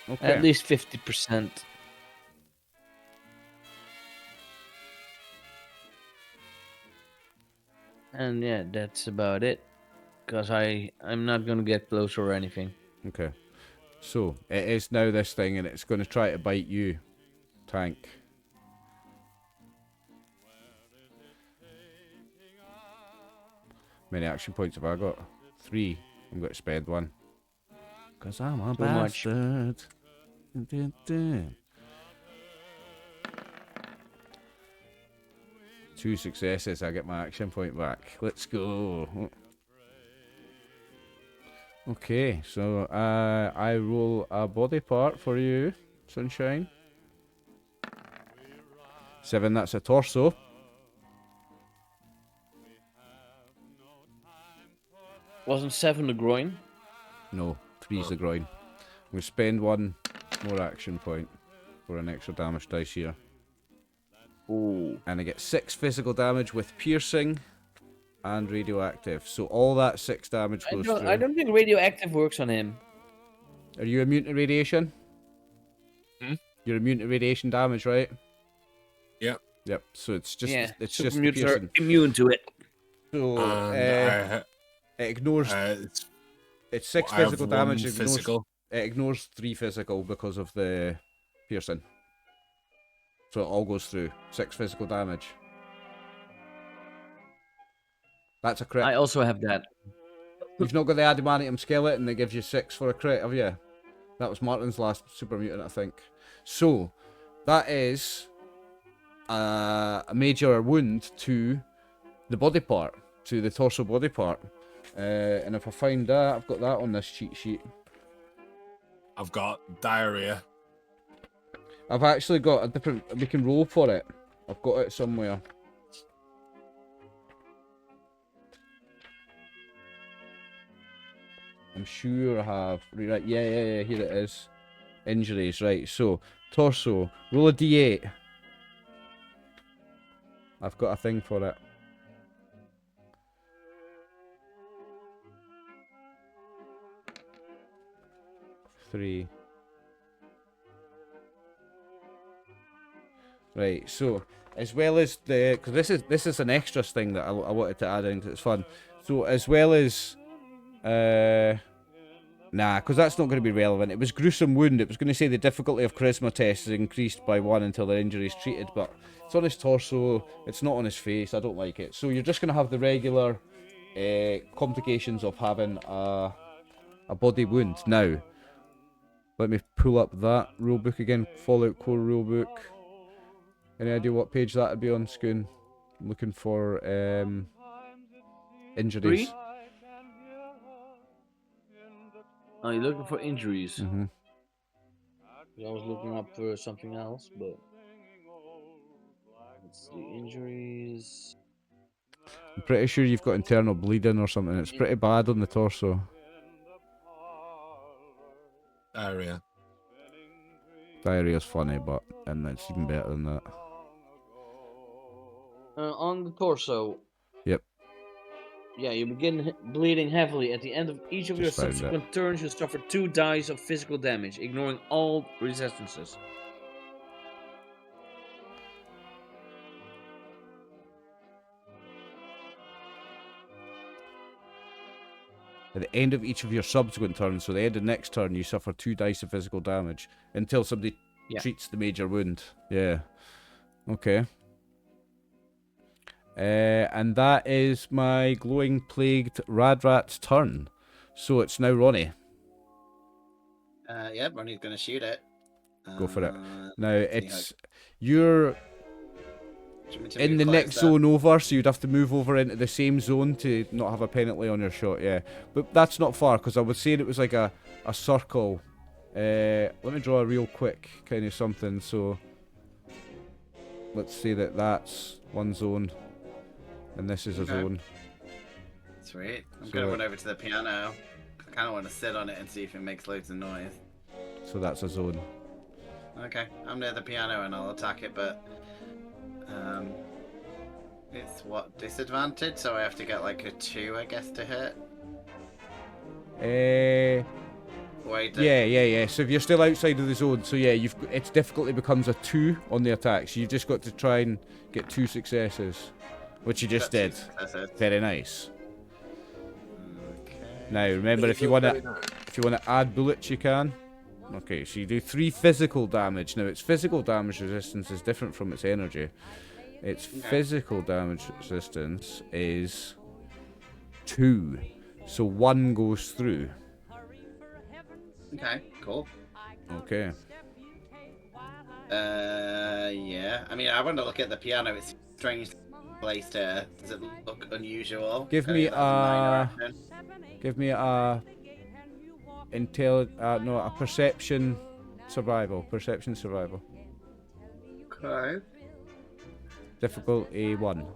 Okay. At least 50%. And yeah, that's about it. Because I'm not going to get closer or anything. Okay. So, it is now this thing, and it's going to try to bite you, Tank. How many action points have I got? 3. I'm going to spend 1. Because I'm a bastard. Dun, dun. 2 successes, I get my action point back. Let's go. Okay, so I roll a body part for you, Sunshine. 7, that's a torso. Wasn't 7 the groin? No, 3's the groin. I'm going to spend 1 more action point for an extra damage dice here. Ooh. And I get 6 physical damage with piercing and radioactive. So all that 6 damage goes through. I don't think radioactive works on him. Are you immune to radiation? You're immune to radiation damage, right? Yep. Yep. So it's just it's super just the mutants are piercing. immune to it. So And it ignores. It's 6 I have physical one damage. physical. It ignores 3 physical because of the piercing. So it all goes through 6 physical damage. That's a crit. I also have that. You've not got the adamantium skeleton that gives you 6 for a crit, have you? That was Martin's last super mutant, I think. So that is a major wound to the body part, to the torso body part. And if I find that, I've got that on this cheat sheet. I've got diarrhea. I've actually got a different. We can roll for it. I've got it somewhere. I'm sure I have. Right, yeah, here it is. Injuries, right. So, torso. Roll a d8. I've got a thing for it. Three. Right, so, as well as the... Because this is an extras thing that I wanted to add in because it's fun. So, as well as... Nah, because that's not going to be relevant. It was gruesome wound. It was going to say the difficulty of charisma tests is increased by 1 until the injury is treated, but it's on his torso. It's not on his face. I don't like it. So you're just going to have the regular complications of having a body wound. Now, let me pull up that rulebook again. Fallout Core rulebook. Any idea what page that would be on, Scoon? I'm looking for injuries. 3? Oh, you're looking for injuries. Mm-hmm. I was looking up for something else, but let's see, injuries. I'm pretty sure you've got internal bleeding or something. It's pretty bad on the torso. Diarrhea. Diarrhea's funny, but and it's even better than that. On the torso. Yep. Yeah, you begin bleeding heavily. At the end of each of your Just found it. subsequent turns, you suffer 2 dice of physical damage, ignoring all resistances. At the end of each of your subsequent turns, so the end of next turn, you suffer 2 dice of physical damage until somebody treats the major wound. Yeah. Okay. And that is my glowing plagued Radrat's turn. So it's now Ronnie. Yeah, Ronnie's gonna shoot it. Go for it. Now it's you're in the next that zone over, so you'd have to move over into the same zone to not have a penalty on your shot. Yeah, but that's not far because I was saying it was like a circle. Let me draw a real quick kind of something. So let's say that's one zone. And this is a zone. Sweet. I'm gonna run over to the piano. I kind of want to sit on it and see if it makes loads of noise. So that's a zone. Okay, I'm near the piano and I'll attack it, but it's what, disadvantage? So I have to get like a 2, I guess, to hit. Wait. Yeah. So if you're still outside of the zone, so yeah, its difficulty becomes a 2 on the attack. So you've just got to try and get 2 successes. Which you just did. Very nice. Okay. Now remember, if you want to add bullets, you can. Okay, so you do 3 physical damage. Now its physical damage resistance is different from its energy. Its physical damage resistance is 2, so 1 goes through. Okay, cool. Okay. Yeah. I mean, I want to look at the piano. It's strange placed here. Does it look unusual? Give me a perception survival. Perception survival. Okay. Difficulty 1.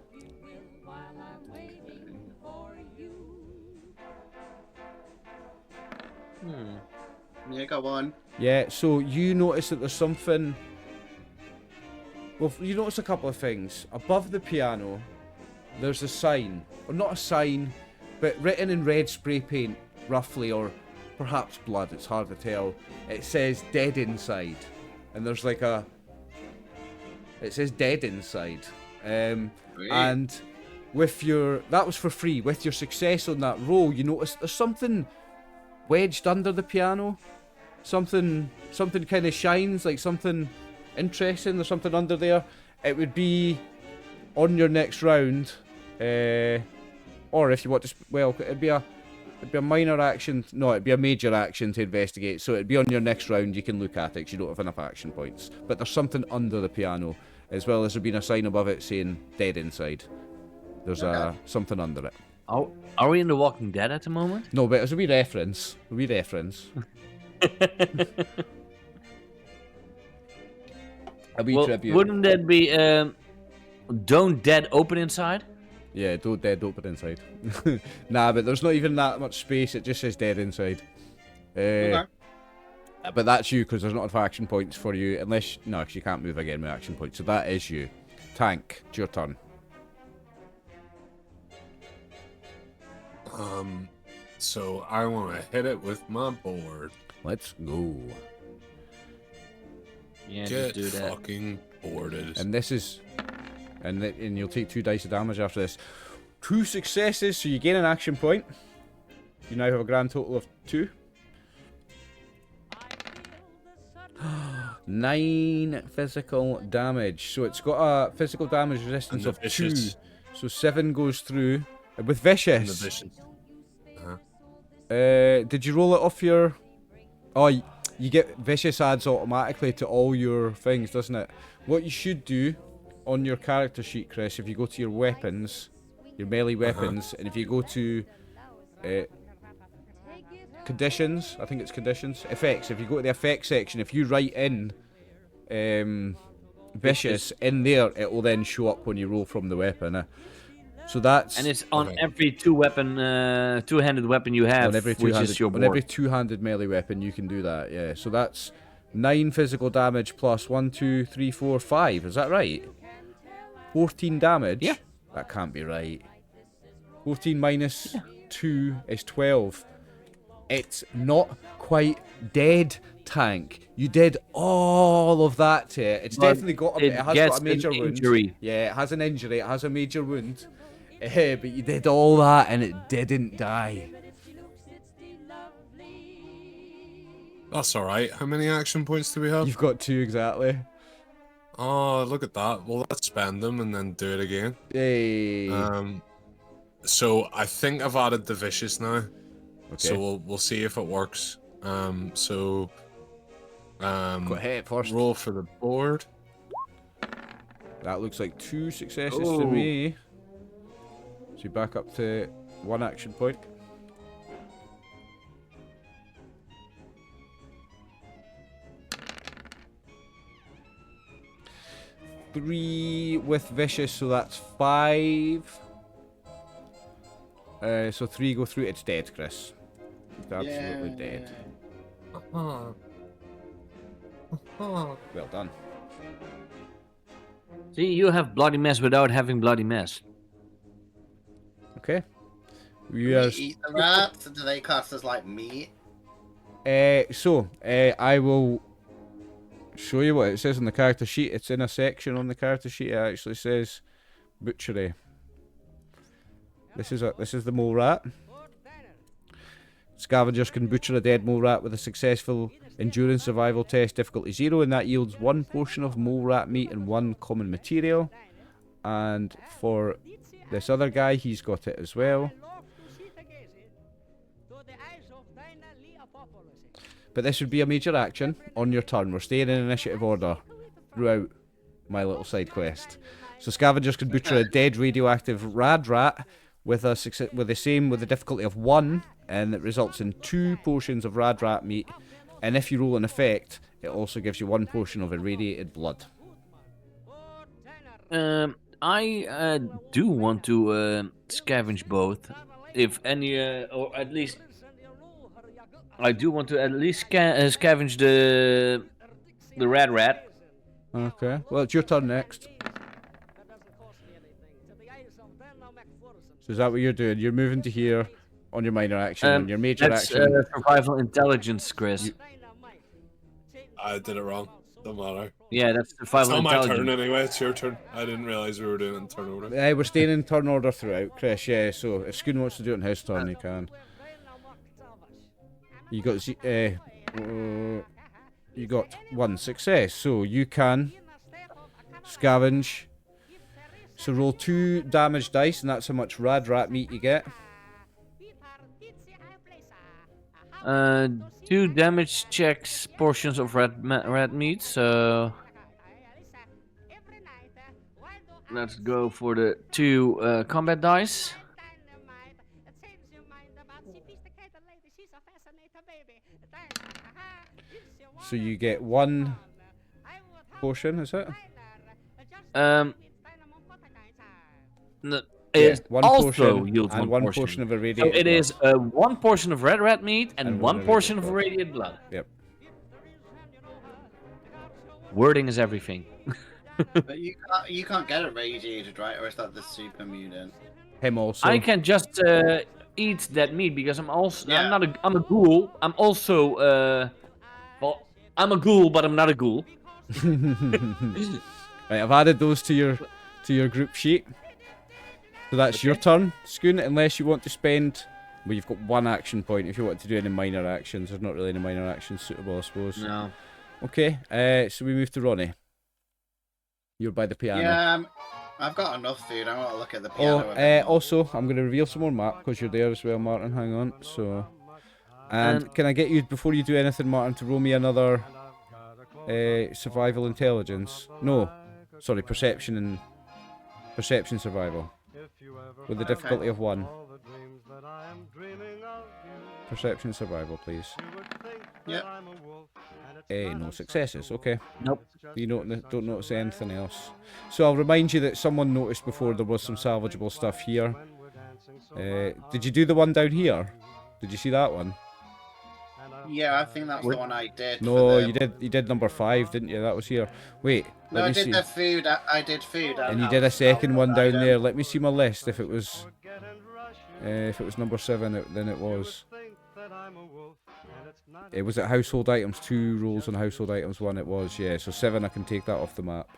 Yeah, got 1. Yeah, so you notice that there's something Well, you notice a couple of things. Above the piano, there's a sign. Or not a sign, but written in red spray paint, roughly, or perhaps blood, it's hard to tell. It says dead inside. And there's like a... It says dead inside. And with your... That was for free. With your success on that roll, you notice there's something wedged under the piano. Something kind of shines, like something interesting. There's something under there. It would be on your next round, or if you want to, well, it'd be a minor action. No, it'd be a major action to investigate. So it'd be on your next round. You can look at it 'cause you don't have enough action points. But there's something under the piano, as well as there being a sign above it saying "dead inside." There's something under it. Are we in The Walking Dead at the moment? No, but it's a wee reference. A wee reference. A wee tribute. Wouldn't that be don't dead open inside? Yeah, don't dead open inside. Nah, but there's not even that much space. It just says dead inside. Okay. But that's you, because there's not enough action points for you. Unless... No, because you can't move again with action points. So that is you. Tank, it's your turn. So I want to hit it with my board. Let's go. Yeah, Get just do that. fucking boarded. And this is... And you'll take 2 dice of damage after this. 2 successes, so you gain an action point. You now have a grand total of 2. 9 physical damage. So it's got a physical damage resistance of 2. So 7 goes through. With Vicious. And the vicious. Did you roll it off your... Oh, you get Vicious adds automatically to all your things, doesn't it? What you should do on your character sheet, Chris, if you go to your weapons, your melee weapons, and if you go to conditions, I think it's conditions, effects, if you go to the effects section, if you write in Vicious in there, it will then show up when you roll from the weapon. So that's... And it's on every two-handed weapon you have, on every which is your board. on every two-handed melee weapon, you can do that, yeah. So that's 9 physical damage plus 1, 2, 3, 4, 5. Is that right? 14 damage? Yeah. That can't be right. 14 minus 2 is 12. It's not quite dead, Tank. You did all of that to it. It's definitely got it has got a major wound. Injury. Yeah, it has an injury. It has a major wound. But you did all that and it didn't die. That's alright. How many action points do we have? You've got 2 exactly. Oh, look at that. Well, let's spend them and then do it again. Hey. So I think I've added the vicious now. Okay. So we'll see if it works. Go ahead first. Roll for the board. That looks like 2 successes to me. So you're back up to 1 action point. Three with vicious, so that's 5. So 3 go through. It's dead, Chris. It's absolutely dead. Well done. See, you have bloody mess without having bloody mess. Okay. We eat the rats, and do they class as like meat? I will show you what it says on the character sheet. It's in a section on the character sheet. It actually says butchery. This is the mole rat. Scavengers can butcher a dead mole rat with a successful endurance survival test, difficulty 0, and that yields 1 portion of mole rat meat and 1 common material. And for this other guy, he's got it as well. But this would be a major action on your turn. We're staying in initiative order throughout my little side quest. So scavengers can butcher a dead radioactive rad rat with the difficulty of 1, and it results in 2 portions of rad rat meat. And if you roll an effect, it also gives you 1 portion of irradiated blood. I do want to scavenge both, if any, or at least I do want to at least scavenge the red rat, Okay. Well, it's your turn next. So is that what you're doing? You're moving to here on your minor action, on your major That's action. survival intelligence, Chris. I did it wrong. Don't matter. Yeah, that's It's survival not my intelligence. turn anyway. It's your turn. I didn't realize we were doing it in turn order. We're staying in turn order throughout, Chris. Yeah. So if Scoon wants to do it on his turn, he can. You got you got 1 success, so you can scavenge. So roll 2 damage dice, and that's how much rad rat meat you get. 2 damage checks portions of red meat. So let's go for the 2 combat dice. So you get 1 portion, is it? It one also portion yields and 1 1 portion of irradiated So it blood. is 1 portion of red meat and And 1 one portion of irradiated irradiated blood. Yep. Wording is everything. But you can't get it radiated, right? Or is that the super mutant? Him also. I can just eat that meat because I'm also Yeah. I'm a ghoul. I'm also well, I'm a ghoul, but I'm not a ghoul. Right, I've added those to your group sheet. So that's your turn, Scoon, unless you want to spend. Well, you've got 1 action point. If you want to do any minor actions, there's not really any minor actions suitable, I suppose. No. Okay, so we move to Ronnie. You're by the piano. Yeah, I've got enough food. I want to look at the piano. a Oh, bit more. also, I'm going to reveal some more map because you're there as well, Martin. Hang on. So, and can I get you, before you do anything, Martin, to roll me another survival intelligence? No, sorry, perception survival. With the difficulty of 1. Perception survival, please. Yep. No successes. Okay. Nope. You don't notice anything else. So I'll remind you that someone noticed before there was some salvageable stuff here. Did you do the one down here? Did you see that one? Yeah, I think that's the one I did. No, for the... you did number 5, didn't you? That was here. Wait, No, let I me did see. the food. I did food. And you did a second one down there. Let me see my list. If it was number 7, then it was. It was at household items 2 rolls and household items 1. It was, yeah. So 7, I can take that off the map.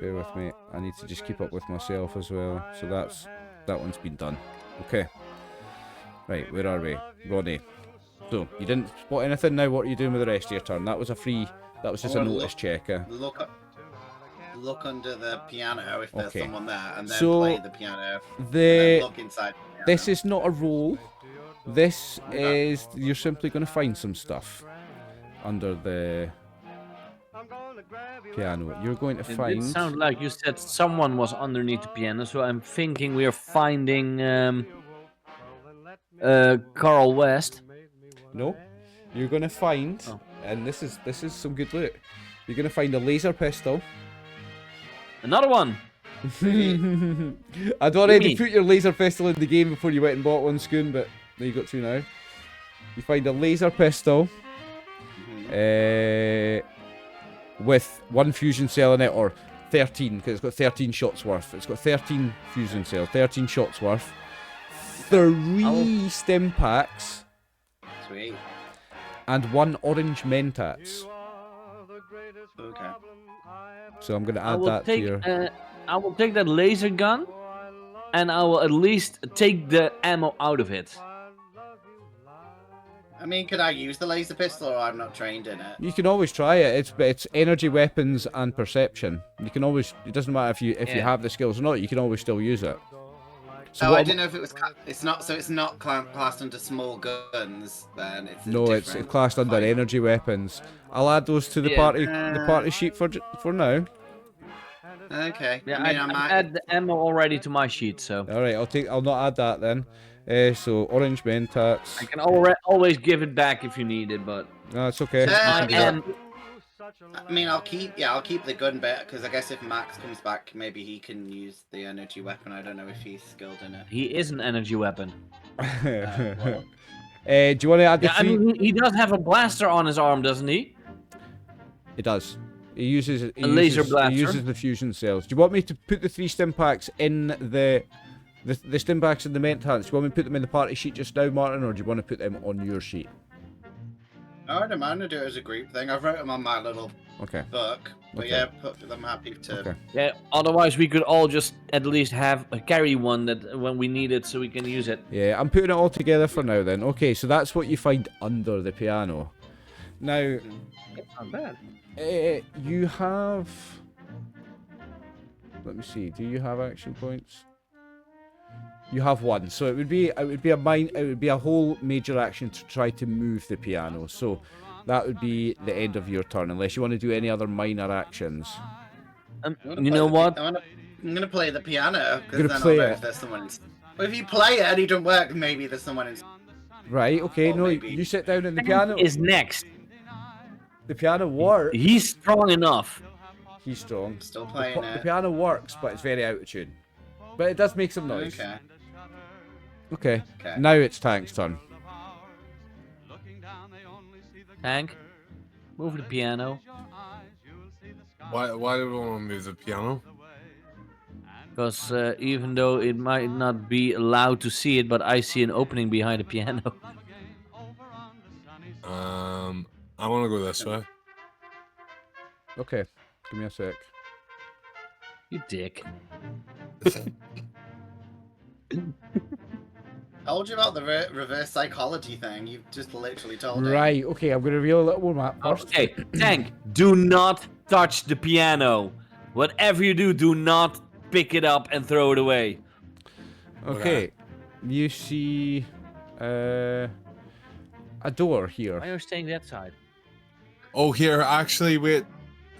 Bear with me. I need to just keep up with myself as well. So that one's been done. Okay. Right, where are we? Ronnie. So you didn't spot anything. Now what are you doing with the rest of your turn? That was a free. That was just a notice checker. Look under the piano if there's someone there, and then So play the piano. And then look inside. The piano. This is not a roll. This is, you're simply going to find some stuff under the piano. You're going to find. It sounded like you said someone was underneath the piano, so I'm thinking we are finding Carl West. No, you're going to find, and this is some good loot. You're going to find a laser pistol. Another one. I'd already put your laser pistol in the game before you went and bought one, Scoon, but there you got 2 now. You find a laser pistol with 1 fusion cell in it, or 13, because it's got 13 shots worth. It's got 13 fusion cells, 13 shots worth. 3 stim packs. Sweet. And 1 orange mentats. Okay. So I'm going to add that to your... I will take that laser gun, and I will at least take the ammo out of it. I mean, could I use the laser pistol, or I'm not trained in it? You can always try it. It's energy weapons and perception. You can always. It doesn't matter if you have the skills or not. You can always still use it. So I didn't know if it was. It's not. So it's not classed under small guns. Then it's it's classed under energy weapons. I'll add those to the party sheet for now. Okay. Yeah, I I add the ammo already to my sheet, so. All right, I'll not add that then. So orange mentats. I can always give it back if you need it, but. No, it's okay. I mean, I'll keep the gun bit, because I guess if Max comes back, maybe he can use the energy weapon. I don't know if he's skilled in it. He is an energy weapon. Do you want to add the 3? I mean, he does have a blaster on his arm, doesn't he? It does. He uses A laser blaster. He uses the fusion cells. Do you want me to put the 3 stim packs in the stim packs in the Mentants? Do you want me to put them in the party sheet just now, Martin, or do you want to put them on your sheet? I don't mind to do it as a group thing. I've wrote them on my little book. But Okay. yeah, I'm happy to. Okay. Yeah. Otherwise, we could all just at least have carry one that when we need it, so we can use it. Yeah, I'm putting it all together for now then. Okay, so that's what you find under the piano. Now, It's not bad. you have. Let me see. Do you have action points? You have 1, so it would be a whole major action to try to move the piano. So that would be the end of your turn, unless you want to do any other minor actions. You know what? I'm gonna play the piano You're because gonna then play I'll know it. if there's someone. But if you play it and it don't work, maybe there's someone in. Right? Okay. Or No, maybe- you sit down and the piano. Is next. The piano works. He's strong enough. He's strong. Still The playing the it. piano works, but it's very out of tune. But it does make some noise. Okay. Okay. Okay. Now it's Tank's turn. Tank, move the piano. Why do we want to move the piano? Because even though it might not be allowed to see it, but I see an opening behind the piano. I want to go this way. Okay. Give me a sec. You dick. Told you about the reverse psychology thing. You've just literally told it. Right. Okay. I'm gonna reveal a little more map first. Okay, Tank, do not touch the piano. Whatever you do, do not pick it up and throw it away. Okay. You see a door Why here. are you staying that side? Oh, here, actually, wait.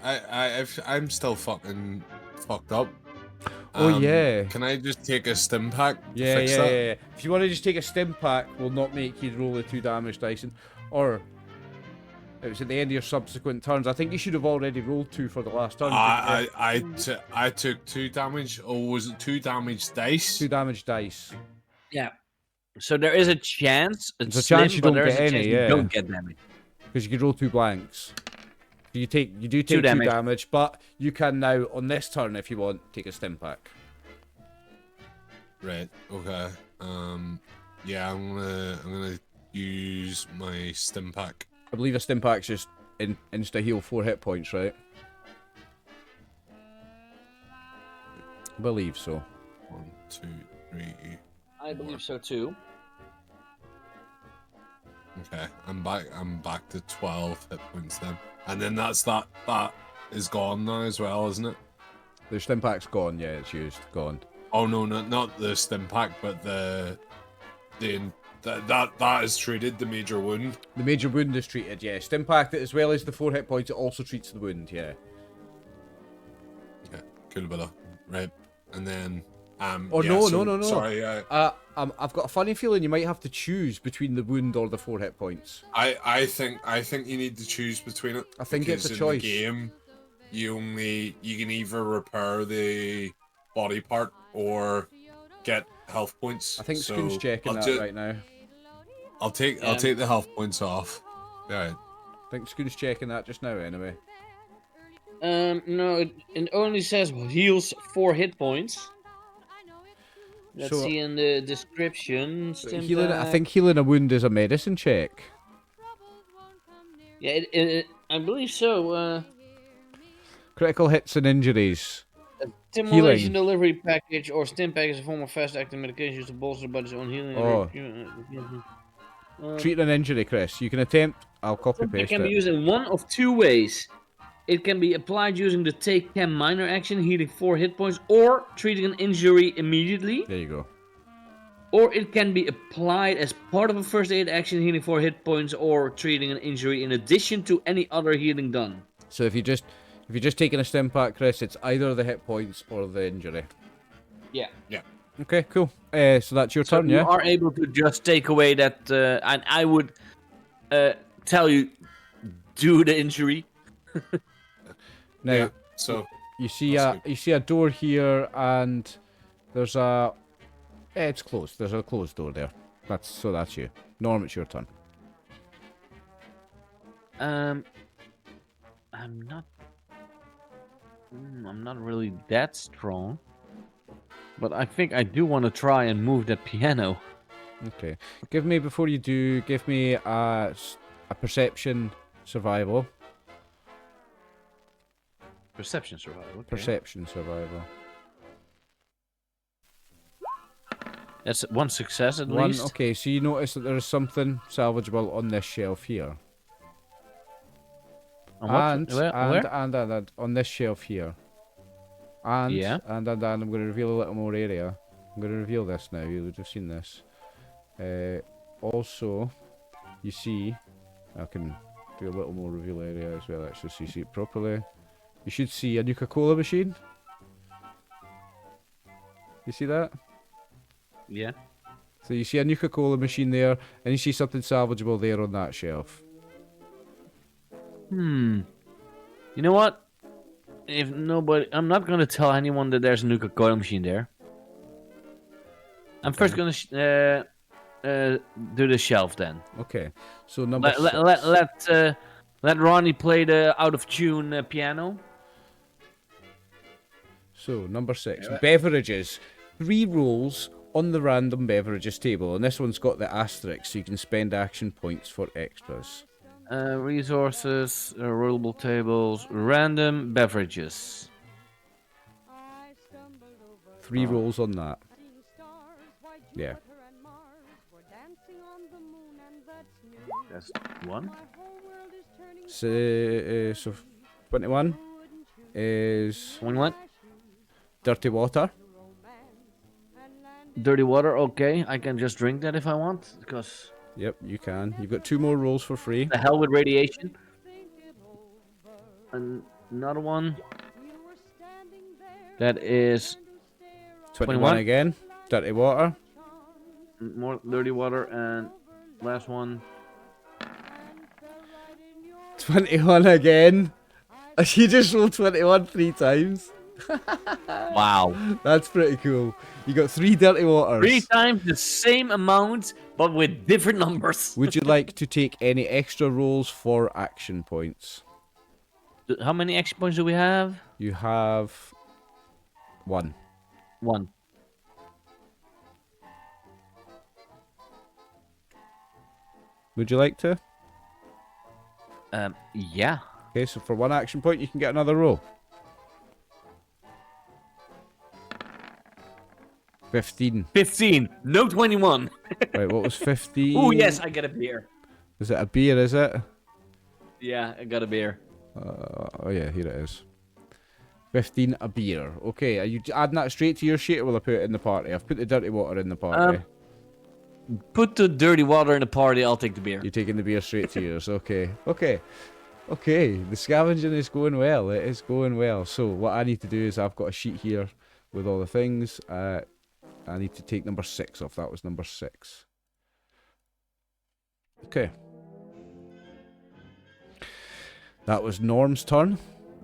I'm still fucking fucked up. Oh, yeah. Can I just take a stim pack to Yeah, fix yeah, that? yeah. If you want to just take a stim pack, will not make you roll the 2 damage dice. Or it was at the end of your subsequent turns. I think you should have already rolled 2 for the last turn. I took 2 damage. Or was it 2 damage dice? 2 damage dice. Yeah. So there is a chance. It's There's a chance slim, you but don't there is get a any, chance yeah. you don't get damage. Because you could roll 2 blanks. You do take 2 damage. damage, but you can now on this turn, if you want, take a stim pack. Right. Okay. Yeah, I'm gonna use my stim pack. I believe a stim pack's just insta heal 4 hit points, right? I believe so. 1, 2, 3. I believe so too. Okay, I'm back to 12 hit points then. And then that is gone now as well, isn't it? The stim pack's gone, yeah, it's used. Gone. Oh no, not the stim pack, but that is treated, the major wound. The major wound is treated, yeah. Stim pack, as well as the 4 hit points, it also treats the wound, yeah. Okay, cool, Bella. Right, and then Oh, yeah, no, so, no. Sorry, I've got a funny feeling you might have to choose between the wound or the 4 hit points. I think you need to choose between it. I think it's a because choice. In the game, you can either repair the body part or get health points. I think so Spoon's checking that right now. I'll take the health points off. Yeah. I think Spoon's checking that just now anyway. No, it only says heals 4 hit points. Let's So- see in the description. Healing, I think healing a wound is a medicine check. Yeah, I believe so. Critical hits and injuries. Stimulation Healing. delivery package or stim pack is a form of fast-acting medication used to bolster the body's own healing. Treat an injury, Chris. You can attempt. I'll copy It paste can be it. used in one of 2 ways. It can be applied using the Take Chem minor action, healing 4 hit points, or treating an injury immediately. There you go. Or it can be applied as part of a first aid action, healing 4 hit points, or treating an injury in addition to any other healing done. So if you're just taking a stim pack, Chris, it's either the hit points or the injury. Yeah. Okay, cool. So that's your turn, you yeah? are able to just take away that, and I would tell you, do the injury. Now, Yeah. So you see That's a door here, and there's a. It's closed. There's a closed door there. That's you. Norm, it's your turn. I'm not I'm not really that strong. But I think I do want to try and move that piano. Okay. Before you do, give me a perception survival. Perception survival. Okay. Perception survival. That's one success at One, least. okay, so you notice that there is something salvageable on this shelf here. On what? Where? And on this shelf here. And, Yeah. and I'm going to reveal a little more area. I'm going to reveal this now, you would have seen this. Also, you see, I can do a little more reveal area as well, actually, so you see it properly. You should see a Nuka-Cola machine. You see that? Yeah. So you see a Nuka-Cola machine there, and you see something salvageable there on that shelf. You know what? If nobody, I'm not gonna tell anyone that there's a Nuka-Cola machine there. I'm first gonna do the shelf then. Okay, so number let, 6. Let Ronnie play the out of tune piano. So number 6, Yeah. beverages. 3 rolls on the random beverages table, and this one's got the asterisk, so you can spend action points for extras. Resources, rollable tables, random beverages. 3 rolls on that. Yeah. That's one. So 21 is 21. dirty water. Dirty water. Okay, I can just drink that if I want, because Yep, you can. You've got 2 more rolls for free. the hell with radiation. Another one. That is 21 again. Dirty water. more dirty water, and last one. 21 again. You just rolled 21 3 times. Wow. That's pretty cool. You got 3 dirty waters. 3 times the same amount, but with different numbers. Would you like to take any extra rolls for action points? How many action points do we have? You have 1. 1. Would you like to? Yeah. Okay, so for 1 action point, you can get another roll. 15. 15. No 21. Right, what was 15? Oh yes, I get a beer. Is it a beer, is it? Yeah, I got a beer. Oh yeah, here it is. 15, a beer. Okay, are you adding that straight to your sheet, or will I put it in the party? I've put the dirty water in the party. Put the dirty water in the party. I'll take the beer. You're taking the beer straight to yours. Okay. The scavenging is going well. It is going well. So what I need to do is I've got a sheet here with all the things. I need to take number 6 off. That was number 6. Okay. That was Norm's turn.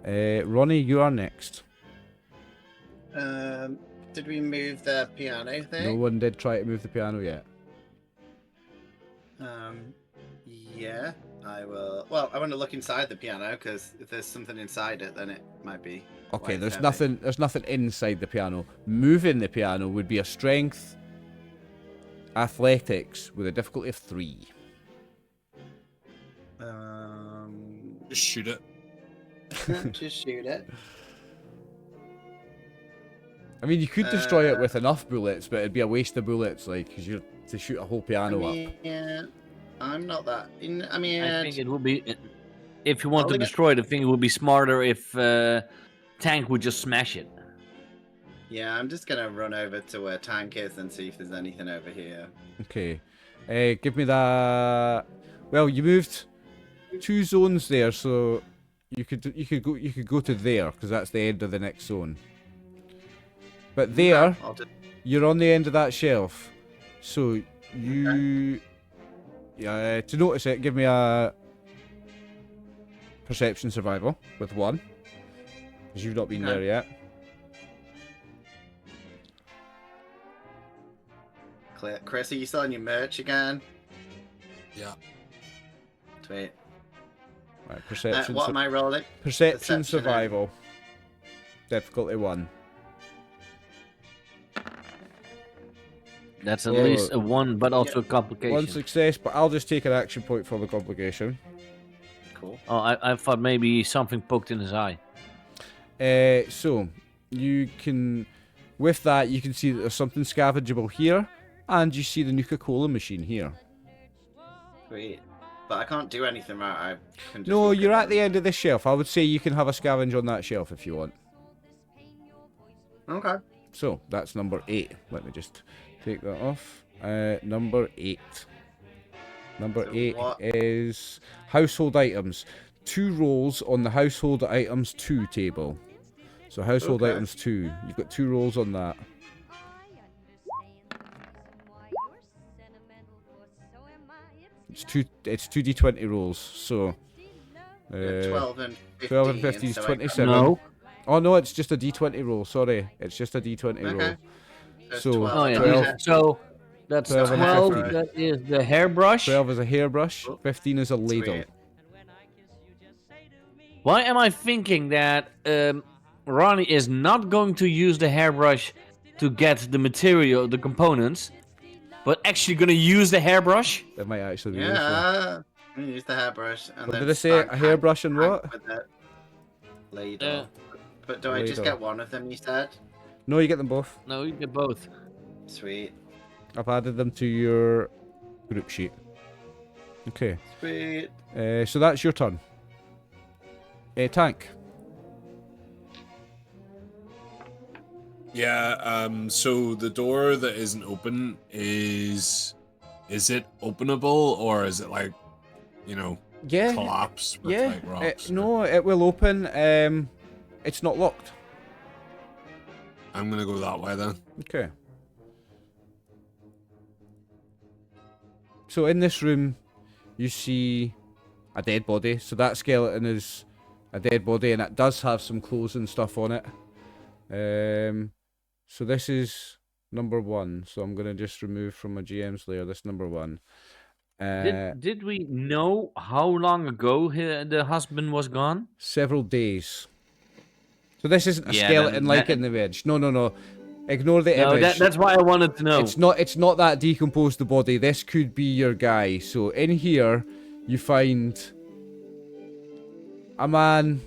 Ronnie, you are next. Did we move the piano No thing? one did try to move the piano yet. Yeah, I will. Well, I want to look inside the piano, because if there's something inside it, then it might be. Okay, quite there's heavy. nothing inside the piano. Moving the piano would be a strength athletics with a difficulty of 3. Just shoot it. Just shoot it. I mean, you could destroy it with enough bullets, but it'd be a waste of bullets, like, because you're to shoot a whole piano up. Yeah, I'm not that. I think it would be, if you want to destroy it, I think it would be smarter if Tank would just smash it. Yeah, I'm just gonna run over to where Tank is and see if there's anything over here. Okay, give me that. Well, you moved 2 zones there, so you could go to there, because that's the end of the next zone. But there, you're on the end of that shelf, so you. Yeah, to notice it, give me a perception survival with 1, because you've not been there yet. Chris, are you selling your merch again? Yeah. Sweet. Right, perception. What am I rolling? Perception survival. Difficulty 1. That's at least a 1, but also a 1 complication. success, but I'll just take an action point for the complication. Cool. Oh, I thought maybe something poked in his eye. So, you can... With that, you can see that there's something scavengeable here, and you see the Nuka-Cola machine here. Sweet. But I can't do anything, right? I can just No, look you're at them. the end of this shelf. I would say you can have a scavenge on that shelf if you want. Okay. So, that's number 8. Let me just take that off. Number 8. Number So 8 what- is household items. 2 rolls on the household items 2 table. So household Okay. items 2. You've got 2 rolls on that. It's 2d20 rolls. So 12 and 15. 12 and 15 is so I got- 27. No. Oh no, it's just a d20 roll. Sorry, it's just a d20 roll. Okay. There's So, 12. Oh, yeah. 12. So that's 12 and 12. 15. That is the hairbrush. 12 is a hairbrush. 15 is a ladle. Sweet. Why am I thinking that Ronnie is not going to use the hairbrush to get the material, the components, but actually going to use the hairbrush? That might actually be useful. Yeah. I'm gonna use the hairbrush and What then did I say? stack A hairbrush and hand what? with it. Ladle. But do I just Ladle. get one of them, you said? No, you get them both. No, you get both. Sweet. I've added them to your group sheet. Okay. Sweet. So that's your turn. Tank. Yeah, so the door that isn't open is it openable or is it like, you know, Yeah. collapse with Yeah. like rocks? No, it will open. It's not locked. I'm gonna go that way then. Okay. So in this room, you see a dead body. So that skeleton is a dead body, and it does have some clothes and stuff on it. So this is number 1. So I'm gonna just remove from my GM's layer this number 1. Did we know how long ago the husband was gone? Several days. So this isn't a Yeah, skeleton then like that- in the image. No. Ignore the No, image. that's why I wanted to know. It's not that decomposed the body. This could be your guy. So in here, you find a man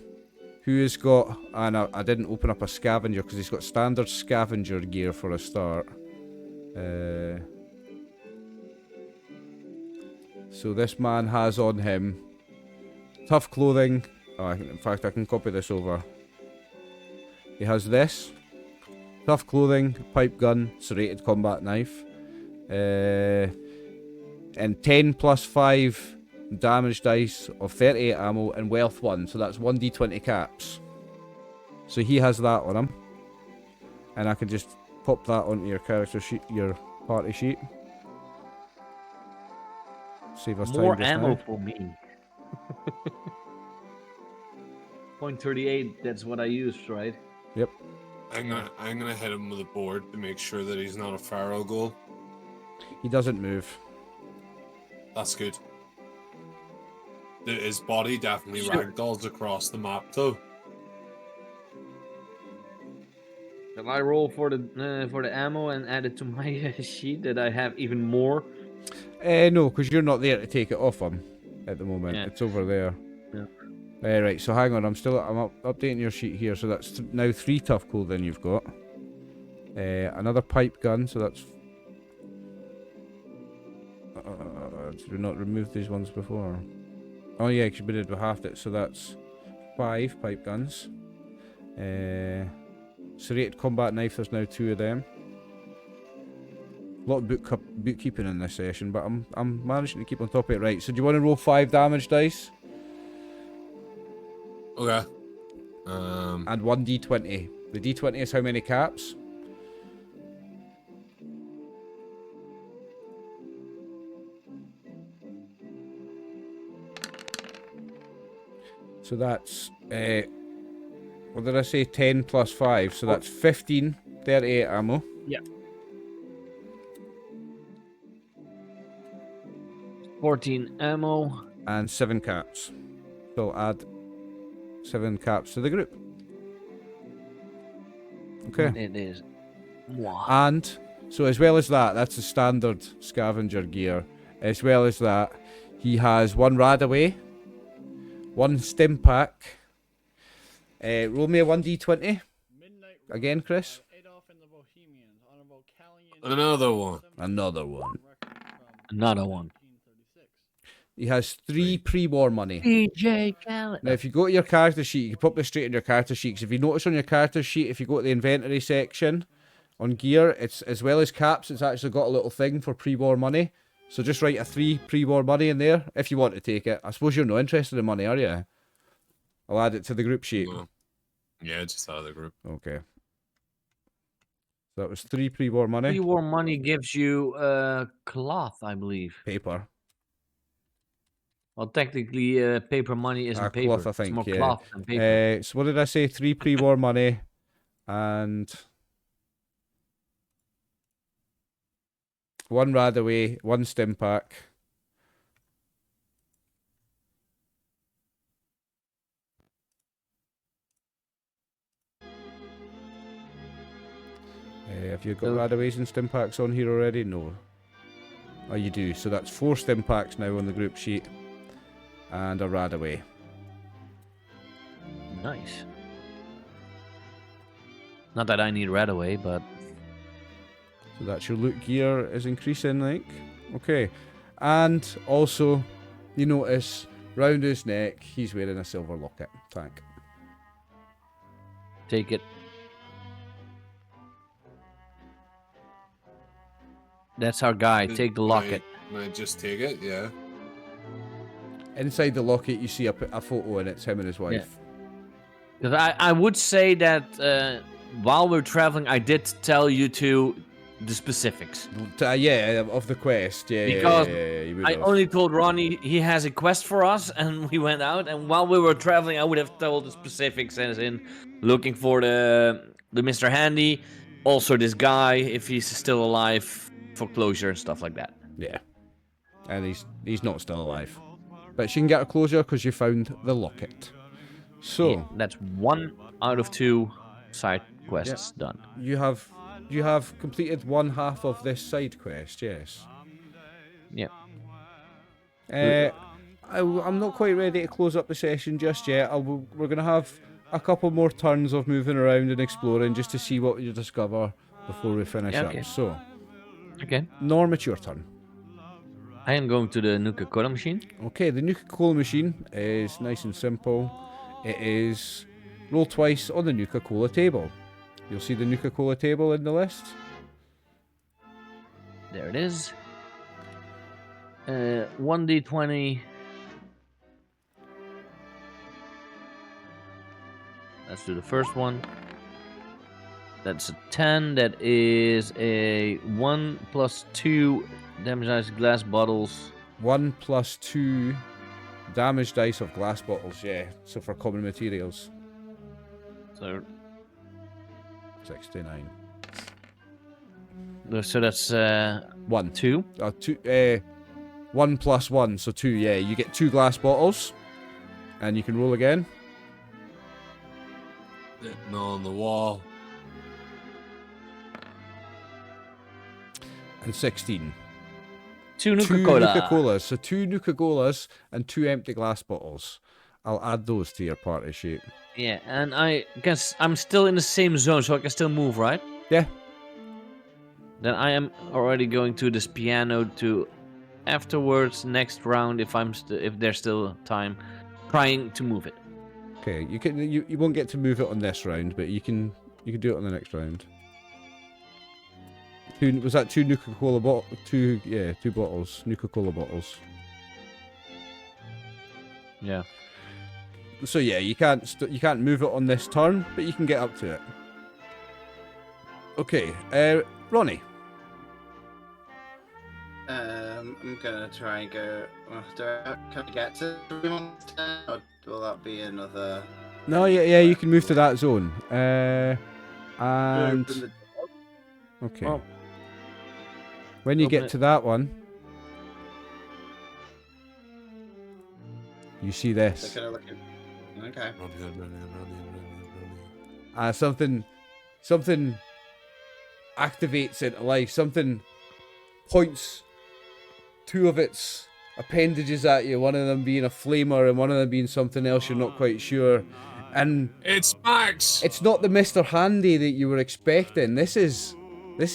who has got, and I didn't open up a scavenger because he's got standard scavenger gear for a start. So this man has on him tough clothing. In fact, I can copy this over. He has this. Tough clothing, pipe gun, serrated combat knife. And 10 plus 5 damage dice of 38 ammo and wealth 1. So that's 1d20 caps. So he has that on him. And I can just pop that onto your character sheet, your party sheet. Save us More time just ammo now. for me. .38, that's what I used, right? Yep. I'm gonna hit him with a board to make sure that he's not a feral ghoul. He doesn't move. That's good. His body definitely Sure. ragdolls across the map though. Shall I roll for the ammo and add it to my sheet that I have even more? No, because you're not there to take it off him at the moment. Yeah. It's over there. Yeah. Right, so hang on. I'm updating your sheet here. So that's now 3 tough clothing you've got. Another pipe gun. So that's. Did we not remove these ones before? Oh yeah, because we did. We halved it. So that's 5 pipe guns. Serrated combat knife. There's now 2 of them. A lot of bookkeeping in this session, but I'm managing to keep on top of it. Right, so do you want to roll 5 damage dice? Okay. And 1d20. The d20 is how many caps? So that's, what did I say? 10 plus 5, so that's 15, 38 ammo. Yeah. 14 ammo. And 7 caps. So I'll add 7 caps to the group. Okay. It is. Wow. And so as well as that, that's the standard scavenger gear. As well as that, he has 1 Radaway, 1 stim pack. Roll me a 1d20. Again, Chris. Another one. Another one. Another one. He has 3 pre-war money. DJ Khaled. Now, if you go to your character sheet, you can put this straight in your character sheet. 'Cause if you notice on your character sheet, if you go to the inventory section on gear, it's as well as caps, it's actually got a little thing for pre-war money. So just write a 3 pre-war money in there if you want to take it. I suppose you're not interested in money, are you? I'll add it to the group sheet. No. Yeah, just out of the group. Okay. So that was 3 pre-war money. Pre-war money gives you cloth, I believe. Paper. Well, technically, paper money isn't paper. Cloth, I think, it's more yeah. cloth than paper. So what did I say? 3 pre-war money and 1 Radaway, 1 stim pack. Have you got So- Radaways and stim packs on here already? No. Oh, you do. So that's 4 stim packs now on the group sheet. And a Radaway. Nice. Not that I need Radaway, but So that's your loot gear is increasing, like. Okay. And also, you notice, round his neck, he's wearing a silver locket. Thank. take it. That's our guy. Take the locket. Can I just take it? Yeah. Inside the locket, you see a photo, and it's him and his wife. Because I would say that while we're traveling, I did tell you the specifics. Yeah, of the quest. Yeah, Because you would I have. only told Ronnie he has a quest for us, and we went out. And while we were traveling, I would have told the specifics, as in looking for the Mr. Handy, also this guy if he's still alive, for closure and stuff like that. Yeah, and he's not still alive, but she can get a closure because you found the locket. So Yeah, that's 1 out of 2 side quests done. you have completed 1/2 of this side quest. Yes. Yeah. I'm not quite ready to close up the session just yet. We're gonna have a couple more turns of moving around and exploring just to see what you discover before we finish Yeah, okay. up. So, Okay. Norm, it's your turn. I am going to the Nuka-Cola machine. Okay, the Nuka-Cola machine is nice and simple. It is roll twice on the Nuka-Cola table. You'll see the Nuka-Cola table in the list. There it is. 1d20. Let's do the first one. That's a 10. That is a 1 plus 2 damage dice glass bottles. 1 plus 2 damage dice of glass bottles, yeah. So for common materials. So 69. that's 1. 2. 1 plus 1, so 2, yeah. You get 2 glass bottles. And you can roll again. Hitting on the wall. And 16. 2 2 Nuka-Cola. Nuka-Colas. So 2 Nuka-Colas and 2 empty glass bottles. I'll add those to your party sheet. Yeah, and I guess I'm still in the same zone, so I can still move, right? Yeah. Then I am already going to this piano to afterwards next round if there's still time, trying to move it. Okay, you won't get to move it on this round, but you can do it on the next round. Was that 2 Nuka-Cola bottles? 2 bottles, Nuka-Cola bottles. Yeah. So yeah, you can't move it on this turn, but you can get up to it. Okay, Ronnie. I'm gonna try and go. Can I get to the room on this turn, or will that be another? No, yeah, you can move to that zone. And Open the- okay, Well, when you open get it. to that one, you see They're this. kind of looking. Okay. Something something activates into life, something points two of its appendages at you, one of them being a flamer and one of them being something else you're not quite sure. And It's Max! it's not the Mr. Handy that you were expecting. This is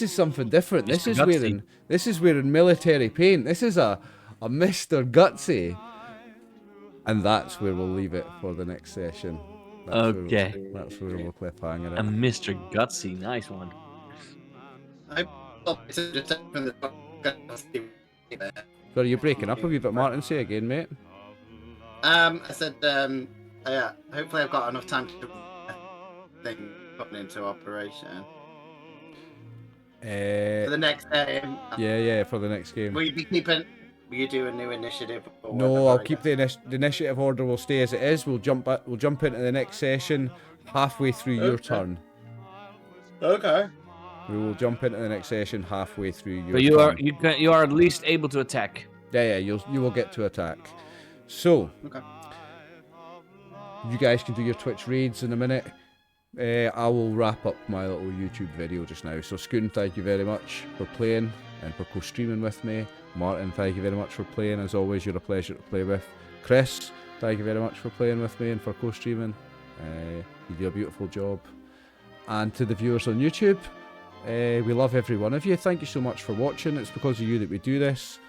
something different. This is wearing military paint. This is a Mr. Gutsy. And that's where we'll leave it for the next session. Okay. That's where we'll cliffhanger it. A Mr. Gutsy, nice one. Sorry, you're breaking up a wee bit, Martin. Say again, mate. I said, yeah, hopefully I've got enough time to thing putting into operation. For the next game. Yeah, for the next game. Will you do a new initiative? Or No, whatever, I'll I keep guess? the initiative order will stay as it is. We'll jump into the next session halfway through your turn. Okay. We will jump into the next session halfway through your But turn. you are at least able to attack. Yeah, you will get to attack. So, Okay. you guys can do your Twitch raids in a minute. I will wrap up my little YouTube video just now. So, Scoon, thank you very much for playing and for co-streaming with me. Martin, thank you very much for playing. As always, you're a pleasure to play with. Chris, thank you very much for playing with me and for co-streaming. You do a beautiful job. And to the viewers on YouTube, we love every one of you. Thank you so much for watching. It's because of you that we do this.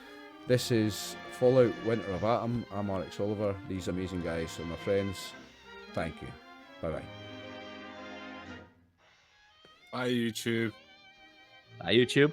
This is Fallout Winter of Atom. I'm RxOliver. These amazing guys are my friends. Thank you. Bye-bye. Bye, YouTube. Bye, YouTube.